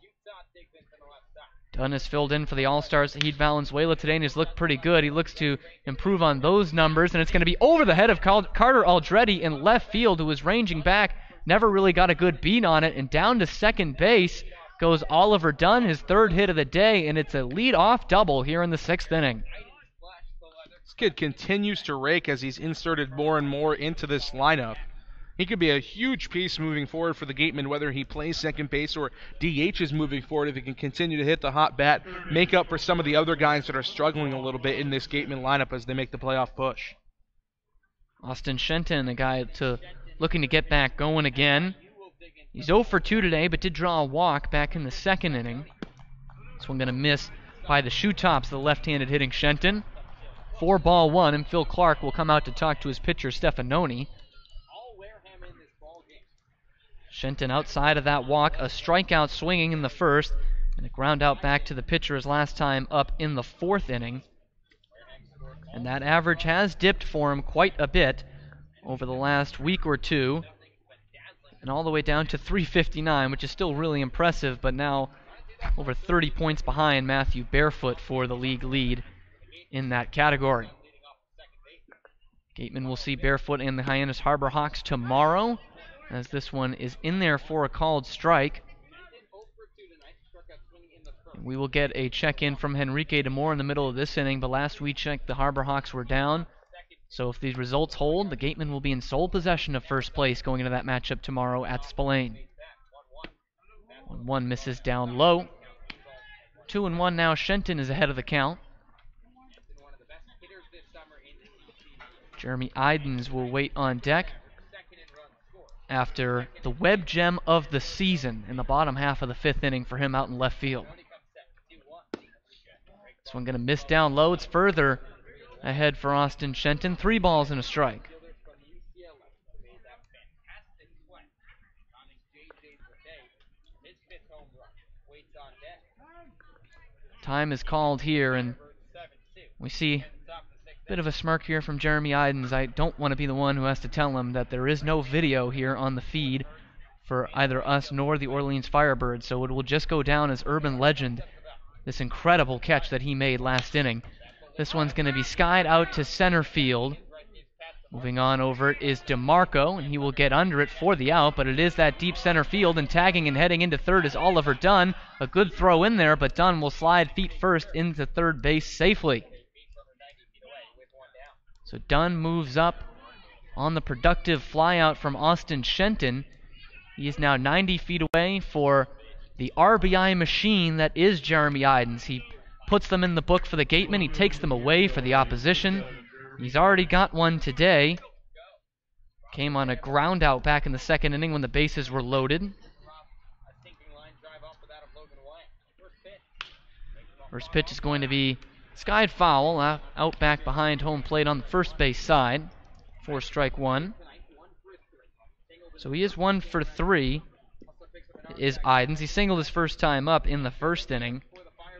Dunn has filled in for the All-Stars Heat Valenzuela today and has looked pretty good. He looks to improve on those numbers, and it's going to be over the head of Carter Aldretti in left field, who was ranging back, never really got a good beat on it, and down to second base goes Oliver Dunn, his 3rd hit of the day, and it's a lead-off double here in the 6th inning. This kid continues to rake as he's inserted more and more into this lineup. He could be a huge piece moving forward for the Gatemen, whether he plays second base or DHs moving forward, if he can continue to hit the hot bat, make up for some of the other guys that are struggling a little bit in this Gatemen lineup as they make the playoff push. Austin Shenton, a guy looking to get back going again. He's 0 for 2 today, but did draw a walk back in the 2nd inning. This one going to miss by the shoe tops, the left-handed hitting Shenton. 4-1, and Phil Clark will come out to talk to his pitcher, Stefanoni. Shenton outside of that walk, a strikeout swinging in the 1st, and a ground out back to the pitcher his last time up in the 4th inning. And that average has dipped for him quite a bit over the last week or two, and all the way down to 359, which is still really impressive, but now over 30 points behind Matthew Barefoot for the league lead in that category. Gatemen will see Barefoot and the Hyannis Harbor Hawks tomorrow, as this one is in there for a called strike. We will get a check-in from Henrique DeMore in the middle of this inning, but last we checked, the Harbor Hawks were down. So if these results hold, the Gatemen will be in sole possession of first place going into that matchup tomorrow at Spillane. 1-1 misses down low. 2-1 now. Shenton is ahead of the count. Jeremy Idens will wait on deck after the web gem of the season in the bottom half of the 5th inning for him out in left field. This one going to miss down low. It's further ahead for Austin Shenton. 3 balls and a strike. Time is called here, and we see a bit of a smirk here from Jeremy Idens. I don't want to be the one who has to tell him that there is no video here on the feed for either us nor the Orleans Firebirds, so it will just go down as urban legend, this incredible catch that he made last inning. This one's going to be skied out to center field. Moving on over it is DeMarco, and he will get under it for the out, but it is that deep center field, and tagging and heading into third is Oliver Dunn. A good throw in there, but Dunn will slide feet first into third base safely. So Dunn moves up on the productive flyout from Austin Shenton. He is now 90 feet away for the RBI machine that is Jeremy Idens. He puts them in the book for the Gatemen. He takes them away for the opposition. He's already got one today. Came on a ground out back in the 2nd inning when the bases were loaded. First pitch is going to be skied foul, out back behind home plate on the first base side for strike one. So he is 1 for 3, is Idens. He singled his first time up in the 1st inning.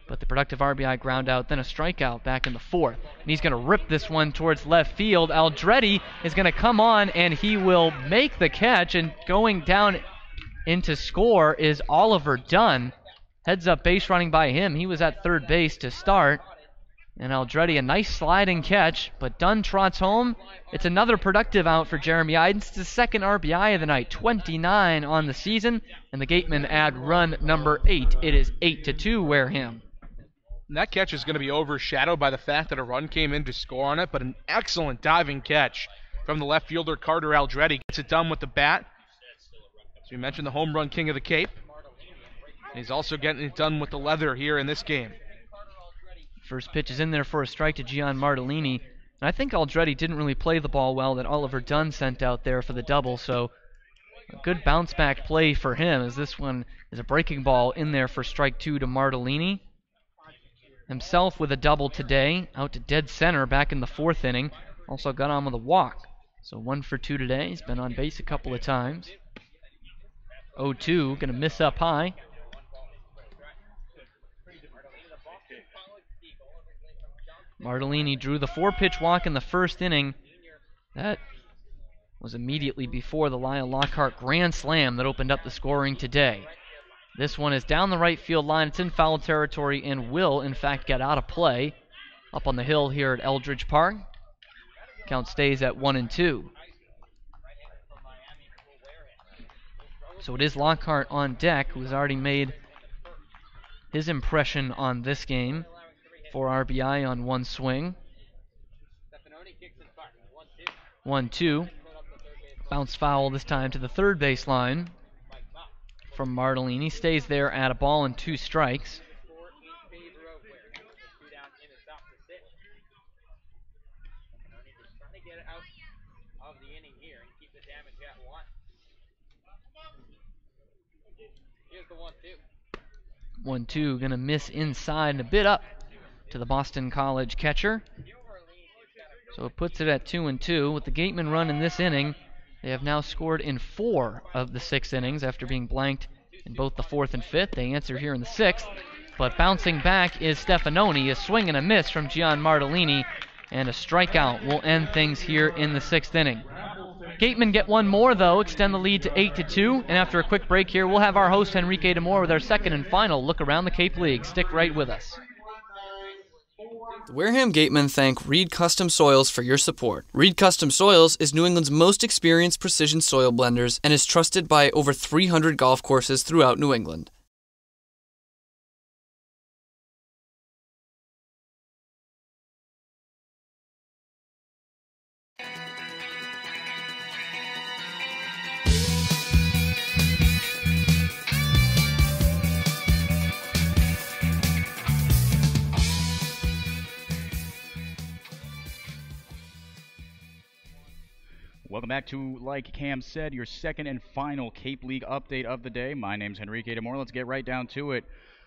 but the productive RBI ground out, then a strikeout back in the fourth. And he's going to rip this one towards left field. Aldretti is going to come on, and he will make the catch, and going down into score is Oliver Dunn. Heads up base running by him. He was at third base to start. And Aldretti, a nice sliding catch, but Dunn trots home. It's another productive out for Jeremy Idens. It's the second RBI of the night, 29 on the season, and the Gatemen add run number 8. It is 8-2 Wareham. And that catch is going to be overshadowed by the fact that a run came in to score on it, but an excellent diving catch from the left fielder, Carter Aldretti. Gets it done with the bat. As we mentioned, the home run king of the Cape. And he's also getting it done with the leather here in this game. First pitch is in there for a strike to Gian Martellini. And I think Aldretti didn't really play the ball well that Oliver Dunn sent out there for the double, so a good bounce back play for him, as this one is a breaking ball in there for strike 2 to Martellini. Himself with a double today, out to dead center back in the fourth inning. Also got on with a walk. So 1 for 2 today. He's been on base a couple of times. 0-2, going to miss up high. Martellini drew the 4-pitch walk in the first inning. That was immediately before the Lyle Lockhart grand slam that opened up the scoring today. This one is down the right field line. It's in foul territory and will, in fact, get out of play up on the hill here at Eldridge Park. Count stays at 1-2. So it is Lockhart on deck, who has already made his impression on this game. 4 RBI on 1 swing. 1-2. Bounce foul this time to the third base line from Martellini. Stays there at a ball and 2 strikes. One, two, gonna miss inside and a bit up to the Boston College catcher. So it puts it at 2-2. With the Gatemen run in this inning, they have now scored in 4 of the 6 innings after being blanked in both the 4th and 5th. They answer here in the 6th. But bouncing back is Stefanoni. A swing and a miss from Gian Martellini, and a strikeout will end things here in the 6th inning. Gatemen get one more, though, extend the lead to 8-2. And after a quick break here, we'll have our host, Enrique Demore, with our second and final look around the Cape League. Stick right with us. The Wareham Gatemen thank Reed Custom Soils for your support. Reed Custom Soils is New England's most experienced precision soil blenders and is trusted by over 300 golf courses throughout New England. Welcome back to, like Cam said, your second and final Cape League update of the day. My name's Enrique Demore. Let's get right down to it.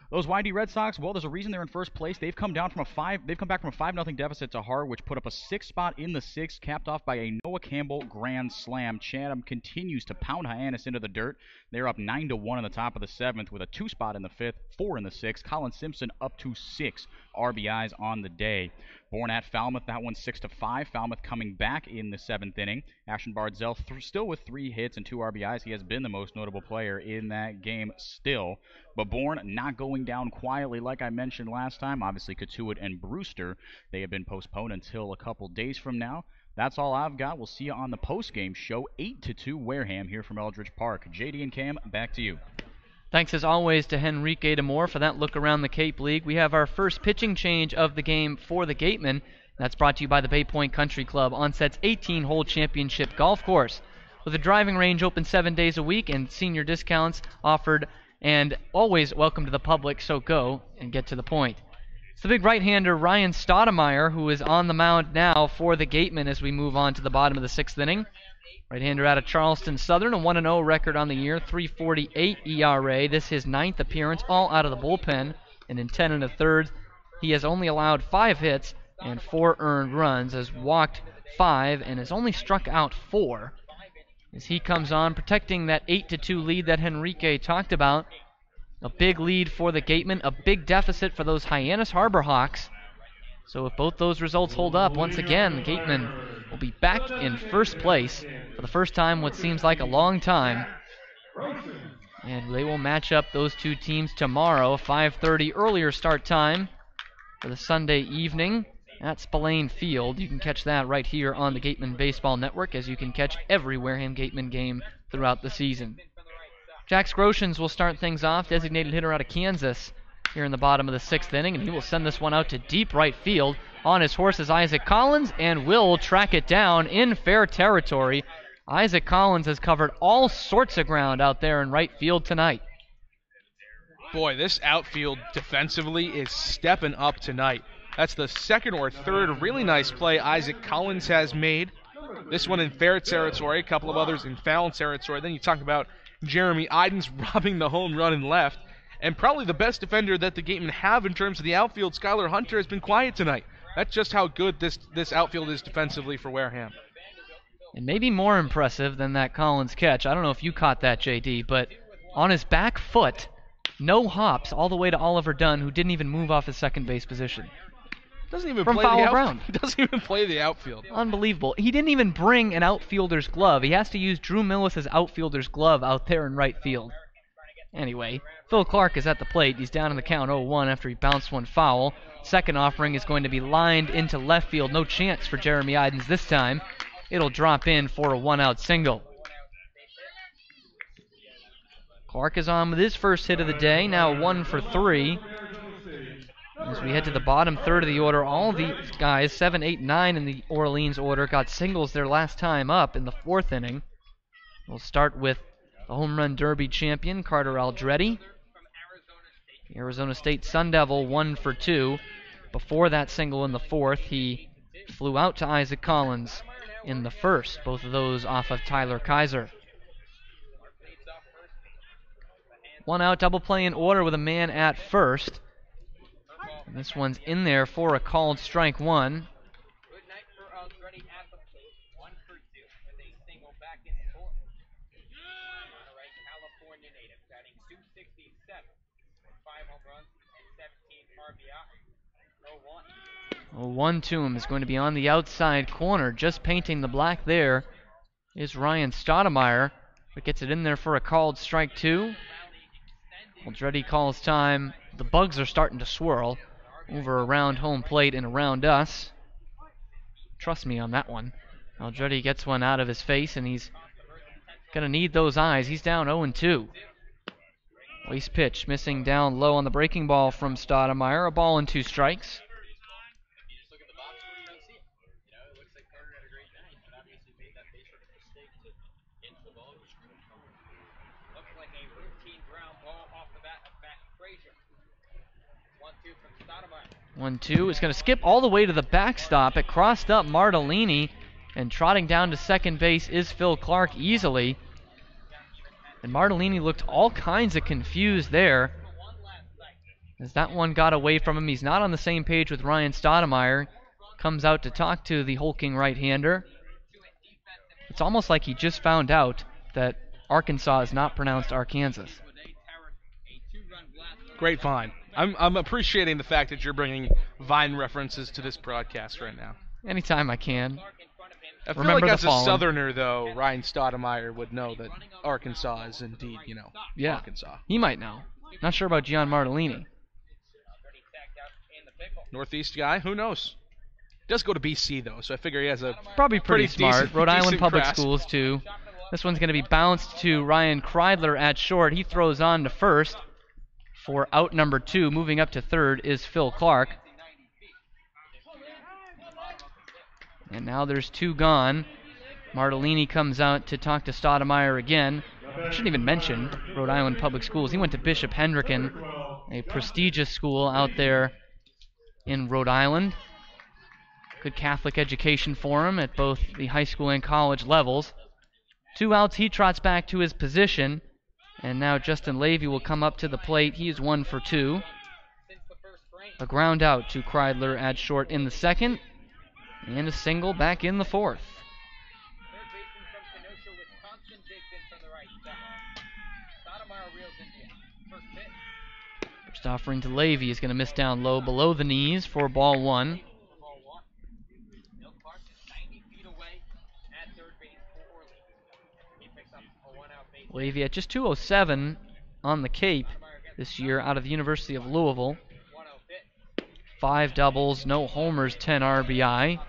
Those YD Red Sox, well, there's a reason they're in first place. They've come back from a 5-0 deficit to Harwich, put up a 6th spot in the 6th, capped off by a Noah Campbell grand slam. Chatham continues to pound Hyannis into the dirt. They're up 9-1 in the top of the 7th with a 2 spot in the 5th, 4 in the 6th. Colin Simpson up to 6 RBIs on the day. Born at Falmouth, that one's 6-5. Falmouth coming back in the 7th inning. Ashton Bardzell still with 3 hits and 2 RBIs. He has been the most notable player in that game still. But Bourne not going down quietly like I mentioned last time. Obviously, Katuitt and Brewster, they have been postponed until a couple days from now. That's all I've got. We'll see you on the postgame show. 8-2 Wareham here from Eldridge Park. JD and Cam, back to you. Thanks as always to Henrique Demore for that look around the Cape League. We have our first pitching change of the game for the Gatemen. That's brought to you by the Bay Point Country Club, Onset's 18-hole championship golf course. With a driving range open 7 days a week and senior discounts offered and always welcome to the public, so go and get to the point. It's the big right-hander Ryan Stoudemire who is on the mound now for the Gatemen as we move on to the bottom of the 6th inning. Right-hander out of Charleston Southern, a 1-0 record on the year, 3.48 ERA. This is his 9th appearance, all out of the bullpen, and in 10 1/3, he has only allowed 5 hits and 4 earned runs, has walked 5 and has only struck out 4. As he comes on, protecting that 8-2 lead that Henrique talked about. A big lead for the Gatemen, a big deficit for those Hyannis Harbor Hawks. So if both those results hold up, once again, the Gatemen will be back in first place for the first time what seems like a long time. And they will match up those two teams tomorrow, 5:30 earlier start time for the Sunday evening at Spillane Field. You can catch that right here on the Gatemen Baseball Network, as you can catch every Wareham Gatemen game throughout the season. Jax Groshans will start things off, designated hitter out of Kansas here in the bottom of the 6th inning, and he will send this one out to deep right field. On his horse is Isaac Collins, and will track it down in fair territory. Isaac Collins has covered all sorts of ground out there in right field tonight. Boy, this outfield defensively is stepping up tonight. That's the second or third really nice play Isaac Collins has made. This one in fair territory, a couple of others in foul territory. Then you talk about Jeremy Idens robbing the home run in left. And probably the best defender that the Gatemen have in terms of the outfield, Skylar Hunter, has been quiet tonight. That's just how good this outfield is defensively for Wareham. And maybe more impressive than that Collins catch. I don't know if you caught that, JD, but on his back foot, no hops all the way to Oliver Dunn, who didn't even move off his second base position. Doesn't even From play the foul outfield. ground. He doesn't even play the outfield. Unbelievable. He didn't even bring an outfielder's glove. He has to use Drew Millis' outfielder's glove out there in right field. Anyway, Phil Clark is at the plate. He's down in the count 0-1 after he bounced one foul. Second offering is going to be lined into left field. No chance for Jeremy Idens this time. It'll drop in for a one-out single. Clark is on with his first hit of the day, now 1 for 3. As we head to the bottom third of the order, all the guys, 7, 8, 9 in the Orleans order, got singles their last time up in the 4th inning. We'll start with the Home Run Derby champion, Carter Aldretti. The Arizona State Sun Devil, 1 for 2. Before that single in the 4th, he flew out to Isaac Collins in the 1st, both of those off of Tyler Kaiser. 1 out, double play in order with a man at first. And this one's in there for a called strike 1. A 1 to him is going to be on the outside corner. Just painting the black there is Ryan Stoudemire, but gets it in there for a called strike 2. Aldretti calls time. The bugs are starting to swirl over around home plate and around us. Trust me on that one. Aldretti gets one out of his face, and he's going to need those eyes. He's down 0-2. Waste pitch, missing down low on the breaking ball from Stoudemire. A ball and 2 strikes. One, 2 is going to skip all the way to the backstop. It crossed up Martellini, and trotting down to second base is Phil Clark easily. And Martellini looked all kinds of confused there as that one got away from him. He's not on the same page with Ryan Stoudemire. Comes out to talk to the hulking right-hander. It's almost like he just found out that Arkansas is not pronounced Arkansas. Great find. I'm appreciating the fact that you're bringing Vine references to this broadcast right now. Anytime I can. I feel Remember like as the a fallen. Southerner, though, Ryan Stoudemire would know that Arkansas is indeed, Yeah, Arkansas. he might know. Not sure about Gian Martellini. Northeast guy, who knows? Does go to BC, though, so I figure he has a Probably pretty smart. decent- Rhode Island decent Public grasp. Schools, too. This one's going to be bounced to Ryan Kreidler at short. He throws on to first for out number 2. Moving up to third is Phil Clark. And now there's 2 gone. Martellini comes out to talk to Stoudemire again. I shouldn't even mention Rhode Island Public Schools. He went to Bishop Hendricken, a prestigious school out there in Rhode Island. Good Catholic education for him at both the high school and college levels. 2 outs, he trots back to his position. And now Justin Levy will come up to the plate. He is 1 for 2. A ground out to Kreidler at short in the second. And a single back in the 4th. First offering to Levy is going to miss down low below the knees for ball one. Levy at just 207 on the Cape this year out of the University of Louisville. 5 doubles, no homers, 10 RBI.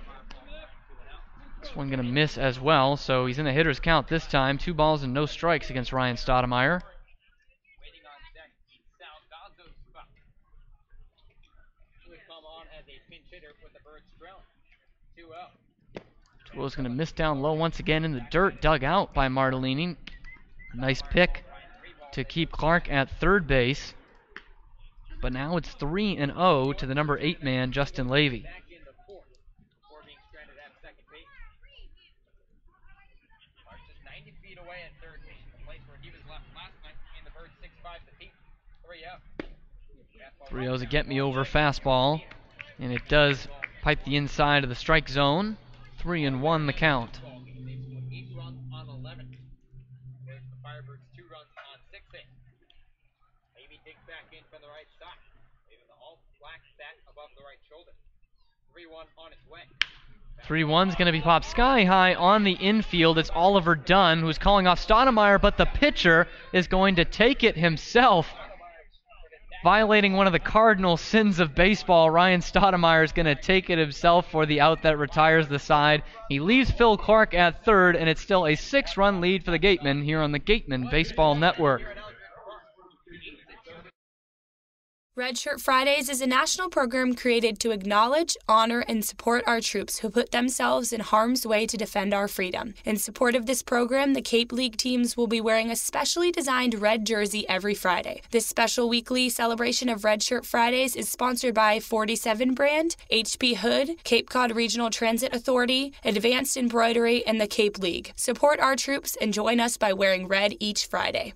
This one going to miss as well, so he's in a hitter's count this time. 2 balls and no strikes against Ryan Stoudemire. Tuo's going to miss down low once again in the dirt, dug out by Martellini. Nice pick to keep Clark at third base. But now it's 3-0 to the number 8 man, Justin Levy. Three-0's a get-me-over fastball, and it does pipe the inside of the strike zone. 3-1 the count. Firebirds 2 runs on 6 innings. Amy digs back in from the right side. Leaving the all black bat above the right shoulder. 3-1 on its way. 3-1's going to be popped sky high on the infield. It's Oliver Dunn who's calling off Stoudemire, but the pitcher is going to take it himself. Violating one of the cardinal sins of baseball, Ryan Stoudemire is going to take it himself for the out that retires the side. He leaves Phil Clark at third, and it's still a 6-run lead for the Gatemen here on the Gatemen Baseball Network. Red Shirt Fridays is a national program created to acknowledge, honor, and support our troops who put themselves in harm's way to defend our freedom. In support of this program, the Cape League teams will be wearing a specially designed red jersey every Friday. This special weekly celebration of Red Shirt Fridays is sponsored by 47 Brand, HP Hood, Cape Cod Regional Transit Authority, Advanced Embroidery, and the Cape League. Support our troops and join us by wearing red each Friday.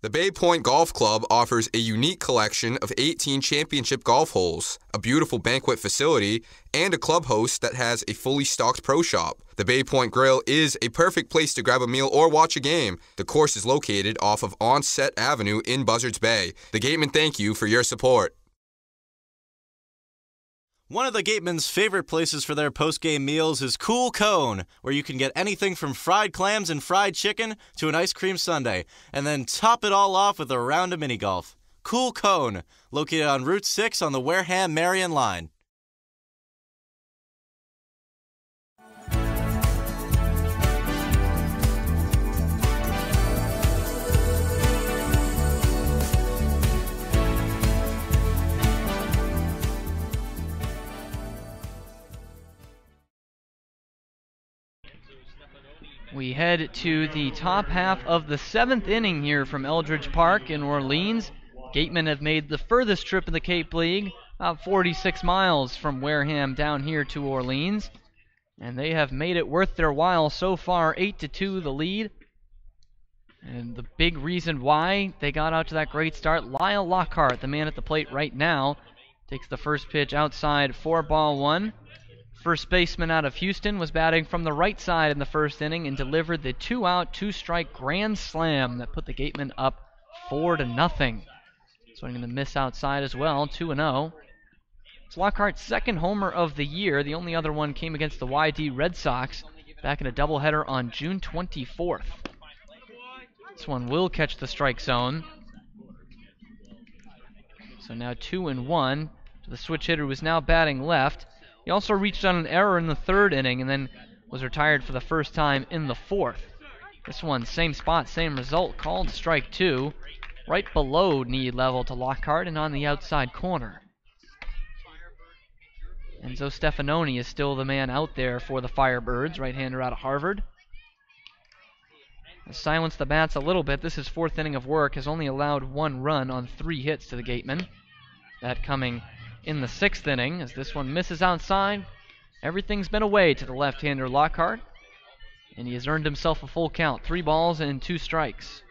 The Bay Point Golf Club offers a unique collection of 18 championship golf holes, a beautiful banquet facility, and a club host that has a fully stocked pro shop. The Bay Point Grill is a perfect place to grab a meal or watch a game. The course is located off of Onset Avenue in Buzzards Bay. The Gatemen thank you for your support. One of the Gatemen's favorite places for their post-game meals is Cool Cone, where you can get anything from fried clams and fried chicken to an ice cream sundae, and then top it all off with a round of mini golf. Cool Cone, located on Route 6 on the Wareham-Marion line. We head to the top half of the 7th inning here from Eldridge Park in Orleans. Gatemen have made the furthest trip in the Cape League, about 46 miles from Wareham down here to Orleans. And they have made it worth their while so far, 8-2 the lead. And the big reason why they got out to that great start, Lyle Lockhart, the man at the plate right now, takes the first pitch outside for ball 1. First baseman out of Houston was batting from the right side in the first inning and delivered the 2-out, 2-strike grand slam that put the Gatemen up 4-0. So I'm going to miss outside as well, 2-0. It's Lockhart's second homer of the year. The only other one came against the YD Red Sox back in a doubleheader on June 24th. This one will catch the strike zone. So now 2-1 to the switch hitter who is now batting left. He also reached on an error in the 3rd inning and then was retired for the first time in the 4th. This one, same spot, same result, called strike 2, right below knee level to Lockhart and on the outside corner. Enzo Stefanoni is still the man out there for the Firebirds, right-hander out of Harvard. Silence the bats a little bit. This is 4th inning of work, has only allowed 1 run on 3 hits to the Gatemen. That coming in the 6th inning, as this one misses outside. Everything's been away to the left-hander Lockhart, and he has earned himself a full count, 3 balls and 2 strikes.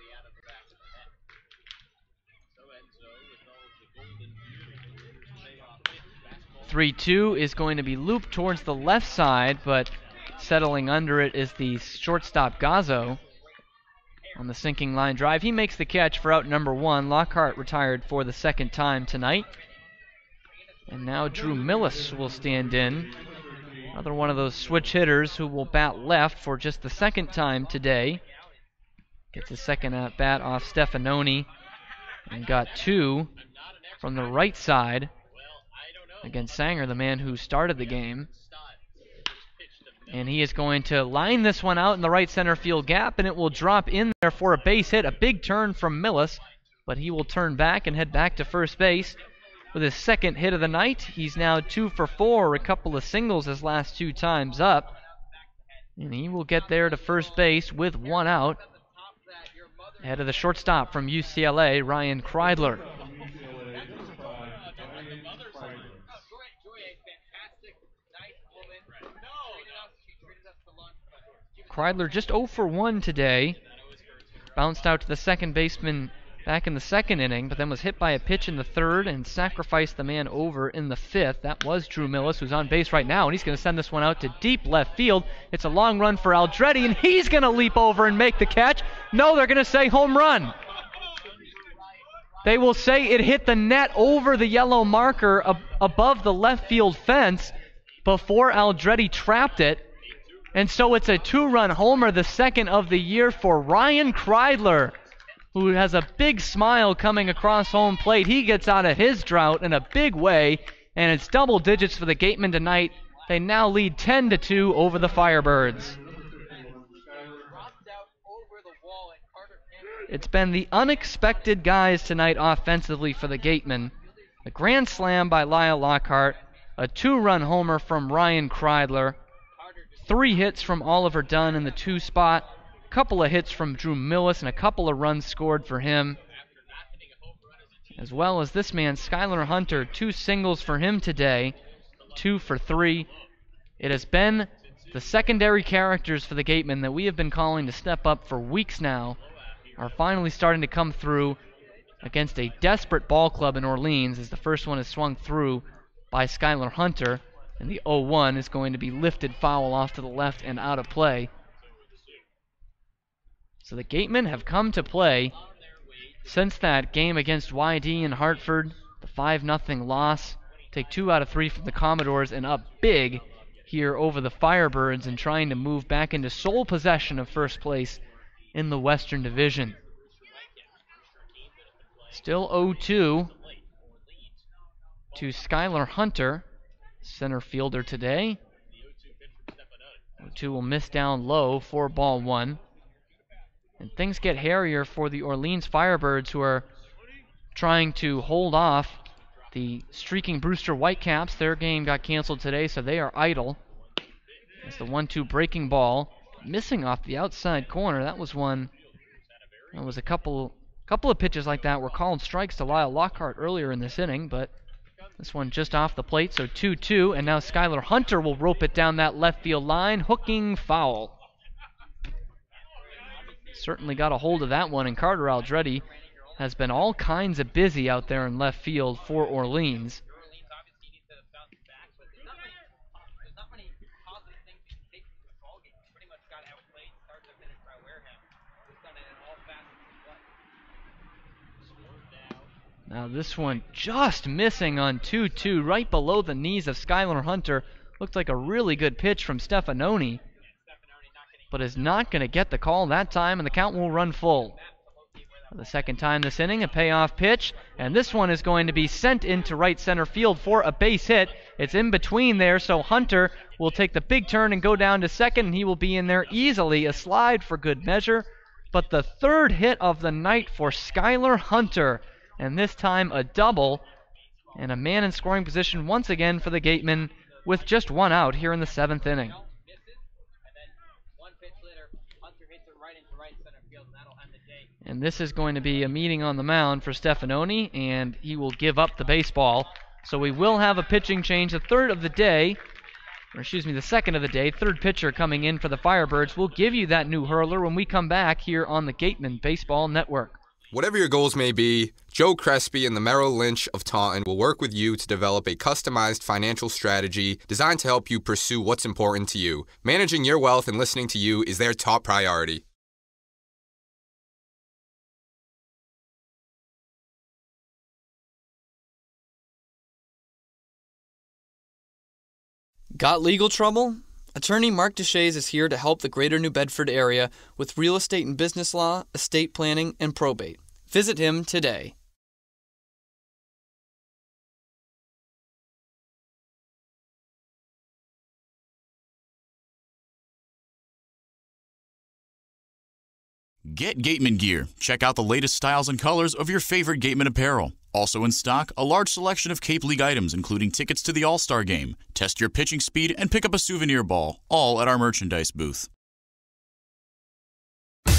3-2 is going to be looped towards the left side, but Settling under it is the shortstop Gazzo on the sinking line drive. He makes the catch for out number 1. Lockhart retired for the second time tonight. And now Drew Millis will stand in. Another one of those switch hitters who will bat left for just the second time today. Gets a second at bat off Stefanoni and got 2 from the right side against Sanger, the man who started the game. And he is going to line this one out in the right center field gap, and it will drop in there for a base hit. A big turn from Millis, but he will turn back and head back to first base with his second hit of the night. He's now 2 for 4, a couple of singles his last 2 times up. And he will get there to first base with 1 out. Ahead of the shortstop from UCLA, Ryan Kreidler. Kreidler just 0 for 1 today. Bounced out to the second baseman back in the second inning, but then was hit by a pitch in the third and sacrificed the man over in the fifth. That was Drew Millis, who's on base right now, and he's going to send this one out to deep left field. It's a long run for Aldretti, and he's going to leap over and make the catch. No, they're going to say home run. They will say it hit the net over the yellow marker above the left field fence before Aldretti trapped it. And so it's a 2-run homer, the second of the year for Ryan Kreidler, who has a big smile coming across home plate. He gets out of his drought in a big way, and it's double digits for the Gatemen tonight. They now lead 10-2 over the Firebirds. It's been the unexpected guys tonight offensively for the Gatemen. A grand slam by Lyle Lockhart, a 2-run homer from Ryan Kreidler, 3 hits from Oliver Dunn in the 2 spot, a couple of hits from Drew Millis, and a couple of runs scored for him. As well as this man, Skylar Hunter, 2 singles for him today, 2 for 3. It has been the secondary characters for the Gatemen that we have been calling to step up for weeks now are finally starting to come through against a desperate ball club in Orleans, as the first one is swung through by Skylar Hunter. And the 0-1 is going to be lifted foul off to the left and out of play. So the Gatemen have come to play since that game against YD in Hartford, the 5-0 loss. Take 2 out of 3 from the Commodores and up big here over the Firebirds and trying to move back into sole possession of first place in the Western Division. Still 0-2 to Skylar Hunter, center fielder today. 0-2 will miss down low, 4-1. And things get hairier for the Orleans Firebirds, who are trying to hold off the streaking Brewster Whitecaps. Their game got canceled today, so they are idle. It's the 1-2 breaking ball, missing off the outside corner. That was one. That was a couple of pitches like that were called strikes to Lyle Lockhart earlier in this inning, but this one just off the plate, so 2-2, and now Skylar Hunter will rope it down that left field line, hooking foul. Certainly got a hold of that one, and Carter Aldretti has been all kinds of busy out there in left field for Orleans. Now this one just missing on 2-2, right below the knees of Skylar Hunter. Looked like a really good pitch from Stefanoni, but is not going to get the call that time, and the count will run full. For the second time this inning, a payoff pitch, and this one is going to be sent into right center field for a base hit. It's in between there, so Hunter will take the big turn and go down to second, and he will be in there easily, a slide for good measure. But the third hit of the night for Skylar Hunter, and this time a double, and a man in scoring position once again for the Gatemen with just 1 out here in the 7th inning. And this is going to be a meeting on the mound for Stefanoni, and he will give up the baseball. So we will have a pitching change, the second of the day. Third pitcher coming in for the Firebirds. We'll give you that new hurler when we come back here on the Gatemen Baseball Network. Whatever your goals may be, Joe Crespi and the Merrill Lynch of Taunton will work with you to develop a customized financial strategy designed to help you pursue what's important to you. Managing your wealth and listening to you is their top priority. Got legal trouble? Attorney Mark Deshays is here to help the greater New Bedford area with real estate and business law, estate planning, and probate. Visit him today. Get Gatemen gear. Check out the latest styles and colors of your favorite Gatemen apparel. Also in stock, a large selection of Cape League items, including tickets to the All-Star Game. Test your pitching speed and pick up a souvenir ball, all at our merchandise booth. We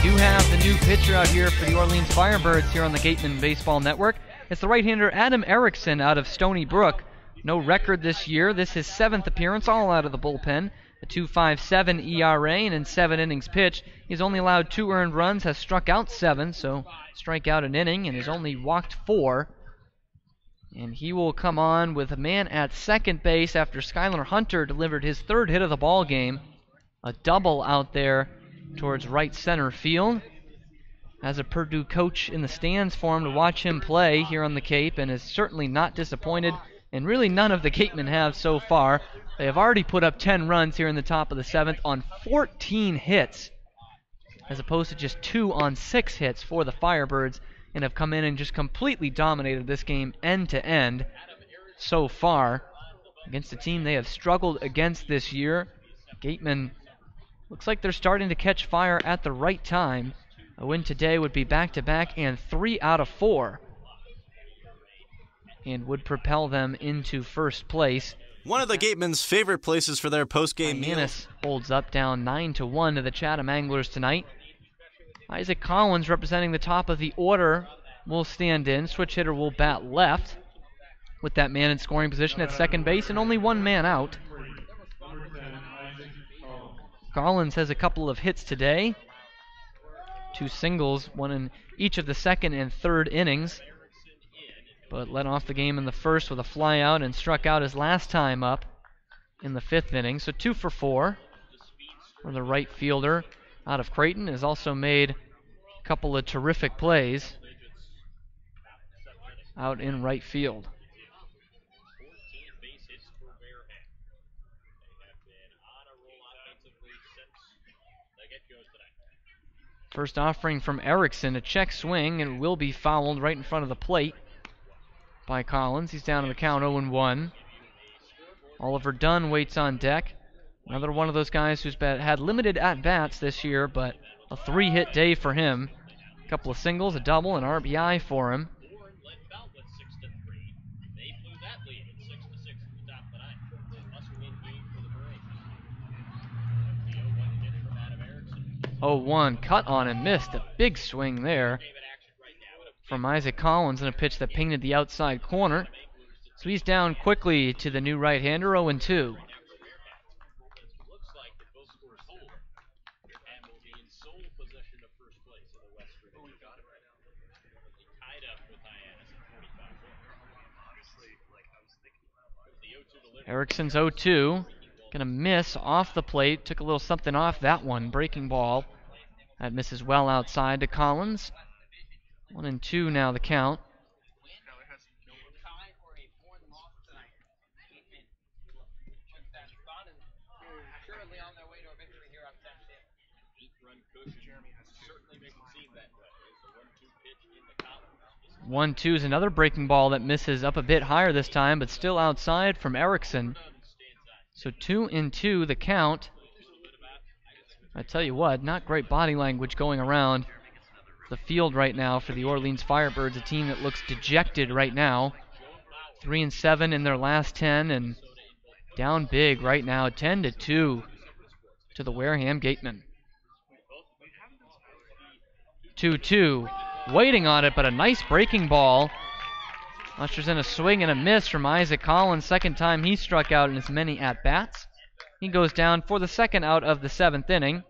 do have the new pitcher out here for the Orleans Firebirds here on the Gatemen Baseball Network. It's the right-hander Adam Erickson out of Stony Brook. No record this year. This is his 7th appearance, all out of the bullpen. A 2.57 ERA, and in 7 innings pitched, he's only allowed 2 earned runs, has struck out 7, so strike out an inning, and has only walked 4. And he will come on with a man at second base after Skylar Hunter delivered his 3rd hit of the ball game. A double out there towards right center field. Has a Purdue coach in the stands for him to watch him play here on the Cape, and is certainly not disappointed, and really none of the Gatemen have so far. They have already put up 10 runs here in the top of the 7th on 14 hits, as opposed to just 2 on 6 hits for the Firebirds, and have come in and just completely dominated this game end to end so far against a team they have struggled against this year. Gatemen looks like they're starting to catch fire at the right time. A win today would be back-to-back and 3 out of 4, and would propel them into first place. One of the Gatemen's favorite places for their post-game meal. Holds up down 9-1 to the Chatham Anglers tonight. Isaac Collins, representing the top of the order, will stand in. Switch hitter will bat left with that man in scoring position at second base, and only one man out. Collins has a couple of hits today. 2 singles, one in each of the 2nd and 3rd innings, but led off the game in the 1st with a fly out and struck out his last time up in the 5th inning. So 2 for 4 for the right fielder out of Creighton. Has also made a couple of terrific plays out in right field. First offering from Erickson, a check swing, and will be fouled right in front of the plate by Collins. He's down to the count 0-1. Oliver Dunn waits on deck. Another one of those guys who's had limited at-bats this year, but a 3-hit day for him. A couple of singles, a double, an RBI for him. Oh, cut on and missed. A big swing there from Isaac Collins, and a pitch that painted the outside corner. So he's down quickly to the new right-hander, 0-2. Erickson's 0-2. Gonna miss off the plate. Took a little something off that one. Breaking ball. That misses well outside to Collins. 1-2 now the count. One, two is another breaking ball that misses up a bit higher this time, but still outside from Erickson. So 2-2 the count. I tell you what, not great body language going around the field right now for the Orleans Firebirds, a team that looks dejected right now. 3-7 in their last 10, and down big right now, 10-2 to the Wareham Gatemen. 2-2, waiting on it, but a nice breaking ball Ushers in a swing and a miss from Isaac Collins. Second time he struck out in as many at-bats. He goes down for the second out of the 7th inning.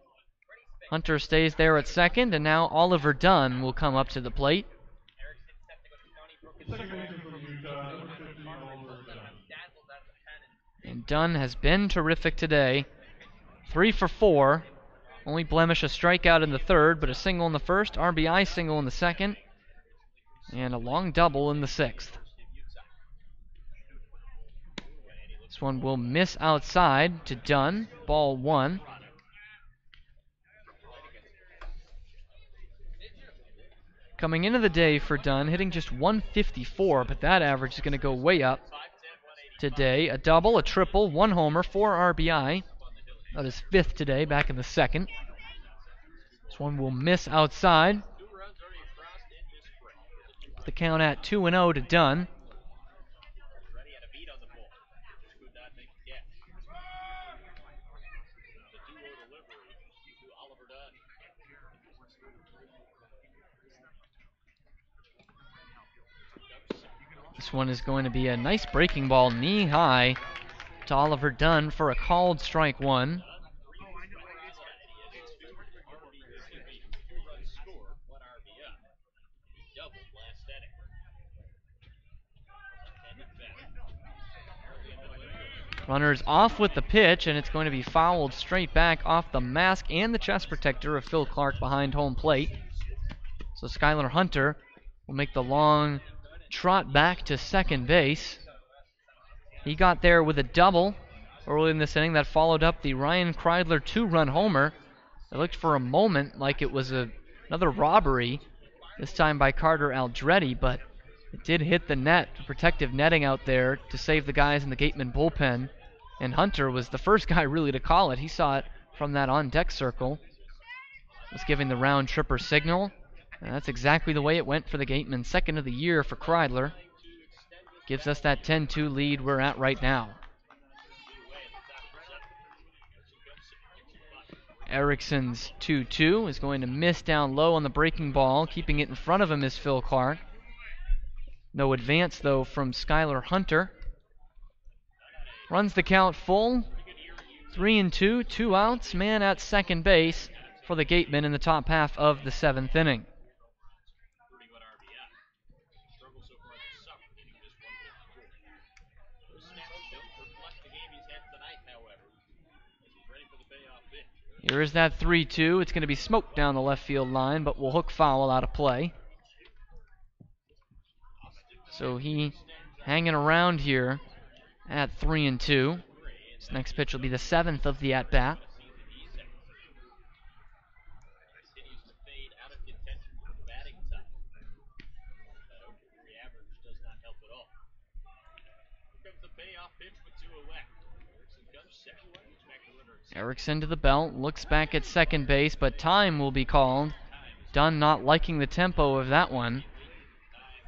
Hunter stays there at second, and now Oliver Dunn will come up to the plate. And Dunn has been terrific today. 3 for 4. Only blemish a strikeout in the third, but a single in the first, RBI single in the second, and a long double in the 6th. This one will miss outside to Dunn. Ball 1. Coming into the day for Dunn, hitting just 154, but that average is going to go way up today. A double, a triple, 1 homer, 4 RBI. That is 5th today, back in the 2nd. This one will miss outside. The count at 2-0 to Dunn. This one is going to be a nice breaking ball, knee high, to Oliver Dunn for a called strike 1. Runner's off with the pitch, and it's going to be fouled straight back off the mask and the chest protector of Phil Clark behind home plate. So Skylar Hunter will make the long trot back to second base. He got there with a double early in this inning that followed up the Ryan Kreidler 2-run homer. It looked for a moment like it was another robbery, this time by Carter Aldretti, but it did hit the net, the protective netting out there to save the guys in the Gatemen bullpen. And Hunter was the first guy really to call it. He saw it from that on-deck circle. Was giving the round tripper signal. And that's exactly the way it went for the Gatemen. Second of the year for Kreidler. Gives us that 10-2 lead we're at right now. Erickson's 2-2 is going to miss down low on the breaking ball. Keeping it in front of him is Phil Clark. No advance, though, from Skylar Hunter. Runs the count full. 3-2, 2 outs, man at second base for the Gatemen in the top half of the 7th inning. Here is that 3-2. It's going to be smoked down the left field line, but will hook foul out of play. So he hanging around here at 3-2. His next pitch will be the 7th of the at-bat. Erickson to the belt, looks back at second base, but time will be called. Dunn not liking the tempo of that one.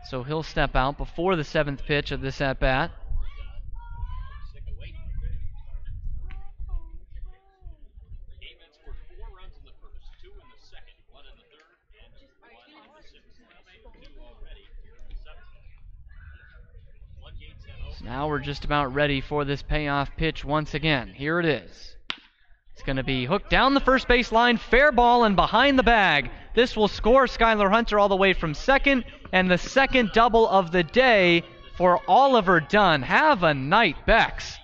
So he'll step out before the 7th pitch of this at-bat. So now we're just about ready for this payoff pitch once again. Here it is. It's going to be hooked down the first base line, fair ball, and behind the bag. This will score Skylar Hunter all the way from second, and the second double of the day for Oliver Dunn. Have a night, Bex.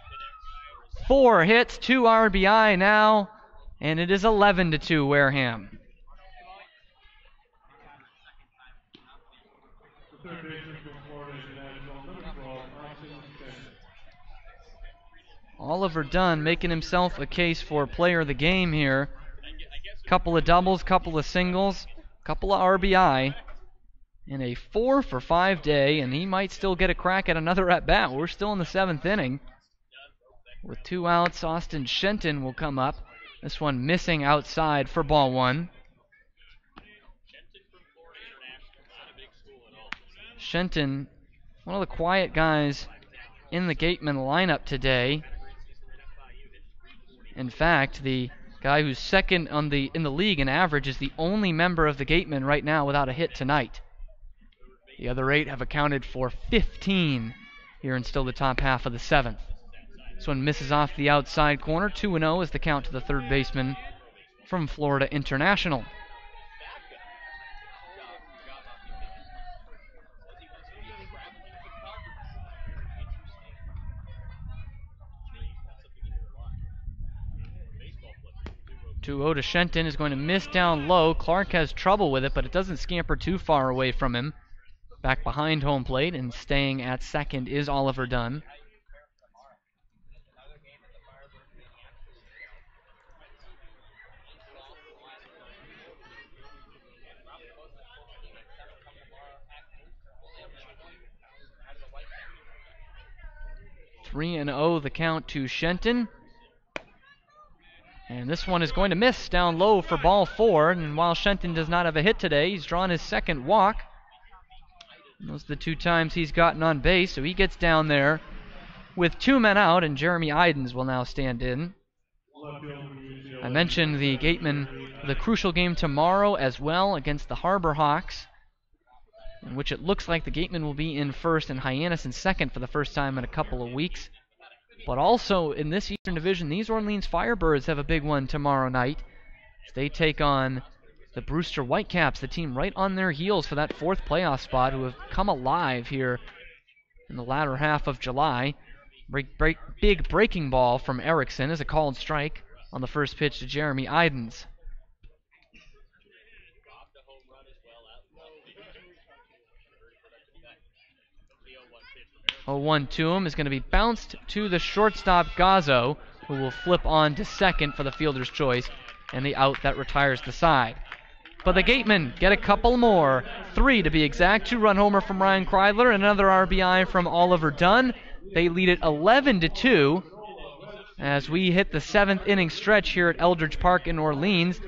4 hits, 2 RBI now, and it is 11-2 Wareham. Oliver Dunn making himself a case for player of the game here. Couple of doubles, couple of singles, couple of RBI, and a 4 for 5 day, and he might still get a crack at another at-bat. We're still in the 7th inning. With 2 outs, Austin Shenton will come up. This one missing outside for ball 1. Shenton, one of the quiet guys in the Gatemen lineup today. In fact, the guy who's second in the league in average is the only member of the Gatemen right now without a hit tonight. The other 8 have accounted for 15 here in still the top half of the 7th. This one misses off the outside corner. 2-0 is the count to the third baseman from Florida International. To Shenton is going to miss down low. Clark has trouble with it, but it doesn't scamper too far away from him. Back behind home plate and staying at second is Oliver Dunn. Three and 0 the count to Shenton. And this one is going to miss down low for ball 4. And while Shenton does not have a hit today, he's drawn his second walk. And those are the 2 times he's gotten on base, so he gets down there with 2 men out, and Jeremy Idens will now stand in. I mentioned the Gatemen, the crucial game tomorrow as well against the Harbor Hawks, in which it looks like the Gatemen will be in first and Hyannis in second for the first time in a couple of weeks. But also in this Eastern Division, these Orleans Firebirds have a big one tomorrow night as they take on the Brewster Whitecaps, the team right on their heels for that 4th playoff spot, who have come alive here in the latter half of July. Big breaking ball from Erickson is a called strike on the first pitch to Jeremy Idens. A 1 to him is going to be bounced to the shortstop Gazzo, who will flip on to second for the fielder's choice, and the out that retires the side. But the Gatemen get a couple more, 3 to be exact. 2-run homer from Ryan Kreidler, another RBI from Oliver Dunn. They lead it 11-2 as we hit the 7th inning stretch here at Eldridge Park in Orleans.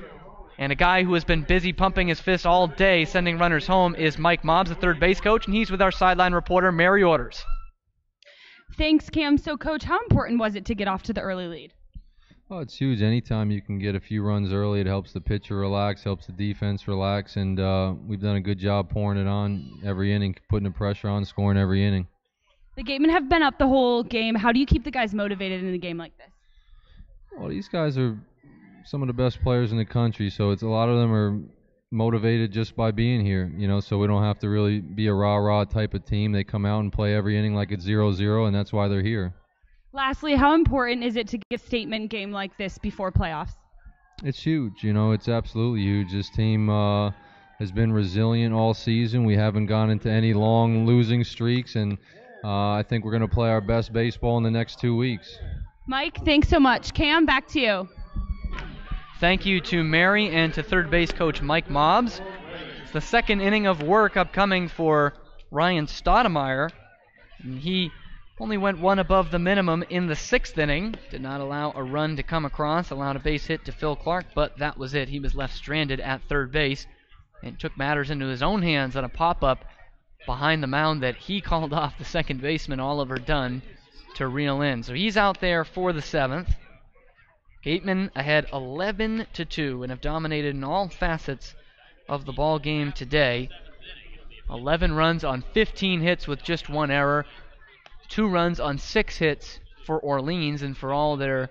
And a guy who has been busy pumping his fist all day sending runners home is Mike Mobbs, the third base coach, and he's with our sideline reporter, Mary Orders. Thanks, Cam. So, Coach, how important was it to get off to the early lead? Oh, it's huge. Anytime you can get a few runs early, it helps the pitcher relax, helps the defense relax, and we've done a good job pouring it on every inning, putting the pressure on, scoring every inning. The Gatemen have been up the whole game. How do you keep the guys motivated in a game like this? Well, these guys are some of the best players in the country, so it's a lot of them are motivated just by being here, so we don't have to really be a rah-rah type of team. They come out and play every inning like it's 0-0, and that's why they're here. Lastly, how important is it to get a statement game like this before playoffs? It's huge. It's absolutely huge. This team has been resilient all season. We haven't gone into any long losing streaks, and I think we're going to play our best baseball in the next 2 weeks. Mike, thanks so much. Cam, back to you. Thank you to Mary and to third base coach Mike Mobbs. It's the 2nd inning of work upcoming for Ryan Stoudemire. And he only went 1 above the minimum in the 6th inning. Did not allow a run to come across, allowed a base hit to Phil Clark, but that was it. He was left stranded at third base and took matters into his own hands on a pop-up behind the mound that he called off the second baseman, Oliver Dunn, to reel in. So he's out there for the 7th. Gatemen ahead 11-2 and have dominated in all facets of the ball game today. 11 runs on 15 hits with just 1 error. 2 runs on 6 hits for Orleans, and for all their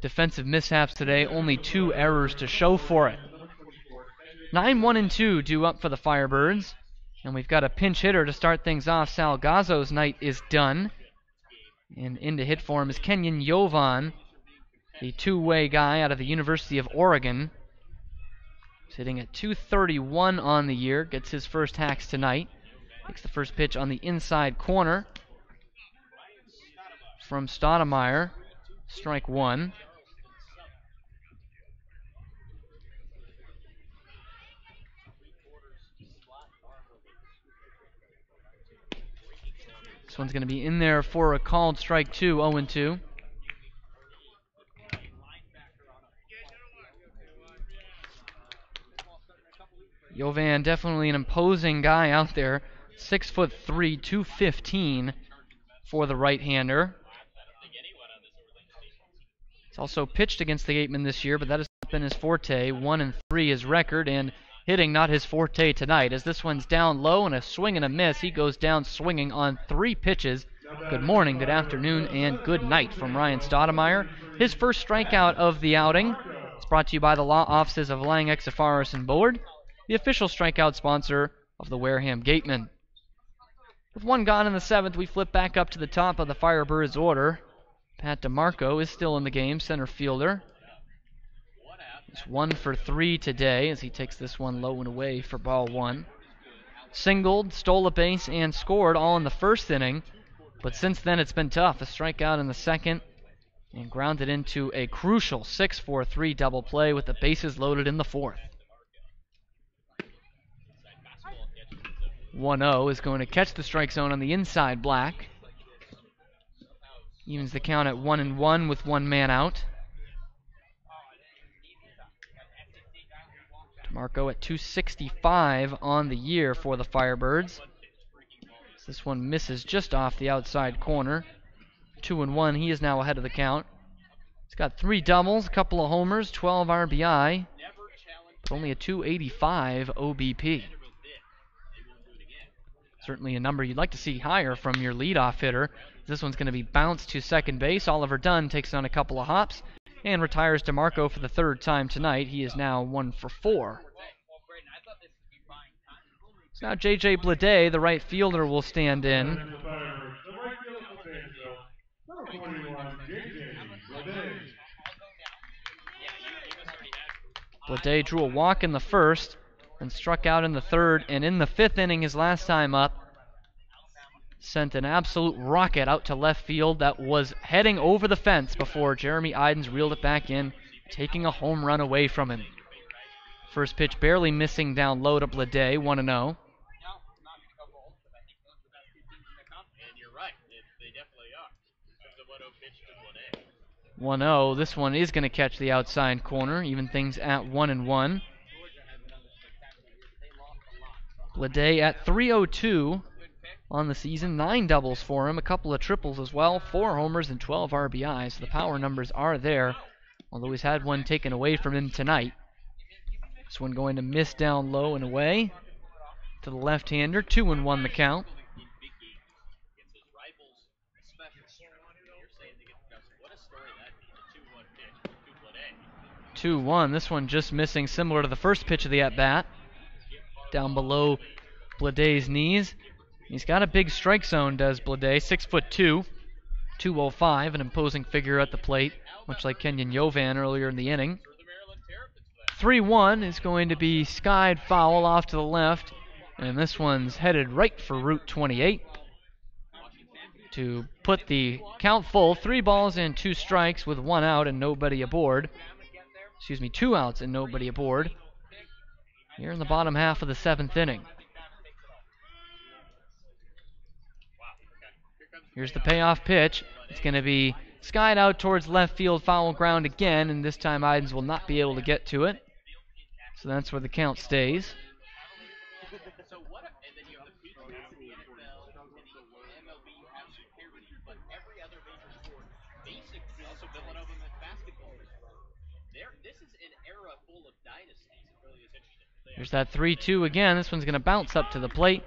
defensive mishaps today, only 2 errors to show for it. 9-1-2 due up for the Firebirds, and we've got a pinch hitter to start things off. Sal Gazzo's night is done, and into hit form is Kenyon Jovan, the two-way guy out of the University of Oregon. Sitting at .231 on the year, gets his first hacks tonight. Takes the first pitch on the inside corner from Stoudemire. Strike 1. This one's going to be in there for a called strike 2, 0-2. Jovan, definitely an imposing guy out there. 6'3", 215 for the right-hander. He's also pitched against the Gatemen this year, but that has not been his forte. 1-3 his record, and Hitting not his forte tonight, as this one's down low and a swing and a miss. He goes down swinging on 3 pitches. Good morning, good afternoon, and good night from Ryan Stoudemire. His first strikeout of the outing. It's brought to you by the law offices of Lang, Exifaris, and Bullard, the official strikeout sponsor of the Wareham Gatemen. With 1 gone in the 7th, we flip back up to the top of the Firebirds order. Pat DeMarco is still in the game, center fielder. He's 1 for 3 today as he takes this one low and away for ball 1. Singled, stole a base, and scored all in the first inning. But since then, it's been tough. A strikeout in the 2nd and grounded into a crucial 6-4-3 double play with the bases loaded in the 4th. 1-0 is going to catch the strike zone on the inside black. Evens the count at 1-1 with 1 man out. DeMarco at 265 on the year for the Firebirds. This one misses just off the outside corner. 2-1, he is now ahead of the count. He's got 3 doubles, a couple of homers, 12 RBI, but only a 285 OBP. Certainly a number you'd like to see higher from your leadoff hitter. This one's going to be bounced to second base. Oliver Dunn takes on a couple of hops and retires DeMarco for the 3rd time tonight. He is now 1 for 4. So now J.J. Blade, the right fielder, will stand in. Blade drew a walk in the 1st and struck out in the 3rd, and in the 5th inning, his last time up, sent an absolute rocket out to left field that was heading over the fence before Jeremy Idens reeled it back in, taking a home run away from him. First pitch barely missing down low to Blade, 1-0. 1-0. This one is going to catch the outside corner, even things at 1-1. Blade at 302 on the season, 9 doubles for him, a couple of triples as well, 4 homers and 12 RBIs. So the power numbers are there, although he's had one taken away from him tonight. This one going to miss down low and away to the left-hander. 2-1 the count. 2-1. This one just missing, similar to the first pitch of the at-bat. Down below Blade's knees. He's got a big strike zone, does Blade. 6'2", 205, an imposing figure at the plate, much like Kenyon Yovan earlier in the inning. 3-1 is going to be skied foul off to the left, and this one's headed right for Route 28 to put the count full. 3 balls and 2 strikes with 1 out and nobody aboard. 2 outs and nobody aboard. Here in the bottom half of the 7th inning. Here's the payoff pitch. It's going to be skied out towards left field, foul ground again, and this time Idens will not be able to get to it. So that's where the count stays. Here's that 3-2 again. This one's going to bounce up to the plate.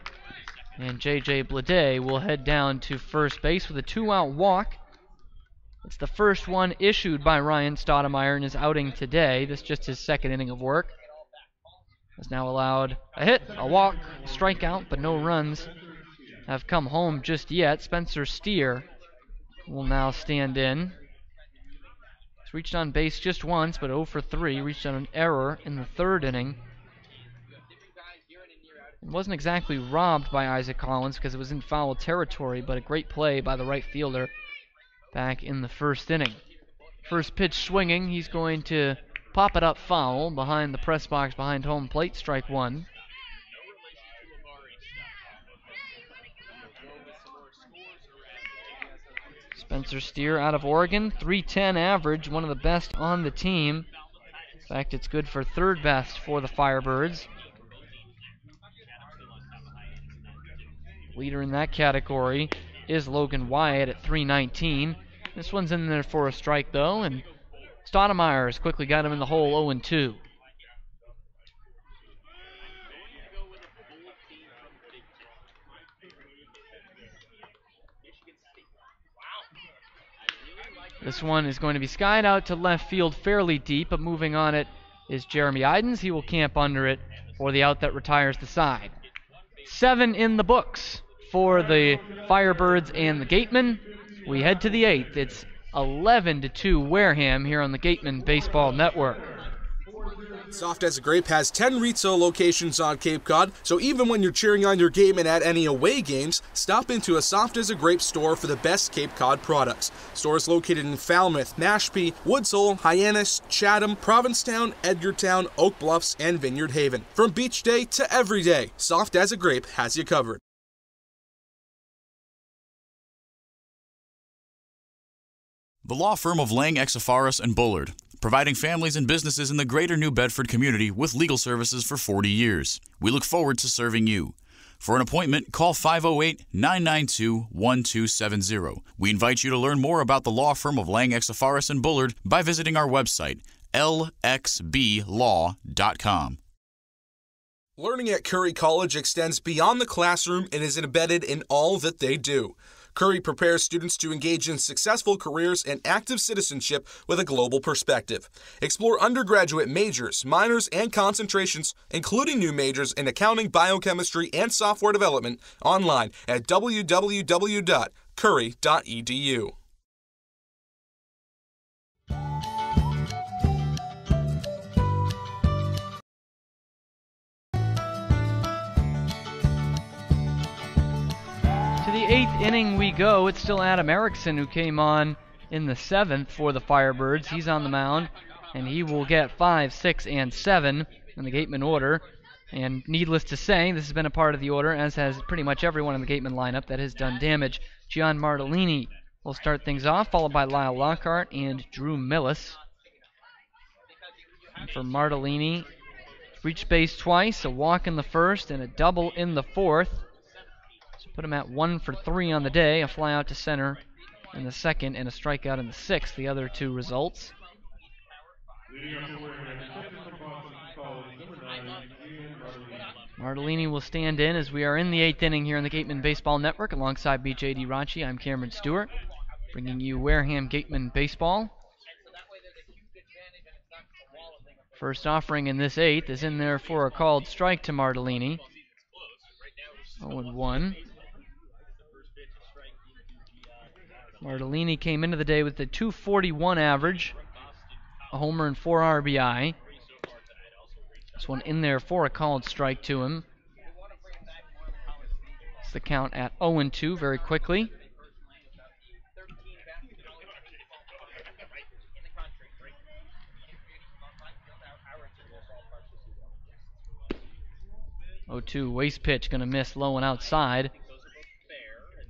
And J.J. Blade will head down to first base with a 2-out walk. It's the first one issued by Ryan Stoudemire in his outing today. This is just his 2nd inning of work. Has now allowed a hit, a walk, a strikeout, but no runs have come home just yet. Spencer Steer will now stand in. He's reached on base just once, but 0 for 3. Reached on an error in the 3rd inning. It wasn't exactly robbed by Isaac Collins because it was in foul territory, but a great play by the right fielder back in the 1st inning. First pitch swinging, he's going to pop it up foul behind the press box behind home plate, strike 1. Spencer Steer out of Oregon, .310 average, one of the best on the team. In fact, it's good for 3rd best for the Firebirds. Leader in that category is Logan Wyatt at .319. This one's in there for a strike, though, and Stoudemire has quickly got him in the hole, 0-2. This one is going to be skied out to left field fairly deep, but moving on it is Jeremy Idens. He will camp under it for the out that retires the side. 7 in the books for the Firebirds and the Gatemen. We head to the 8th. It's 11-2 Wareham here on the Gatemen Baseball Network. Soft as a Grape has 10 retail locations on Cape Cod, so even when you're cheering on your Gatemen at any away games, stop into a Soft as a Grape store for the best Cape Cod products. Stores located in Falmouth, Mashpee, Woods Hole, Hyannis, Chatham, Provincetown, Edgartown, Oak Bluffs, and Vineyard Haven. From beach day to every day, Soft as a Grape has you covered. The law firm of Lang, Exafaris and Bullard, providing families and businesses in the greater New Bedford community with legal services for 40 years. We look forward to serving you. For an appointment, call 508-992-1270. We invite you to learn more about the law firm of Lang, Exafaris and Bullard by visiting our website, lxblaw.com. Learning at Curry College extends beyond the classroom and is embedded in all that they do. Curry prepares students to engage in successful careers and active citizenship with a global perspective. Explore undergraduate majors, minors, and concentrations, including new majors in accounting, biochemistry, and software development, online at www.curry.edu. To the 8th inning we go. It's still Adam Erickson who came on in the 7th for the Firebirds. He's on the mound, and he will get 5, 6, and 7 in the Gatemen order. And needless to say, this has been a part of the order, as has pretty much everyone in the Gatemen lineup that has done damage. Gian Martellini will start things off, followed by Lyle Lockhart and Drew Millis. And for Martellini, reached base twice, a walk in the first, and a double in the fourth. Put him at 1 for 3 on the day, a fly out to center in the second, and a strikeout in the sixth, the other two results. Martellini will stand in as we are in the 8th inning here in the Gatemen Baseball Network. Alongside BJD Ranchi, I'm Cameron Stewart, bringing you Wareham Gatemen Baseball. First offering in this 8th is in there for a called strike to Martellini. 0-1. Martellini came into the day with a .241 average, a homer and 4 RBI. This one in there for a called strike to him. It's the count at 0-2 very quickly. .02 waste pitch, going to miss low and outside.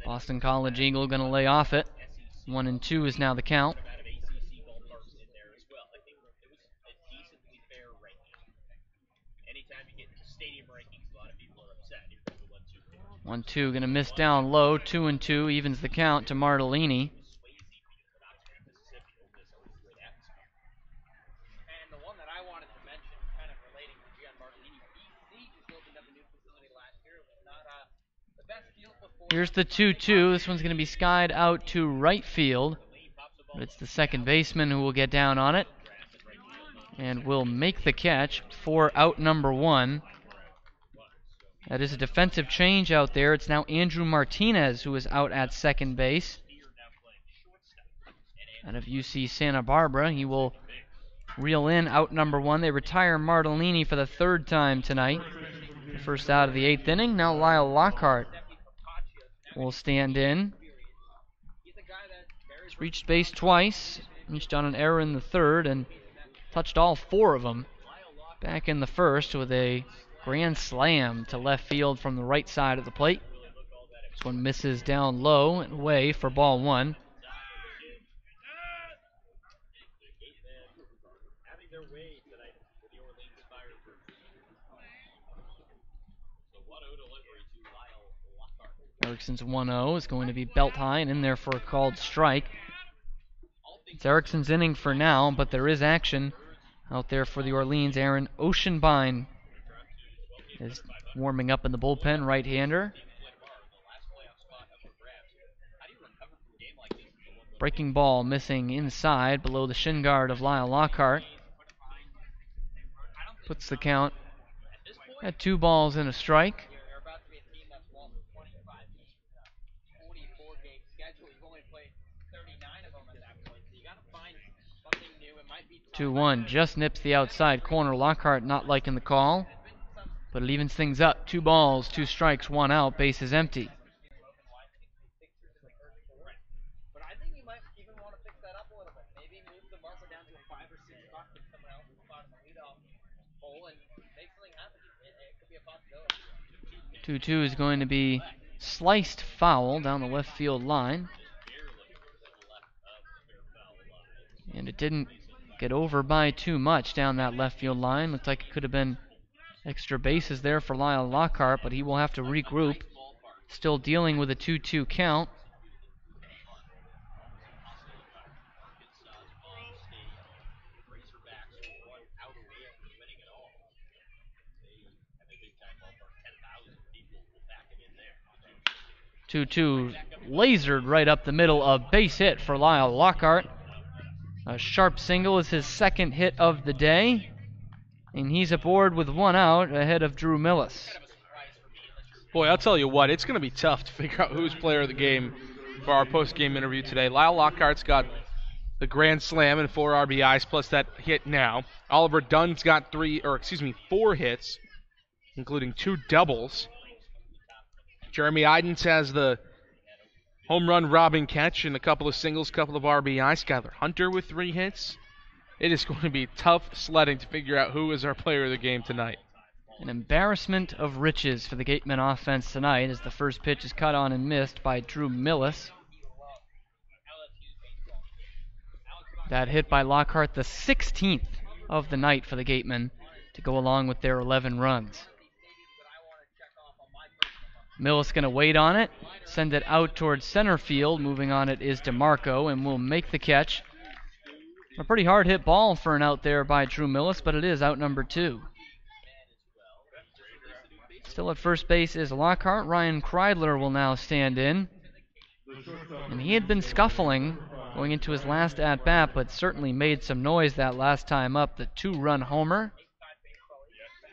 Boston College Eagle going to lay off it. 1-2 is now the count. 1-2 going to miss down low. 2-2 evens the count to Martellini. Here's the 2-2. This one's going to be skied out to right field. But it's the second baseman who will get down on it and will make the catch for out number 1. That is a defensive change out there. It's now Andrew Martinez who is out at second base. Out of UC Santa Barbara, he will reel in out number 1. They retire Martellini for the 3rd time tonight. The first out of the 8th inning. Now Lyle Lockhart will stand in. He's reached base twice, reached on an error in the 3rd, and touched all 4 of them back in the 1st with a grand slam to left field from the right side of the plate. This one misses down low and away for ball 1. Erickson's 1-0 is going to be belt high and in there for a called strike. It's Erickson's inning for now, but there is action out there for the Orleans. Aaron Oceanbine is warming up in the bullpen, right-hander. Breaking ball missing inside below the shin guard of Lyle Lockhart. Puts the count at 2 balls and a strike. They're about to be a team that's lost 25 games. 44-game schedule. You've only played 39 of them at that point. So you got to find something new. It might be 2-1, just nips the outside corner. Lockhart not liking the call, but it evens things up. 2 balls, 2 strikes, 1 out, base is empty. But I think you might even want to fix that up a little bit. Maybe move the marker down to a 5 or 6 spot with someone else who's on the leadoff hole and make something happen. It could be a possibility. 2-2 is going to be sliced foul down the left field line. And it didn't get over by too much down that left field line. Looked like it could have been extra bases there for Lyle Lockhart, but he will have to regroup. Still dealing with a 2-2 count. Two lasered right up the middle, a base hit for Lyle Lockhart. A sharp single is his second hit of the day, and he's aboard with 1 out ahead of Drew Millis. Boy, I'll tell you what, it's going to be tough to figure out who's player of the game for our post-game interview today. Lyle Lockhart's got the grand slam and 4 RBIs plus that hit now. Oliver Dunn's got 4 hits, including 2 doubles. Jeremy Idens has the home run robbing catch and a couple of singles, couple of RBIs. Skylar Hunter with 3 hits. It is going to be tough sledding to figure out who is our player of the game tonight. An embarrassment of riches for the Gatemen offense tonight as the first pitch is cut on and missed by Drew Millis. That hit by Lockhart, the 16th of the night for the Gatemen, to go along with their 11 runs. Millis going to wait on it, send it out towards center field. Moving on it is DeMarco, and will make the catch. A pretty hard hit ball for an out there by Drew Millis, but it is out number 2. Still at first base is Lockhart. Ryan Kreidler will now stand in. And he had been scuffling going into his last at-bat, but certainly made some noise that last time up. The 2-run homer.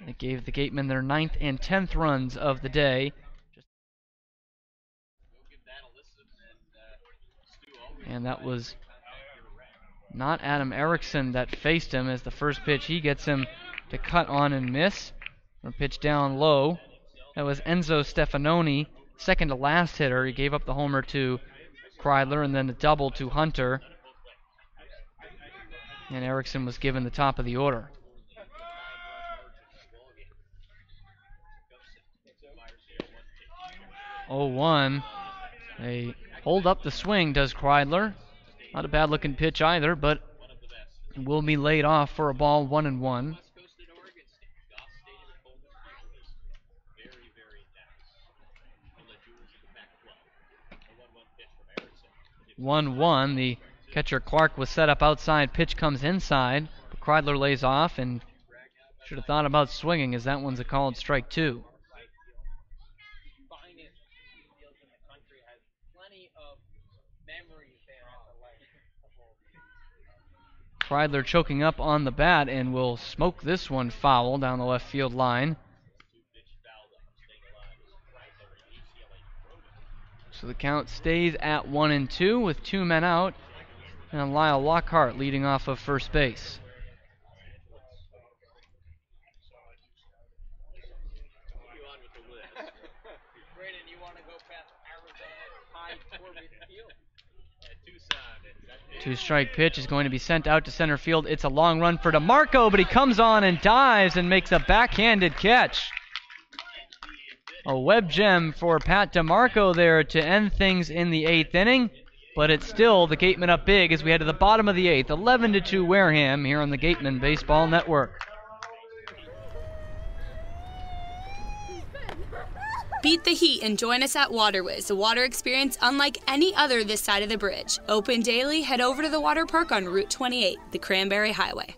It gave the Gatemen their 9th and 10th runs of the day. And that was not Adam Erickson that faced him, as the first pitch he gets him to cut on and miss. A pitch down low. That was Enzo Stefanoni, second to last hitter. He gave up the homer to Kreidler and then a double to Hunter. And Erickson was given the top of the order. Oh, a hold up the swing, does Kreidler. Not a bad looking pitch either, but will be laid off for a ball, 1-1. 1-1. The catcher Clark was set up outside. Pitch comes inside. But Kreidler lays off and should have thought about swinging, as that one's a called strike 2. Kreidler choking up on the bat and will smoke this one foul down the left field line. So the count stays at 1-2 with 2 men out, and Lyle Lockhart leading off of first base. Two-strike pitch is going to be sent out to center field. It's a long run for DeMarco, but he comes on and dives and makes a backhanded catch. A web gem for Pat DeMarco there to end things in the 8th inning, but it's still the Gatemen up big as we head to the bottom of the 8th. 11-2 Wareham here on the Gatemen Baseball Network. Beat the heat and join us at Waterwiz, a water experience unlike any other this side of the bridge. Open daily, head over to the water park on Route 28, the Cranberry Highway.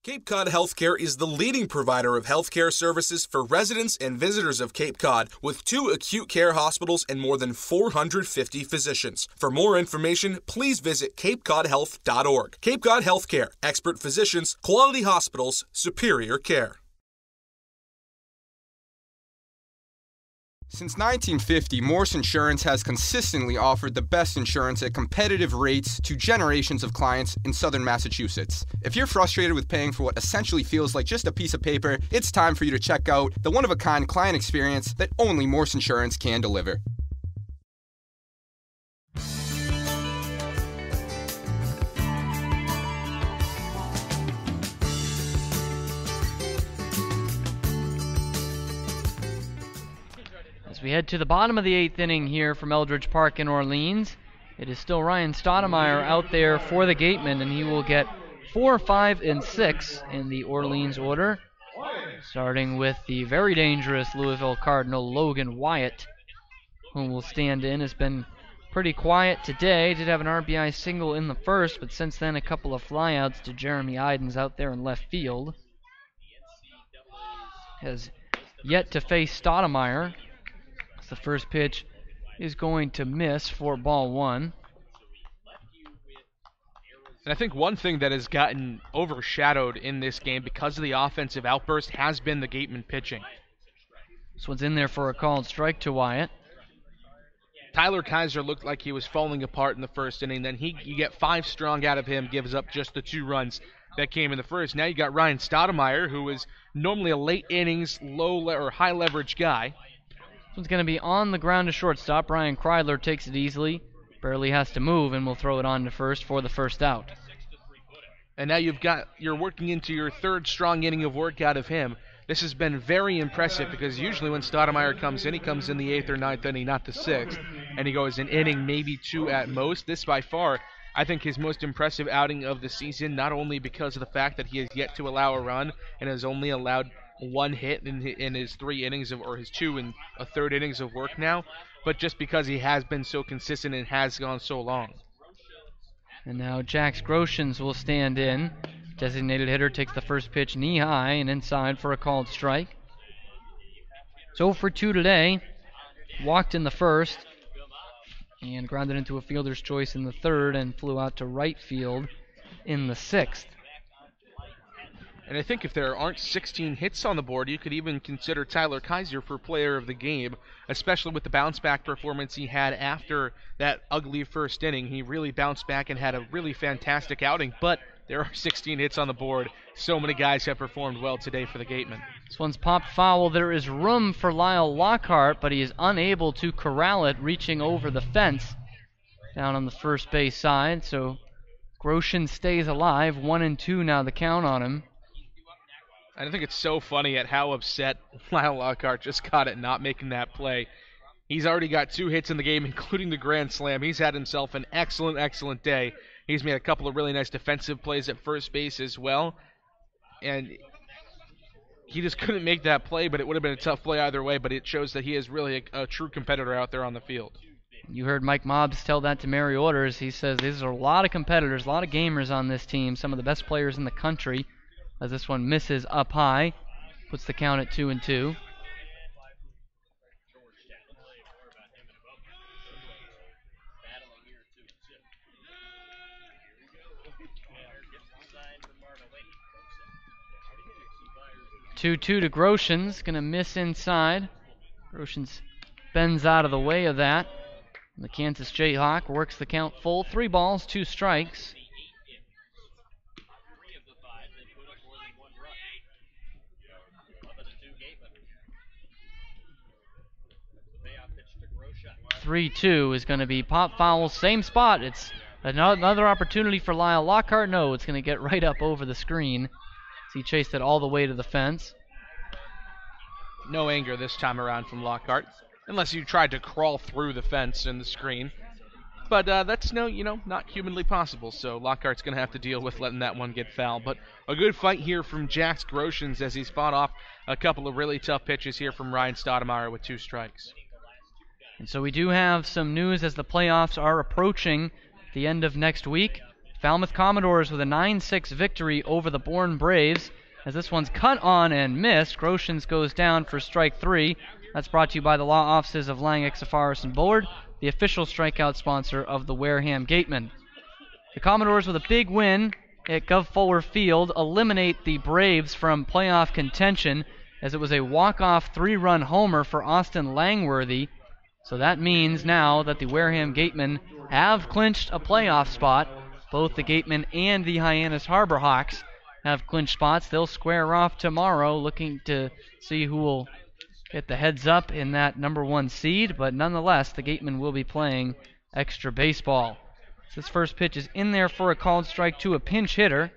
Cape Cod Healthcare is the leading provider of healthcare services for residents and visitors of Cape Cod, with 2 acute care hospitals and more than 450 physicians. For more information, please visit capecodhealth.org. Cape Cod Healthcare, expert physicians, quality hospitals, superior care. Since 1950, Morse Insurance has consistently offered the best insurance at competitive rates to generations of clients in southern Massachusetts. If you're frustrated with paying for what essentially feels like just a piece of paper, it's time for you to check out the one-of-a-kind client experience that only Morse Insurance can deliver. As we head to the bottom of the 8th inning here from Eldridge Park in Orleans, it is still Ryan Stoudemire out there for the Gatemen, and he will get 4, 5, and 6 in the Orleans order, starting with the very dangerous Louisville Cardinal Logan Wyatt, who will stand in. Has been pretty quiet today. Did have an RBI single in the first, but since then a couple of flyouts to Jeremy Idens out there in left field. Has yet to face Stoudemire. The first pitch is going to miss for ball 1. And I think one thing that has gotten overshadowed in this game because of the offensive outburst has been the Gatemen pitching. This one's in there for a called strike to Wyatt. Tyler Kaiser looked like he was falling apart in the first inning. Then you get 5 strong out of him, gives up just the 2 runs that came in the first. Now you got Ryan Stoudemire, who is normally a late innings, high leverage guy. This one's going to be on the ground to shortstop. Ryan Kreidler takes it easily. Barely has to move, and will throw it on to first for the first out. And now you're working into your 3rd strong inning of work out of him. This has been very impressive because usually when Stoudemire comes in, he comes in the 8th or 9th inning, not the 6th. And he goes an inning, maybe 2 at most. This by far, I think, his most impressive outing of the season, not only because of the fact that he has yet to allow a run and has only allowed 1 hit in his 3 innings or his 2 and a 3rd innings of work now, but just because he has been so consistent and has gone so long. And now Jax Groshans will stand in. Designated hitter takes the first pitch knee high and inside for a called strike. So for 2 today. Walked in the first and grounded into a fielder's choice in the 3rd and flew out to right field in the 6th. And I think if there aren't 16 hits on the board, you could even consider Tyler Kaiser for player of the game, especially with the bounce-back performance he had after that ugly first inning. He really bounced back and had a really fantastic outing, but there are 16 hits on the board. So many guys have performed well today for the Gatemen. This one's popped foul. There is room for Lyle Lockhart, but he is unable to corral it, reaching over the fence down on the first base side. So Groshin stays alive. 1-2 now the count on him. I think it's so funny at how upset Lyle Lockhart just got at not making that play. He's already got 2 hits in the game, including the grand slam. He's had himself an excellent, excellent day. He's made a couple of really nice defensive plays at first base as well. And he just couldn't make that play, but it would have been a tough play either way. But it shows that he is really a true competitor out there on the field. You heard Mike Mobbs tell that to Mary Orders. He says these are a lot of competitors, a lot of gamers on this team, some of the best players in the country. As this one misses up high, puts the count at 2-2. Two to Groshans, gonna miss inside. Groshans bends out of the way of that. And the Kansas Jayhawk works the count full. 3 balls, 2 strikes. (3-2) is going to be pop foul, same spot. It's another opportunity for Lyle Lockhart. No, it's going to get right up over the screen. So he chased it all the way to the fence. No anger this time around from Lockhart, unless you tried to crawl through the fence and the screen. But that's not humanly possible. So Lockhart's going to have to deal with letting that one get foul. But a good fight here from Jax Groshans as he's fought off a couple of really tough pitches here from Ryan Stoudemire with 2 strikes. And so we do have some news as the playoffs are approaching the end of next week. Falmouth Commodores with a 9-6 victory over the Bourne Braves. As this one's cut on and missed, Groshans goes down for strike 3. That's brought to you by the law offices of Lang, Exafaris, and Bullard, the official strikeout sponsor of the Wareham Gatemen. The Commodores with a big win at Gov Fuller Field eliminate the Braves from playoff contention, as it was a walk-off 3-run homer for Austin Langworthy. So that means now that the Wareham Gatemen have clinched a playoff spot. Both the Gatemen and the Hyannis Harbor Hawks have clinched spots. They'll square off tomorrow, looking to see who will get the heads up in that number 1 seed, but nonetheless, the Gatemen will be playing extra baseball. So this first pitch is in there for a called strike to a pinch hitter.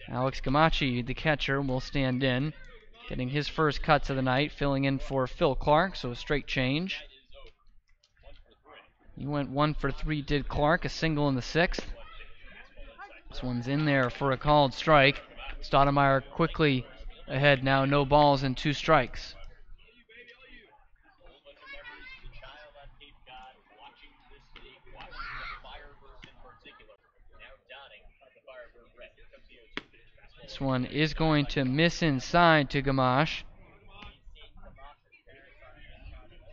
Alex Gamachi, the catcher, will stand in, getting his first cuts of the night, filling in for Phil Clark, so a straight change. He went 1 for 3, did Clark, a single in the 6th. This one's in there for a called strike. Stoudemire quickly ahead now, no balls and 2 strikes. This one is going to miss inside to Gamache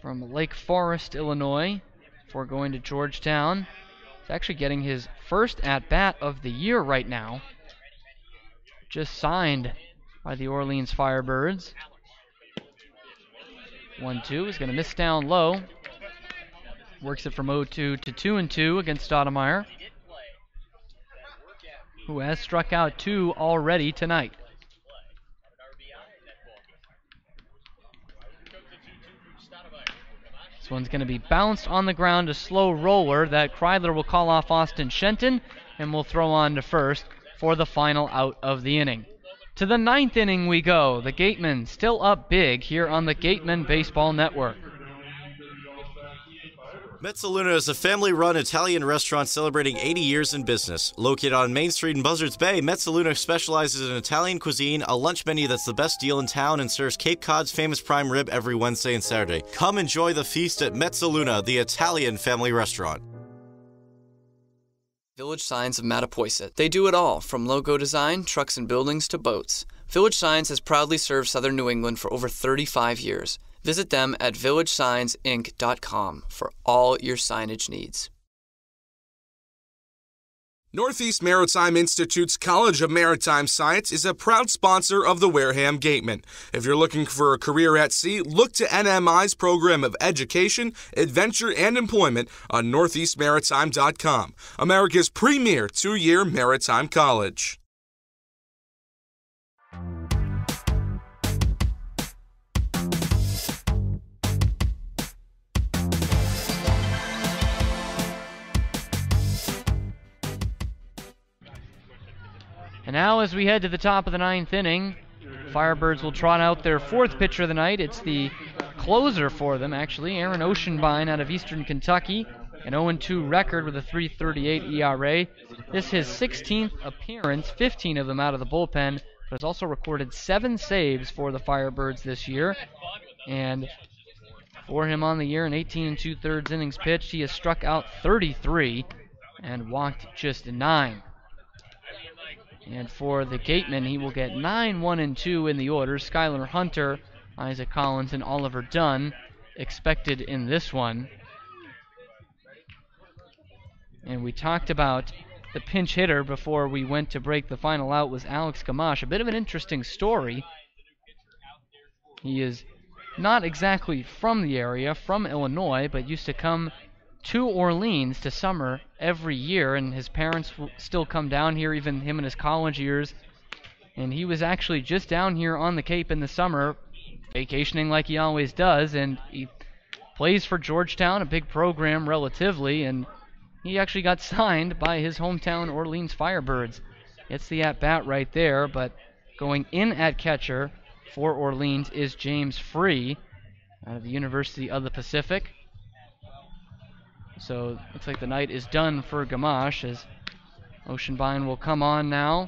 from Lake Forest, Illinois, before going to Georgetown. He's actually getting his first at-bat of the year right now. Just signed by the Orleans Firebirds. 1-2 is going to miss down low. Works it from 0-2 to 2-2 against Stoudemire, who has struck out 2 already tonight. This one's going to be bounced on the ground, a slow roller that Kreidler will call off Austin Shenton and will throw on to first for the final out of the inning. To the 9th inning we go. The Gatemen still up big here on the Gatemen Baseball Network. Mezzaluna is a family-run Italian restaurant celebrating 80 years in business. Located on Main Street in Buzzards Bay, Mezzaluna specializes in Italian cuisine, a lunch menu that's the best deal in town, and serves Cape Cod's famous prime rib every Wednesday and Saturday. Come enjoy the feast at Mezzaluna, the Italian family restaurant. Village Signs of Mattapoisett. They do it all, from logo design, trucks and buildings, to boats. Village Signs has proudly served southern New England for over 35 years. Visit them at villagesigns.inc.com for all your signage needs. Northeast Maritime Institute's College of Maritime Science is a proud sponsor of the Wareham Gatemen. If you're looking for a career at sea, look to NMI's program of education, adventure, and employment on northeastmaritime.com, America's premier 2-year maritime college. And now as we head to the top of the 9th inning, Firebirds will trot out their 4th pitcher of the night. It's the closer for them, actually, Aaron Oceanbine out of Eastern Kentucky. An 0-2 record with a 3.38 ERA. This is his 16th appearance, 15 of them out of the bullpen, but has also recorded 7 saves for the Firebirds this year. And for him on the year, in 18 2/3 innings pitched, he has struck out 33 and walked just 9. And for the Gatemen, he will get 9, 1, and 2 in the order. Skylar Hunter, Isaac Collins, and Oliver Dunn expected in this one. And we talked about the pinch hitter before we went to break. The final out was Alex Gamache. A bit of an interesting story. He is not exactly from the area, from Illinois, but used to come to Orleans to summer every year, and his parents still come down here, even him in his college years. And he was actually just down here on the Cape in the summer, vacationing like he always does, and he plays for Georgetown, a big program relatively, and he actually got signed by his hometown Orleans Firebirds. It's the at-bat right there, but going in at catcher for Orleans is James Free out of the University of the Pacific. So looks like the night is done for Gamache, as Oceanbine will come on now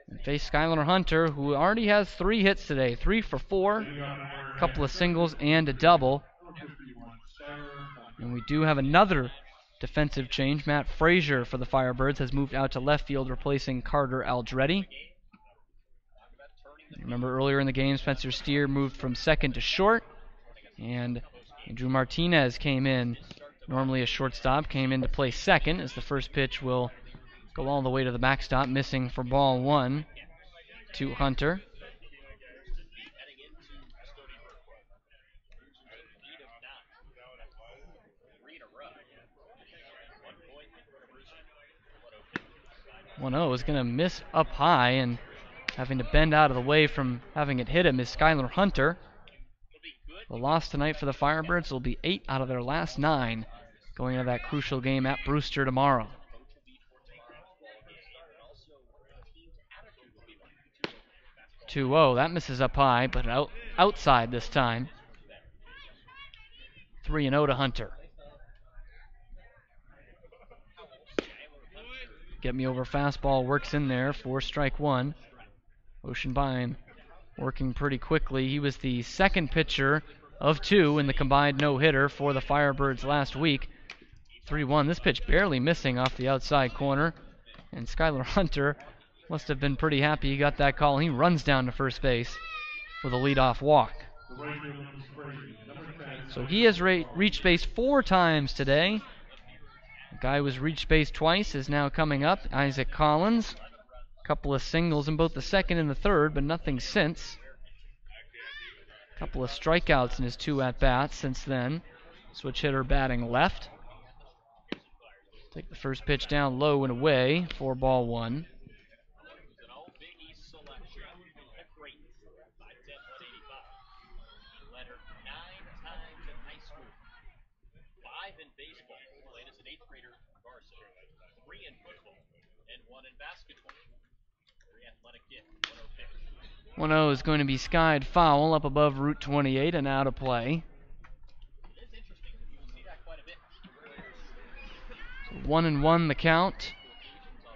and face Skylar Hunter, who already has 3 hits today, 3 for 4, a couple of singles and a double. And we do have another defensive change. Matt Frazier for the Firebirds has moved out to left field, replacing Carter Aldretti. Remember earlier in the game, Spencer Steer moved from second to short, and Andrew Martinez came in, normally a shortstop, came in to play second, as the first pitch will go all the way to the backstop, missing for ball 1 to Hunter. Is going to miss up high, and having to bend out of the way from having it hit him is Skylar Hunter. The loss tonight for the Firebirds will be 8 out of their last 9 going into that crucial game at Brewster tomorrow. 2-0, that misses up high, but outside this time. 3-0 to Hunter. Get me over fastball, works in there for strike 1. Oceanbine working pretty quickly. He was the second pitcher of 2 in the combined no-hitter for the Firebirds last week. 3-1, this pitch barely missing off the outside corner. And Skylar Hunter must have been pretty happy he got that call. He runs down to first base with a leadoff walk. So he has reached base 4 times today. The guy who was reached base twice is now coming up, Isaac Collins. A couple of singles in both the second and the third, but nothing since. A couple of strikeouts in his 2 at-bats since then. Switch hitter batting left. Take the first pitch down low and away for ball 1. One 0 is going to be skied foul up above Route 28 and out of play. 1-1 the count.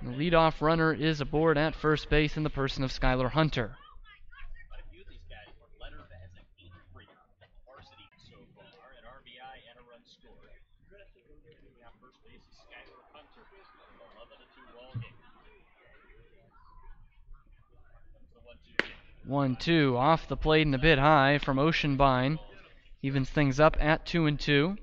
The leadoff runner is aboard at first base in the person of Skylar Hunter. One, 2 off the plate and a bit high from Oceanbine. Evens things up at 2-2.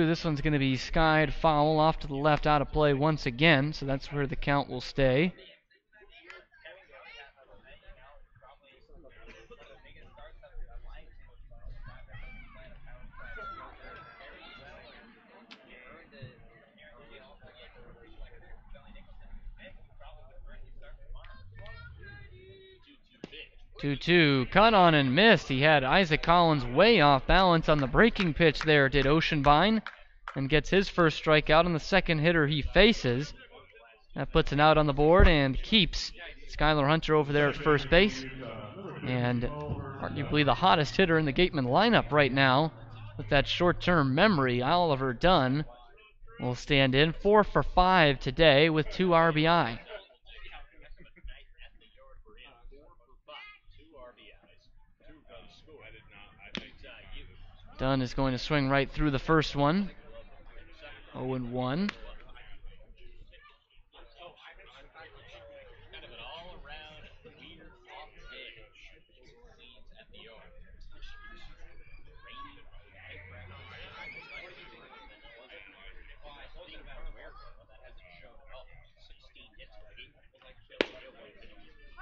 This one's going to be skied foul off to the left, out of play once again, so that's where the count will stay. Cut on and missed. He had Isaac Collins way off balance on the breaking pitch there, did Oceanbine, and gets his first strikeout on the second hitter he faces. That puts an out on the board and keeps Skylar Hunter over there at first base. And arguably the hottest hitter in the Gatemen lineup right now. With that short-term memory, Oliver Dunn will stand in 4 for 5 today with 2 RBI. Dunn is going to swing right through the first one. 0-1.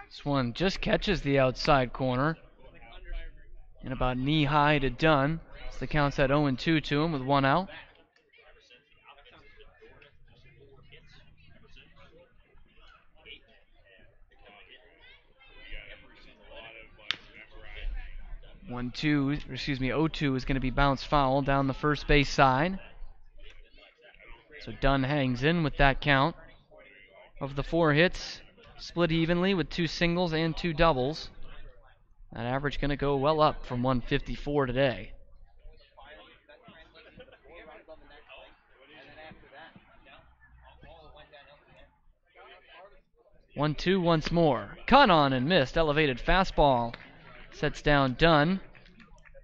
This one just catches the outside corner. And about knee-high to Dunn. So the count's at 0-2 to him with 1 out. O2 is going to be bounced foul down the first base side. So Dunn hangs in with that count. Of the 4 hits, split evenly with 2 singles and 2 doubles. That average going to go well up from 154 today. 1-2 once more. Cut on and missed. Elevated fastball. Sets down Dunn.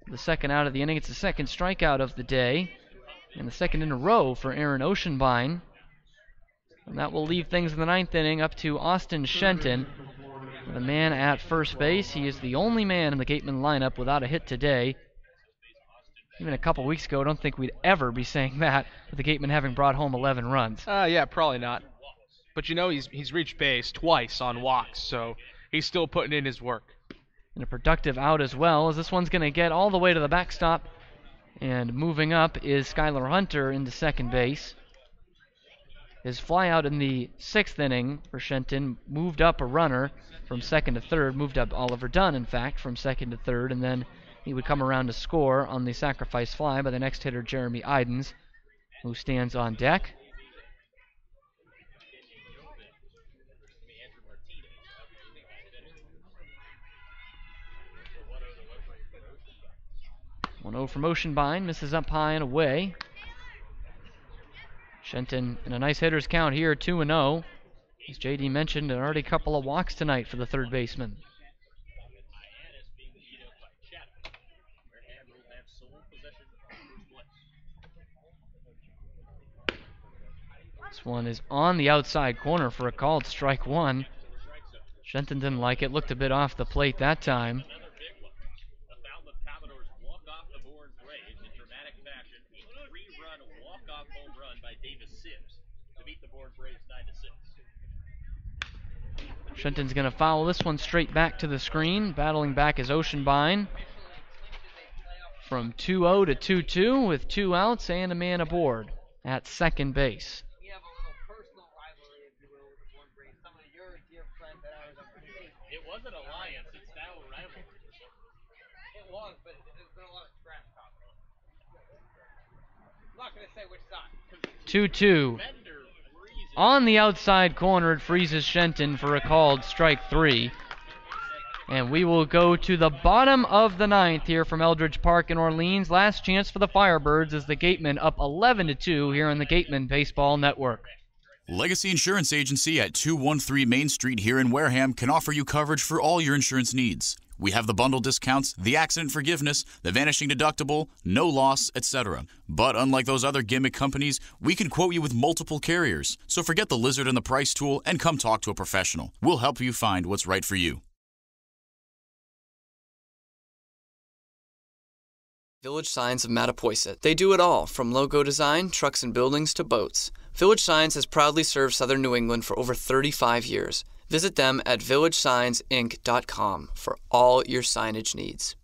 The second out of the inning. It's the second strikeout of the day. And the second in a row for Aaron Oceanbine. And that will leave things in the ninth inning up to Austin Shenton. The man at first base. He is the only man in the Gatemen lineup without a hit today. Even a couple weeks ago, I don't think we'd ever be saying that, with the Gatemen having brought home 11 runs. Yeah, probably not. But you know, he's reached base twice on walks, so he's still putting in his work. And a productive out as well, as this one's going to get all the way to the backstop. And moving up is Skylar Hunter into second base. His flyout in the sixth inning for Shenton moved up a runner from second to third, moved up Oliver Dunn, in fact, from second to third, and then he would come around to score on the sacrifice fly by the next hitter, Jeremy Idens, who stands on deck. One-0 from Oceanbine, misses up high and away. Shenton in a nice hitter's count here, 2-0. As JD mentioned, already a couple of walks tonight for the third baseman. This one is on the outside corner for a called strike one. Shenton didn't like it, looked a bit off the plate that time. Shenton's going to foul this one straight back to the screen. Battling back is Oceanbine. From 2-0 to 2-2 with 2 outs and a man aboard at second base. It wasn't alliance, it's now a rivalry. It was, but there's been a lot of trash talk. I'm not going to say which side. 2-2. On the outside corner, it freezes Shenton for a called strike 3. And we will go to the bottom of the ninth here from Eldridge Park in Orleans. Last chance for the Firebirds as the Gatemen up 11-2 here on the Gatemen Baseball Network. Legacy Insurance Agency at 213 Main Street here in Wareham can offer you coverage for all your insurance needs. We have the bundle discounts, the accident forgiveness, the vanishing deductible, no loss, etc. But unlike those other gimmick companies, we can quote you with multiple carriers. So forget the lizard and the price tool and come talk to a professional. We'll help you find what's right for you. Village Signs of Mattapoisett. They do it all, from logo design, trucks and buildings, to boats. Village Signs has proudly served southern New England for over 35 years. Visit them at villagesigns.inc.com for all your signage needs.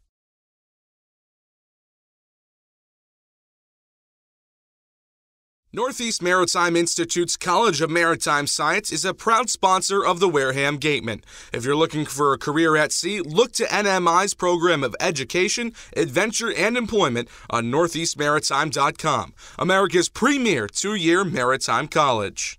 Northeast Maritime Institute's College of Maritime Science is a proud sponsor of the Wareham Gatemen. If you're looking for a career at sea, look to NMI's program of education, adventure, and employment on northeastmaritime.com, America's premier 2-year maritime college.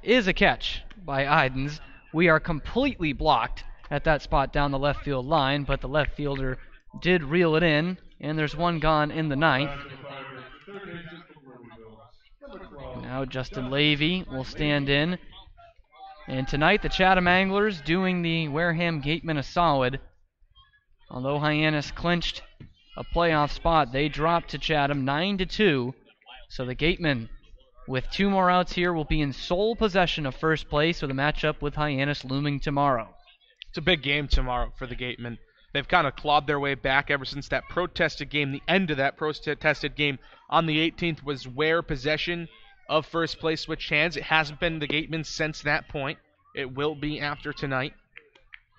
Is a catch by Idens. We are completely blocked at that spot down the left field line, but the left fielder did reel it in, and there's one gone in the ninth. Now Justin Levy will stand in. And tonight the Chatham Anglers doing the Wareham Gatemen a solid. Although Hyannis clinched a playoff spot, they dropped to Chatham 9-2. So the Gatemen, with 2 more outs here, will be in sole possession of first place with a matchup with Hyannis looming tomorrow. It's a big game tomorrow for the Gatemen. They've kind of clawed their way back ever since that protested game. The end of that protested game on the 18th was where possession of first place switched hands. It hasn't been the Gatemen since that point. It will be after tonight.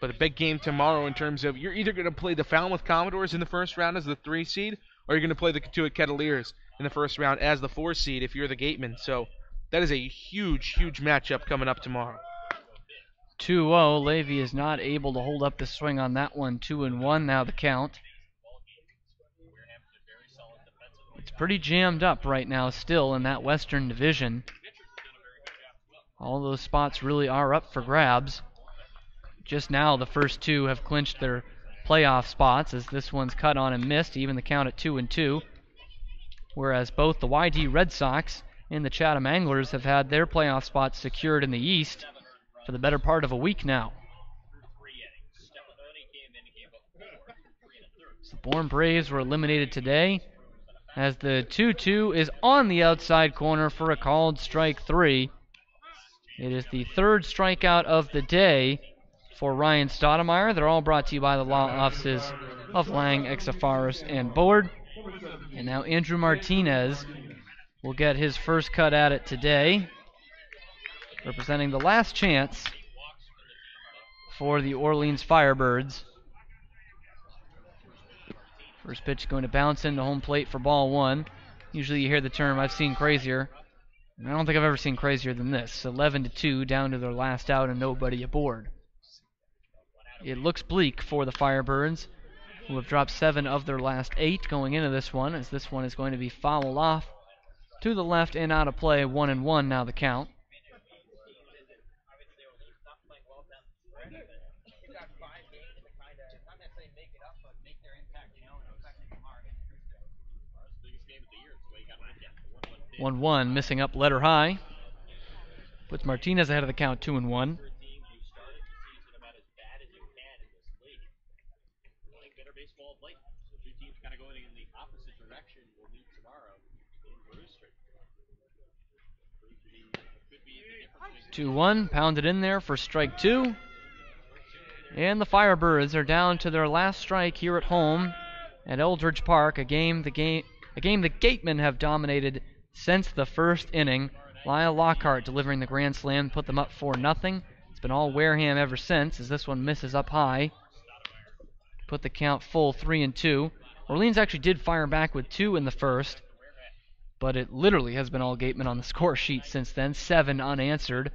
But a big game tomorrow in terms of you're either going to play the Falmouth Commodores in the first round as the 3 seed, or you're going to play the Catuit Kettleers in the first round as the 4 seed if you're the Gatemen. So that is a huge, huge matchup coming up tomorrow. 2-0. Levy is not able to hold up the swing on that one. 2-1 now the count. It's pretty jammed up right now still in that Western Division. All those spots really are up for grabs. Just now the first two have clinched their playoff spots as this one's cut on and missed, even the count at 2-2. Whereas both the YD Red Sox and the Chatham Anglers have had their playoff spots secured in the East for the better part of a week now. So the Bourne Braves were eliminated today as the 2-2 is on the outside corner for a called strike 3. It is the third strikeout of the day for Ryan Stoudemire. They're all brought to you by the law offices of Lang, Exafaris, and Board. And now Andrew Martinez will get his first cut at it today, representing the last chance for the Orleans Firebirds. First pitch going to bounce into home plate for ball one. Usually you hear the term, I've seen crazier. And I don't think I've ever seen crazier than this. 11-2 down to their last out and nobody aboard. It looks bleak for the Firebirds, who have dropped 7 of their last 8 going into this one, as this one is going to be fouled off to the left and out of play. 1-1 now the count. One missing up letter high. Puts Martinez ahead of the count 2-1. Pounded in there for strike 2. And the Firebirds are down to their last strike here at home at Eldridge Park, a game the Gatemen have dominated since the first inning. Lyle Lockhart delivering the grand slam, put them up 4-0. It's been all Wareham ever since, as this one misses up high. Put the count full 3-2. Orleans actually did fire back with 2 in the first, but it literally has been all Gatemen on the score sheet since then. 7 unanswered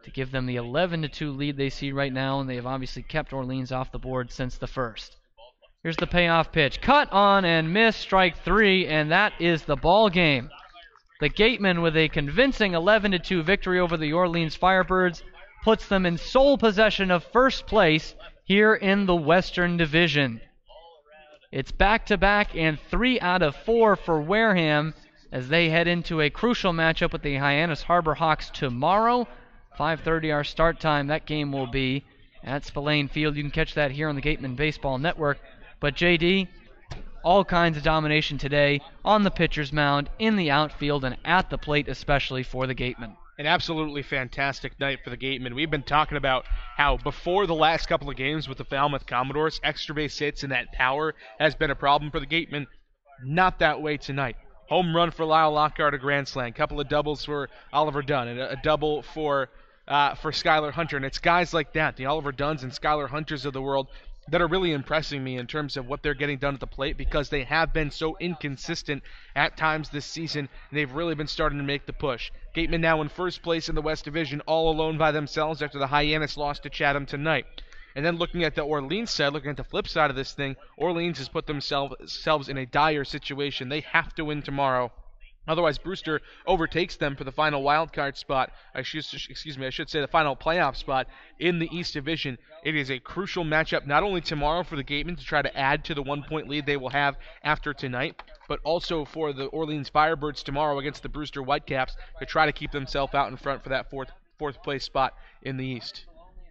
to give them the 11-2 lead they see right now, and they have obviously kept Orleans off the board since the first. Here's the payoff pitch. Cut on and miss, strike 3, and that is the ball game. The Gatemen, with a convincing 11-2 victory over the Orleans Firebirds, puts them in sole possession of first place here in the Western Division. It's back-to-back and 3 out of 4 for Wareham as they head into a crucial matchup with the Hyannis Harbor Hawks tomorrow. 5:30 our start time. That game will be at Spillane Field. You can catch that here on the Gatemen Baseball Network. But JD, all kinds of domination today on the pitcher's mound, in the outfield, and at the plate, especially for the Gatemen. An absolutely fantastic night for the Gatemen. We've been talking about how before the last couple of games with the Falmouth Commodores, extra base hits and that power has been a problem for the Gatemen. Not that way tonight. Home run for Lyle Lockhart, a grand slam. Couple of doubles for Oliver Dunn, and a double for Skylar Hunter. And it's guys like that, the Oliver Dunns and Skylar Hunters of the world, that are really impressing me in terms of what they're getting done at the plate, because they have been so inconsistent at times this season, and they've really been starting to make the push. Gatemen now in first place in the West Division, all alone by themselves after the Hyannis lost to Chatham tonight. And then looking at the Orleans side, looking at the flip side of this thing, Orleans has put themselves in a dire situation. They have to win tomorrow. Otherwise, Brewster overtakes them for the final wild card spot. I should say the final playoff spot in the East Division. It is a crucial matchup not only tomorrow for the Gatemen to try to add to the 1-point lead they will have after tonight, but also for the Orleans Firebirds tomorrow against the Brewster Whitecaps to try to keep themselves out in front for that fourth place spot in the East.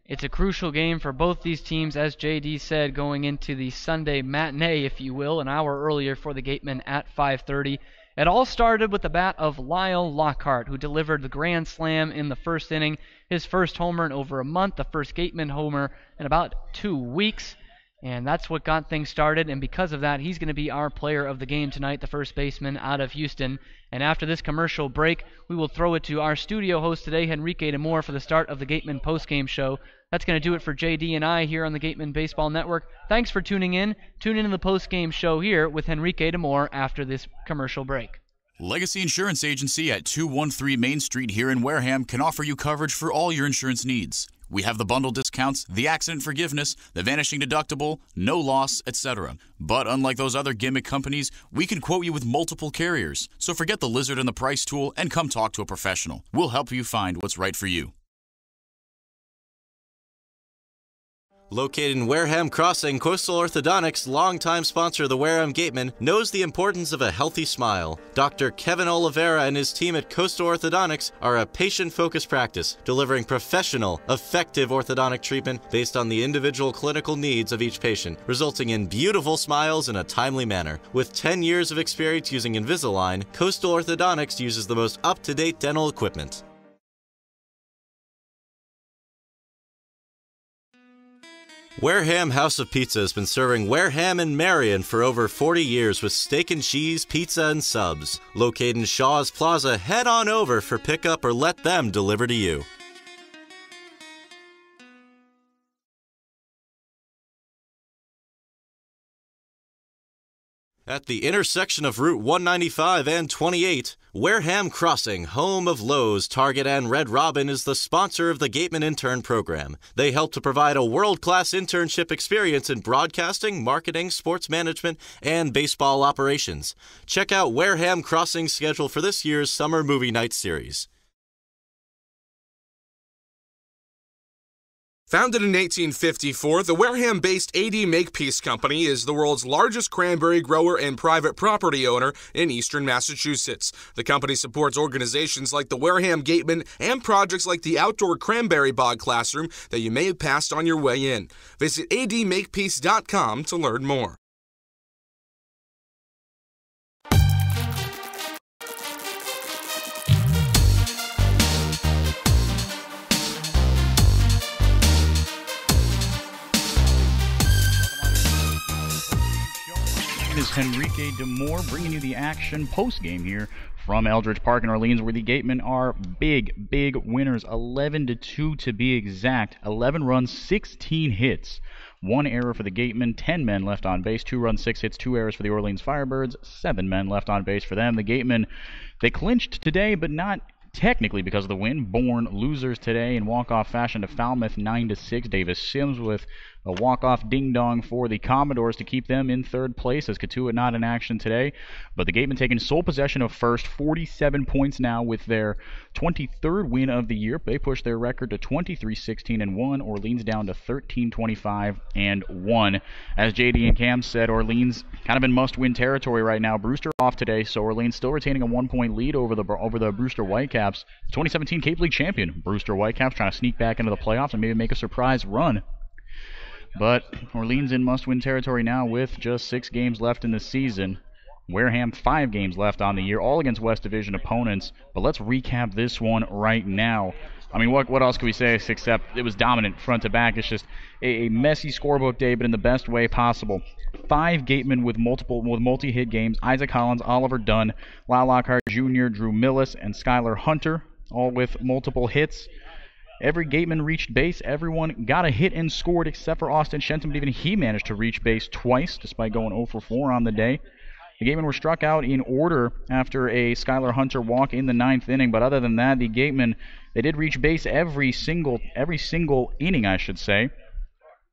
It's a crucial game for both these teams, as JD said, going into the Sunday matinee, if you will, an hour earlier for the Gatemen at 5:30. It all started with the bat of Lyle Lockhart, who delivered the grand slam in the first inning, his first homer in over a month, the first Gatemen homer in about 2 weeks, and that's what got things started, and because of that, he's going to be our player of the game tonight, the first baseman out of Houston. And after this commercial break, we will throw it to our studio host today, Henrique de Moore, for the start of the Gatemen Postgame Show. That's going to do it for JD and I here on the Gatemen Baseball Network. Thanks for tuning in. Tune in to the Postgame Show here with Henrique de Moore after this commercial break. Legacy Insurance Agency at 213 Main Street here in Wareham can offer you coverage for all your insurance needs. We have the bundle discounts, the accident forgiveness, the vanishing deductible, no loss, etc. But unlike those other gimmick companies, we can quote you with multiple carriers. So forget the lizard and the price tool and come talk to a professional. We'll help you find what's right for you. Located in Wareham Crossing, Coastal Orthodontics, longtime sponsor of the Wareham Gatemen, knows the importance of a healthy smile. Dr. Kevin Oliveira and his team at Coastal Orthodontics are a patient-focused practice, delivering professional, effective orthodontic treatment based on the individual clinical needs of each patient, resulting in beautiful smiles in a timely manner. With 10 years of experience using Invisalign, Coastal Orthodontics uses the most up-to-date dental equipment. Wareham House of Pizza has been serving Wareham and Marion for over 40 years with steak and cheese, pizza, and subs. Located in Shaw's Plaza, head on over for pickup or let them deliver to you. At the intersection of Route 195 and 28, Wareham Crossing, home of Lowe's, Target, and Red Robin, is the sponsor of the Gatemen Intern Program. They help to provide a world-class internship experience in broadcasting, marketing, sports management, and baseball operations. Check out Wareham Crossing's schedule for this year's Summer Movie Night Series. Founded in 1854, the Wareham-based AD Makepeace Company is the world's largest cranberry grower and private property owner in eastern Massachusetts. The company supports organizations like the Wareham Gatemen and projects like the outdoor cranberry bog classroom that you may have passed on your way in. Visit admakepeace.com to learn more. It is Henrique Demore bringing you the action post-game here from Eldridge Park in Orleans, where the Gatemen are big winners, 11-2 to be exact. 11 runs, 16 hits. 1 error for the Gatemen, 10 men left on base, 2 runs, 6 hits, 2 errors for the Orleans Firebirds, 7 men left on base for them. The Gatemen, they clinched today, but not technically because of the win. Born losers today in walk-off fashion to Falmouth, 9-6. Davis Sims with a walk-off ding-dong for the Commodores to keep them in third place, as Katua not in action today. But the Gatemen taking sole possession of first, 47 points now with their 23rd win of the year. They push their record to 23-16-1. Orleans down to 13-25-1. As JD and Cam said, Orleans kind of in must-win territory right now. Brewster off today, so Orleans still retaining a 1-point lead over the Brewster Whitecaps. The 2017 Cape League champion Brewster Whitecaps trying to sneak back into the playoffs and maybe make a surprise run. But Orleans in must-win territory now with just 6 games left in the season. Wareham 5 games left on the year, all against West Division opponents. But let's recap this one right now. I mean, what else can we say except it was dominant front to back. It's just a messy scorebook day, but in the best way possible. 5 Gatemen with multi-hit games. Isaac Hollins, Oliver Dunn, Lyle Lockhart Jr., Drew Millis, and Skylar Hunter, all with multiple hits. Every Gateman reached base. Everyone got a hit and scored except for Austin Shenton, but even he managed to reach base twice despite going 0 for 4 on the day. The Gatemen were struck out in order after a Skylar Hunter walk in the 9th inning, but other than that, the Gatemen, they did reach base every single inning, I should say.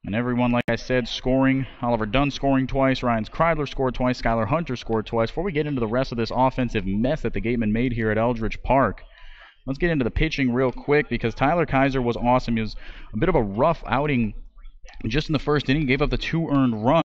And everyone, like I said, scoring. Oliver Dunn scoring twice. Ryan Kreidler scored twice. Skylar Hunter scored twice. Before we get into the rest of this offensive mess that the Gatemen made here at Eldridge Park, let's get into the pitching real quick because Tyler Kaiser was awesome. He was a bit of a rough outing just in the first inning. He gave up the 2 earned runs.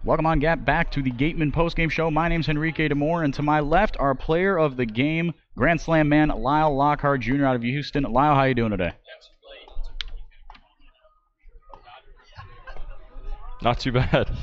Welcome on back to the Gatemen Postgame Show. My name's Henrique Demore, and to my left, our player of the game, Grand Slam man Lyle Lockhart Jr. out of Houston. Lyle, how you doing today? Not too bad.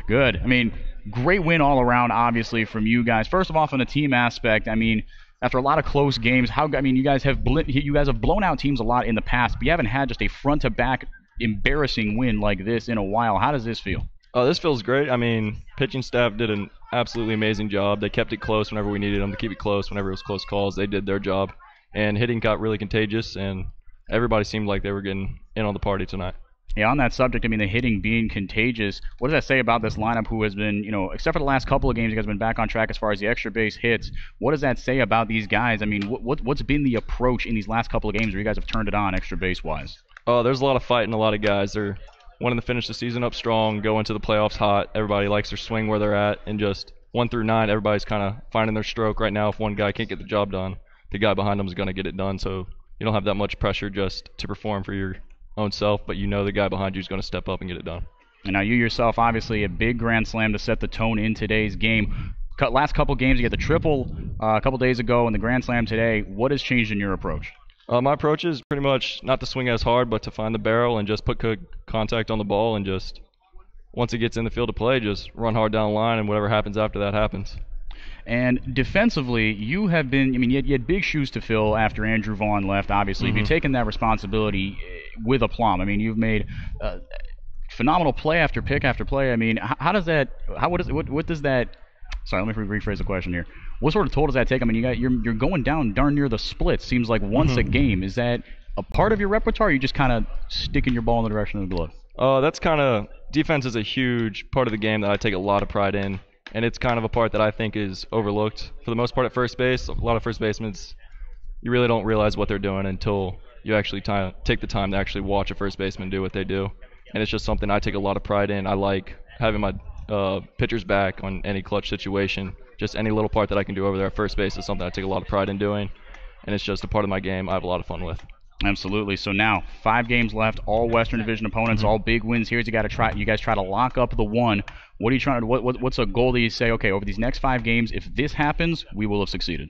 Good. I mean, great win all around, obviously, from you guys. First of all, from the team aspect, I mean, after a lot of close games, you guys have blown out teams a lot in the past, but you haven't had just a front-to-back embarrassing win like this in a while. How does this feel? This feels great. I mean, pitching staff did an absolutely amazing job. They kept it close whenever we needed them to keep it close. Whenever it was close calls, they did their job. And hitting got really contagious, and everybody seemed like they were getting in on the party tonight. Yeah, on that subject, I mean, the hitting being contagious, what does that say about this lineup who has been, except for the last couple of games, you guys have been back on track as far as the extra base hits. What does that say about these guys? I mean, what's been the approach in these last couple of games where you guys have turned it on extra base-wise? There's a lot of fight and a lot of guys. They're wanting to finish the season up strong, go into the playoffs hot. Everybody likes their swing where they're at, and just 1 through 9, everybody's kind of finding their stroke right now. If one guy can't get the job done, the guy behind them is going to get it done. So you don't have that much pressure just to perform for your own self, but you know the guy behind you is going to step up and get it done. And now you yourself, obviously, a big grand slam to set the tone in today's game. Last couple games, you get the triple a couple days ago and the grand slam today. What has changed in your approach? My approach is pretty much not to swing as hard, but to find the barrel and just put good contact on the ball, and just once it gets in the field of play, just run hard down the line, and whatever happens after that happens. And defensively, you have been, you had big shoes to fill after Andrew Vaughn left, obviously. You've taken that responsibility with aplomb. I mean, you've made phenomenal play after pick after play. I mean, what does that, sorry, let me rephrase the question here. What sort of toll does that take? I mean, you're going down darn near the split, seems like once a game. Is that a part of your repertoire, or are you just kind of sticking your ball in the direction of the glove? That's kind of, defense is a huge part of the game that I take a lot of pride in. And it's kind of a part that I think is overlooked. For the most part at first base, a lot of first basemen, you really don't realize what they're doing until you actually take the time to actually watch a first baseman do what they do. And it's just something I take a lot of pride in. I like having my pitcher's back on any clutch situation. Just any little part that I can do over there at first base is something I take a lot of pride in doing. And it's just a part of my game I have a lot of fun with. Absolutely. So now 5 games left, all Western Division opponents, all big wins here. You guys try to lock up the one. What are you trying to? What's a goal that you say? Okay, over these next 5 games, if this happens, we will have succeeded.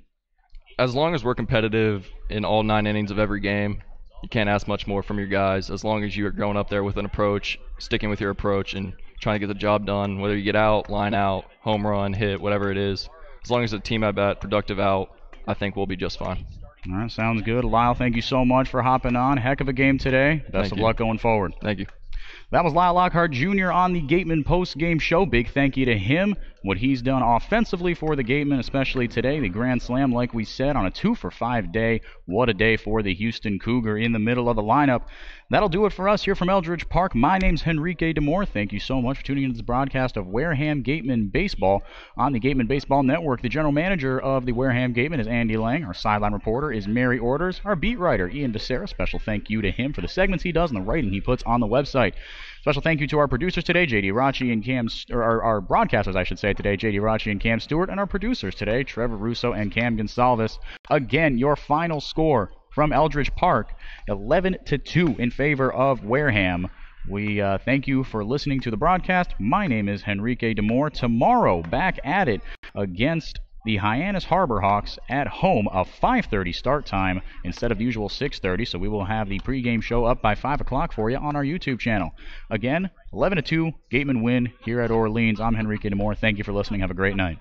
As long as we're competitive in all 9 innings of every game, you can't ask much more from your guys. As long as you are going up there with an approach, sticking with your approach, and trying to get the job done, whether you get out, line out, home run, hit, whatever it is. As long as the team at bat, productive out, I think we'll be just fine. All right, sounds good. Lyle, thank you so much for hopping on. Heck of a game today. Best of luck going forward. Thank you. That was Lyle Lockhart Jr. on the Gatemen Postgame Show. Big thank you to him, what he's done offensively for the Gatemen, especially today. The Grand Slam, like we said, on a 2-for-5 day. What a day for the Houston Cougar in the middle of the lineup. That'll do it for us here from Eldridge Park. My name's Henrique Demore. Thank you so much for tuning into this broadcast of Wareham Gatemen Baseball on the Gatemen Baseball Network. The general manager of the Wareham Gatemen is Andy Lang. Our sideline reporter is Mary Orders. Our beat writer, Ian Becerra. Special thank you to him for the segments he does and the writing he puts on the website. Special thank you to our producers today, J.D. Rachi and Cam, or our broadcasters, I should say, today, J.D. Rachi and Cam Stewart, and our producers today, Trevor Russo and Cam Gonsalves. Again, your final score from Eldridge Park, 11-2 in favor of Wareham. We thank you for listening to the broadcast. My name is Henrique Demore. Tomorrow, back at it against the Hyannis Harbor Hawks at home, a 5:30 start time instead of the usual 6:30, so we will have the pregame show up by 5 o'clock for you on our YouTube channel. Again, 11-2, Gatemen win here at Orleans. I'm Henrique Demore. Thank you for listening. Have a great night.